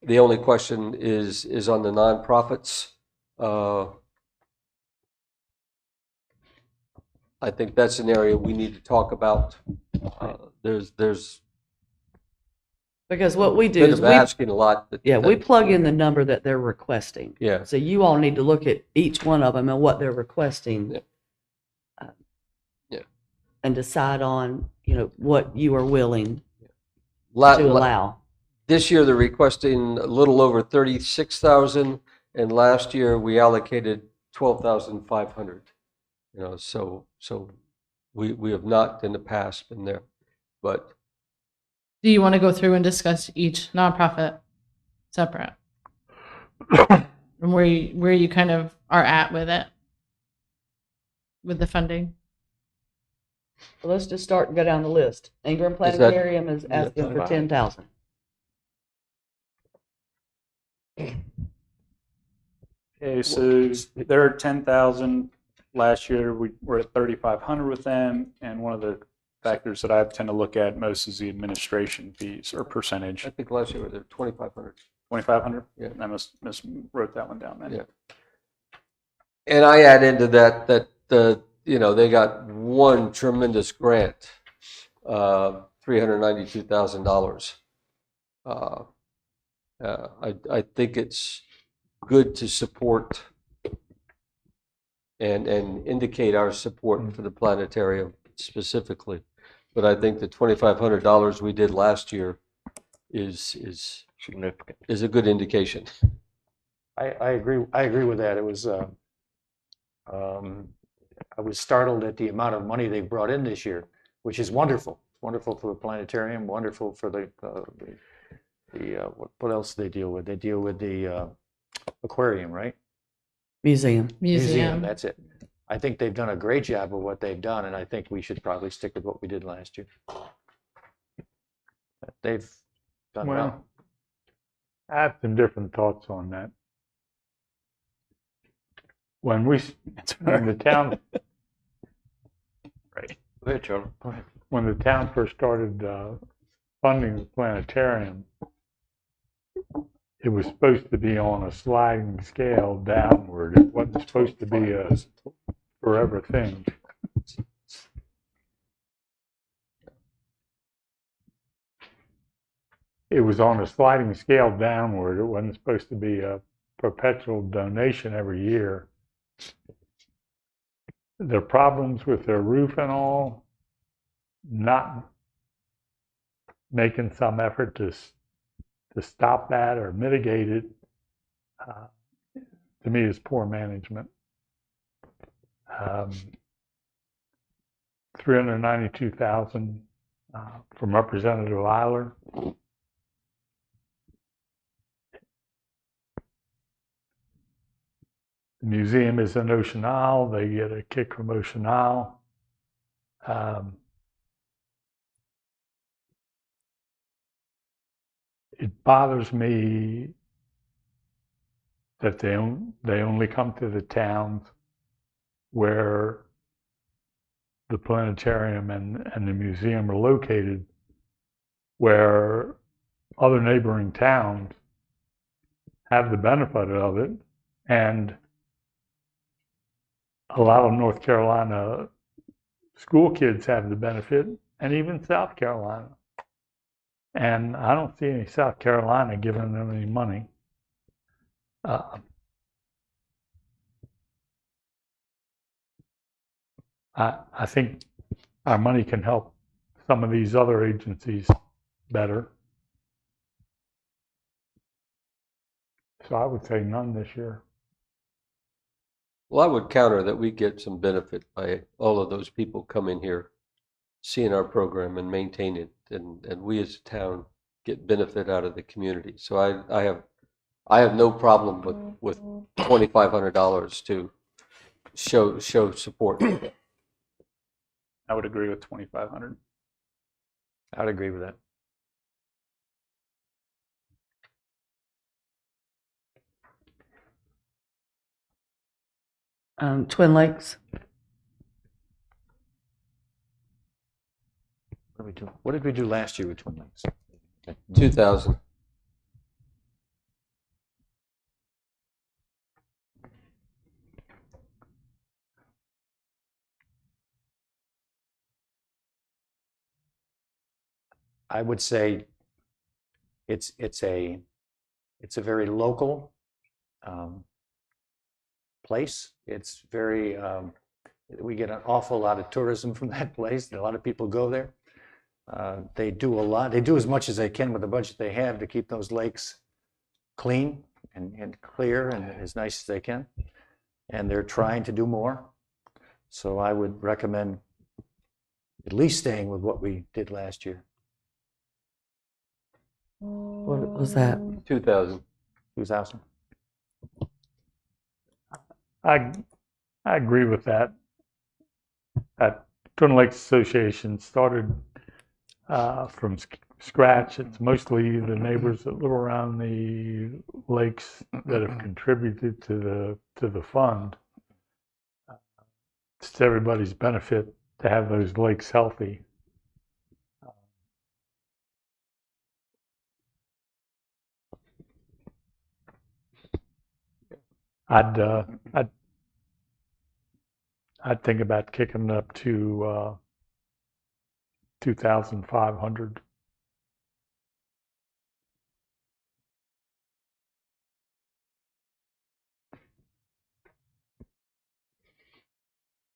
The only question is on the nonprofits. I think that's an area we need to talk about. There's Because what we do bit is of asking a lot. we plug in the number that they're requesting. Yeah. So you all need to look at each one of them and what they're requesting. Yeah. And decide on, what you are willing La- to la- allow. This year, they're requesting a little over 36,000, and last year we allocated 12,500. So we have not in the past been there, but Do you want to go through and discuss each nonprofit separate? And where you kind of are at with it, with the funding? So let's just start and go down the list. Ingram that- Planetarium is asking for 10,000. Okay, so they're at 10,000. Last year we were at 3,500 with them, and one of the factors that I tend to look at most is the administration fees or percentage. I think last year we were 2,500. 2,500. Yeah. I must wrote that one down then. Yeah. And I add into that they got one tremendous grant, $392,000. I think it's good to support and indicate our support for the planetarium specifically. But I think the $2,500 we did last year is significant. Is a good indication. I agree with that. It was I was startled at the amount of money they brought in this year, which is wonderful. Wonderful for the planetarium, wonderful for the what else do they deal with? They deal with the aquarium, right? Museum. That's it. I think they've done a great job of what they've done, and I think we should probably stick with what we did last year. They've done well. I have some different thoughts on that. When the town, right? Go ahead, Charlie. Go ahead. When the town first started funding the planetarium, it was supposed to be on a sliding scale downward. It wasn't supposed to be a forever thing. It was on a sliding scale downward. It wasn't supposed to be a perpetual donation every year. Their problems with their roof and all, not making some effort to stop that or mitigate it, to me is poor management. $392,000 from Representative Eiler. The museum is in Ocean Isle. They get a kick from Ocean Isle. It bothers me that they only come to the towns where the planetarium and the museum are located, where other neighboring towns have the benefit of it, and a lot of North Carolina school kids have the benefit, and even South Carolina. And I don't see any South Carolina giving them any money. I think our money can help some of these other agencies better. So I would say none this year. Well, I would counter that we get some benefit by all of those people coming here, seeing our program and maintain it, and we as a town get benefit out of the community. So I have no problem with $2,500 to show support. I would agree with 2,500. I would agree with that. Twin Lakes. What did we do last year with Twin Lakes? 2,000. I would say it's a very local place. It's very we get an awful lot of tourism from that place. A lot of people go there. They do a lot. They do as much as they can with the budget they have to keep those lakes clean and clear and as nice as they can. And they're trying to do more. So I would recommend at least staying with what we did last year. What was that? 2,000. 2,000. I agree with that. That Twin Lakes Association started from scratch. It's mostly the neighbors that live around the lakes that have contributed to the fund. It's to everybody's benefit to have those lakes healthy. I'd think about kicking it up to 2,500.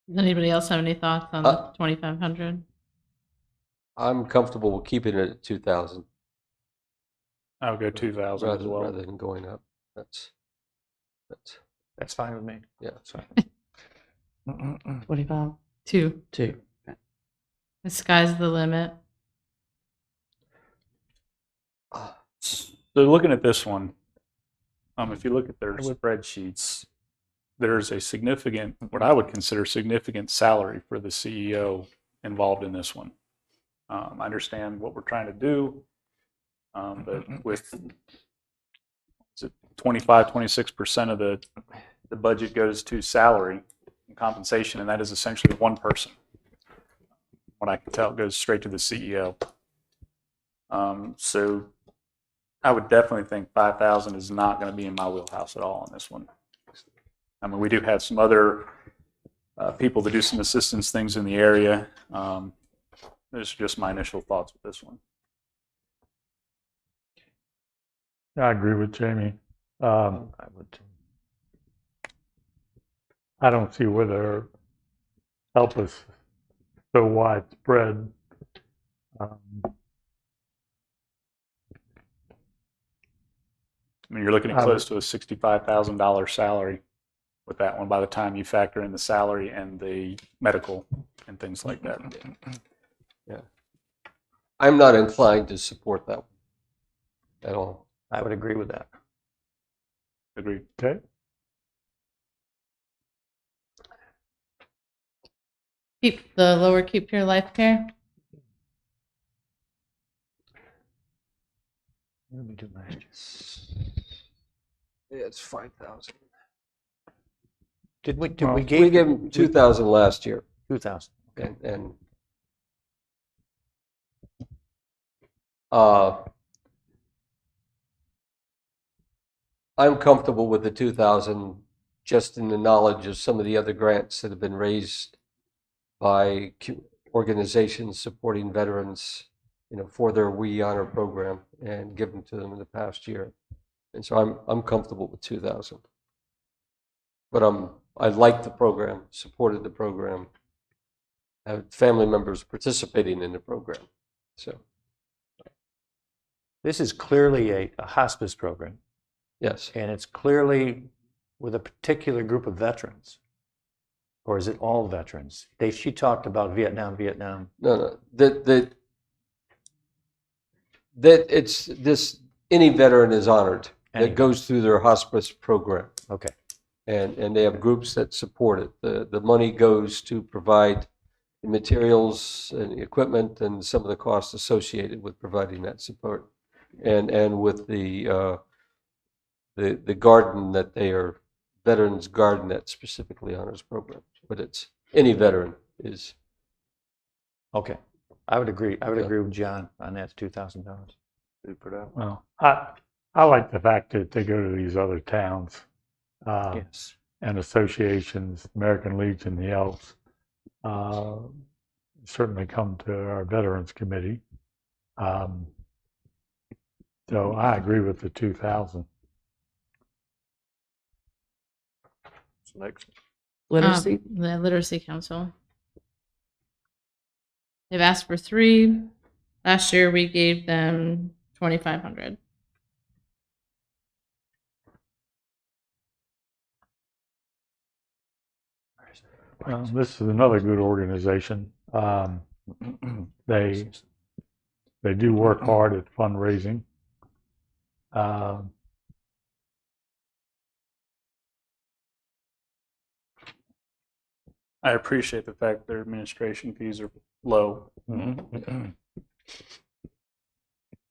Does anybody else have any thoughts on the 2,500? I'm comfortable with keeping it at 2,000. I'll go 2,000 as well. Rather than going up. That's fine with me. Yeah, that's fine. 25? 2. 2. The sky's the limit. So looking at this one, if you look at their spreadsheets, there's a significant, what I would consider significant salary for the CEO involved in this one. I understand what we're trying to do, but with 26% of the budget goes to salary and compensation, and that is essentially one person. What I can tell, it goes straight to the CEO. So I would definitely think 5,000 is not going to be in my wheelhouse at all on this one. I mean, we do have some other people that do some assistance things in the area. This is just my initial thoughts with this one. I agree with Jamie. I would. I don't see where their help is so widespread. I mean, you're looking at close to a $65,000 salary with that one by the time you factor in the salary and the medical and things like that. Yeah. I'm not inclined to support that one at all. I would agree with that. Agreed. Okay. Keep the lower Keep Your Life Care. What did we do last year? Yeah, it's 5,000. Did we We gave gave them 2,000 last year. 2,000? And I'm comfortable with the 2,000 just in the knowledge of some of the other grants that have been raised by organizations supporting veterans, for their We Honor program and given to them in the past year. And so I'm comfortable with 2,000. But I like the program, supported the program, have family members participating in the program. So this is clearly a hospice program. yes. And it's clearly with a particular group of veterans. Or is it all veterans? She talked about Vietnam. No. That it's this, any veteran is honored that goes through their hospice program. Okay. And they have groups that support it. The money goes to provide the materials and the equipment and some of the costs associated with providing that support. And with the garden that they are, Veterans Garden that specifically honors programs. But it's any veteran is. Okay. I would agree. I would agree with John on that $2,000. Well, I like the fact that they go to these other towns Yes. and associations, American Legion, the Elks, certainly come to our Veterans Committee. So I agree with the 2,000. Next. Literacy. The Literacy Council. They've asked for 3. Last year we gave them 2,500. This is another good organization. They do work hard at fundraising. I appreciate the fact their administration fees are low.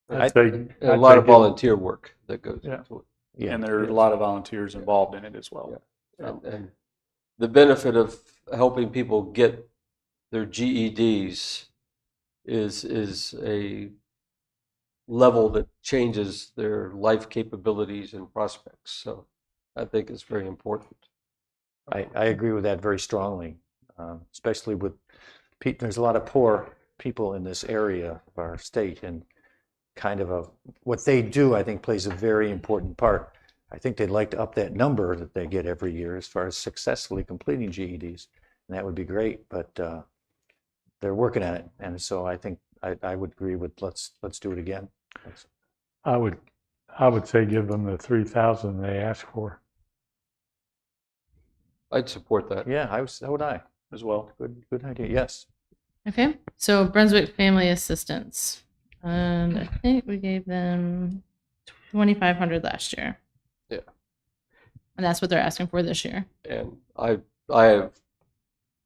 I'd say A lot of volunteer work that goes into it. Yeah. And there are a lot of volunteers involved in it as well. And the benefit of helping people get their GEDs is a level that changes their life capabilities and prospects. So I think it's very important. I agree with that very strongly, especially with there's a lot of poor people in this area of our state, and kind of what they do, I think, plays a very important part. I think they'd like to up that number that they get every year as far as successfully completing GEDs, and that would be great. But they're working on it, and so I think I would agree with let's do it again. I would say give them the 3,000 they asked for. I'd support that. Yeah, so would I as well. Good idea. Yes. Okay. So Brunswick Family Assistance. And I think we gave them 2,500 last year. Yeah. And that's what they're asking for this year. And I have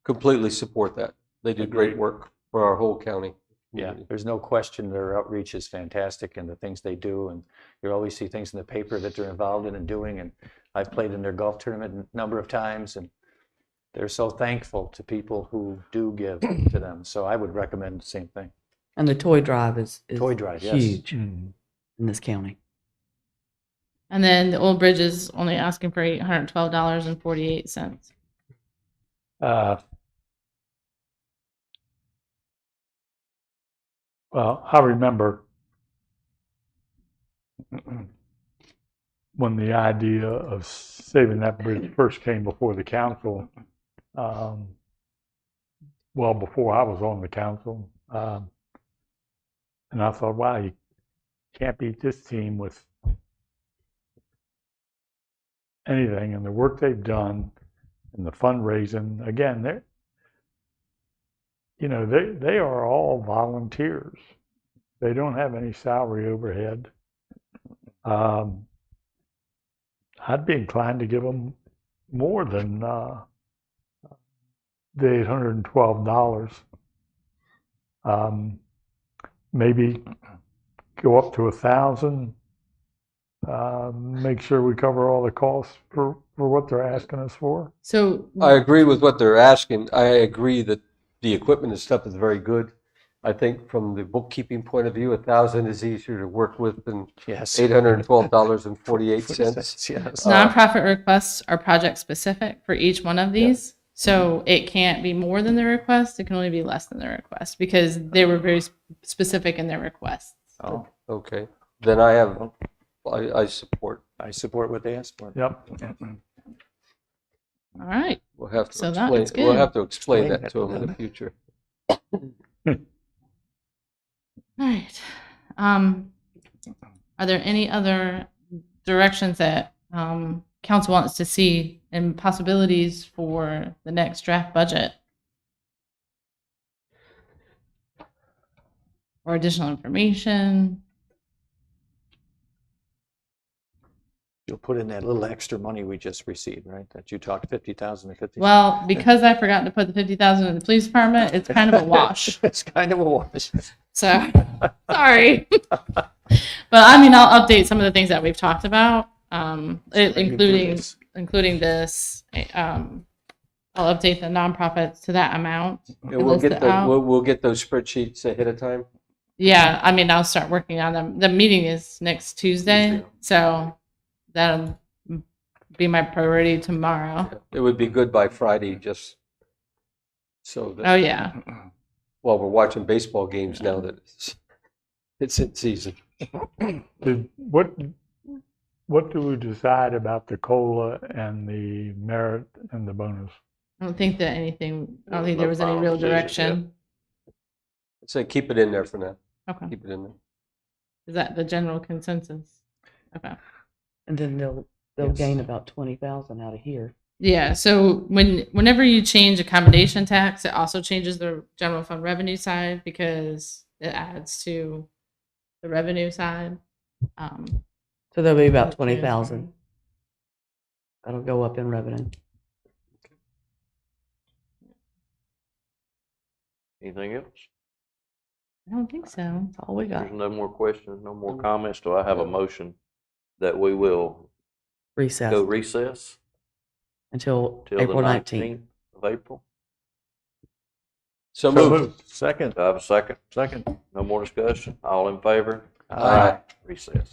completely support that. They do great work for our whole county. Yeah, there's no question their outreach is fantastic, and the things they do, and you always see things in the paper that they're involved in and doing, and I've played in their golf tournament a number of times, and they're so thankful to people who do give to them. So I would recommend the same thing. And the toy drive is Toy drive, yes. huge in this county. And then the Old Bridge is only asking for $812.48. Well, I remember when the idea of saving that bridge first came before the council, well before I was on the council, and I thought, wow, you can't beat this team with anything. And the work they've done and the fundraising, again, they are all volunteers. They don't have any salary overhead. I'd be inclined to give them more than the $812. Maybe go up to 1,000. Make sure we cover all the costs for what they're asking us for. So I agree with what they're asking. I agree that the equipment and stuff is very good. I think from the bookkeeping point of view, 1,000 is easier to work with than $812.48. Yes. Nonprofit requests are project specific for each one of these. So it can't be more than the request. It can only be less than the request because they were very specific in their requests. Oh, okay. Then I support. I support what they asked for. Yep. All right. We'll have to So explain. that's good. We'll have to explain that to them in the future. All right. Are there any other directions that council wants to see and possibilities for the next draft budget? Or additional information? You'll put in that little extra money we just received, right? That you talked 50,000 to 50,000. Well, because I forgot to put the 50,000 in the police department, it's kind of a wash. It's kind of a wash. So, sorry. But I mean, I'll update some of the things that we've talked about, including this. I'll update the nonprofits to that amount. Yeah, we'll get those spreadsheets ahead of time. Yeah, I mean, I'll start working on them. The meeting is next Tuesday, so that'll be my priority tomorrow. It would be good by Friday, just so that. Oh yeah. Well, we're watching baseball games now that it's in season. What do we decide about the COLA and the merit and the bonus? I don't think there was any real direction. So keep it in there for now. Okay. Keep it in there. Is that the general consensus? Okay. And then they'll gain about 20,000 out of here. Yeah, so whenever you change accommodation tax, it also changes the general fund revenue side because it adds to the revenue side. So there'll be about 20,000. That'll go up in revenue. Anything else? I don't think so. That's all we got. There's no more questions, no more comments. Do I have a motion that we will Recess go recess until till April the 19th. of April? So moved. Second. Do I have a second? Second. No more discussion? All in favor? Aye. Recess.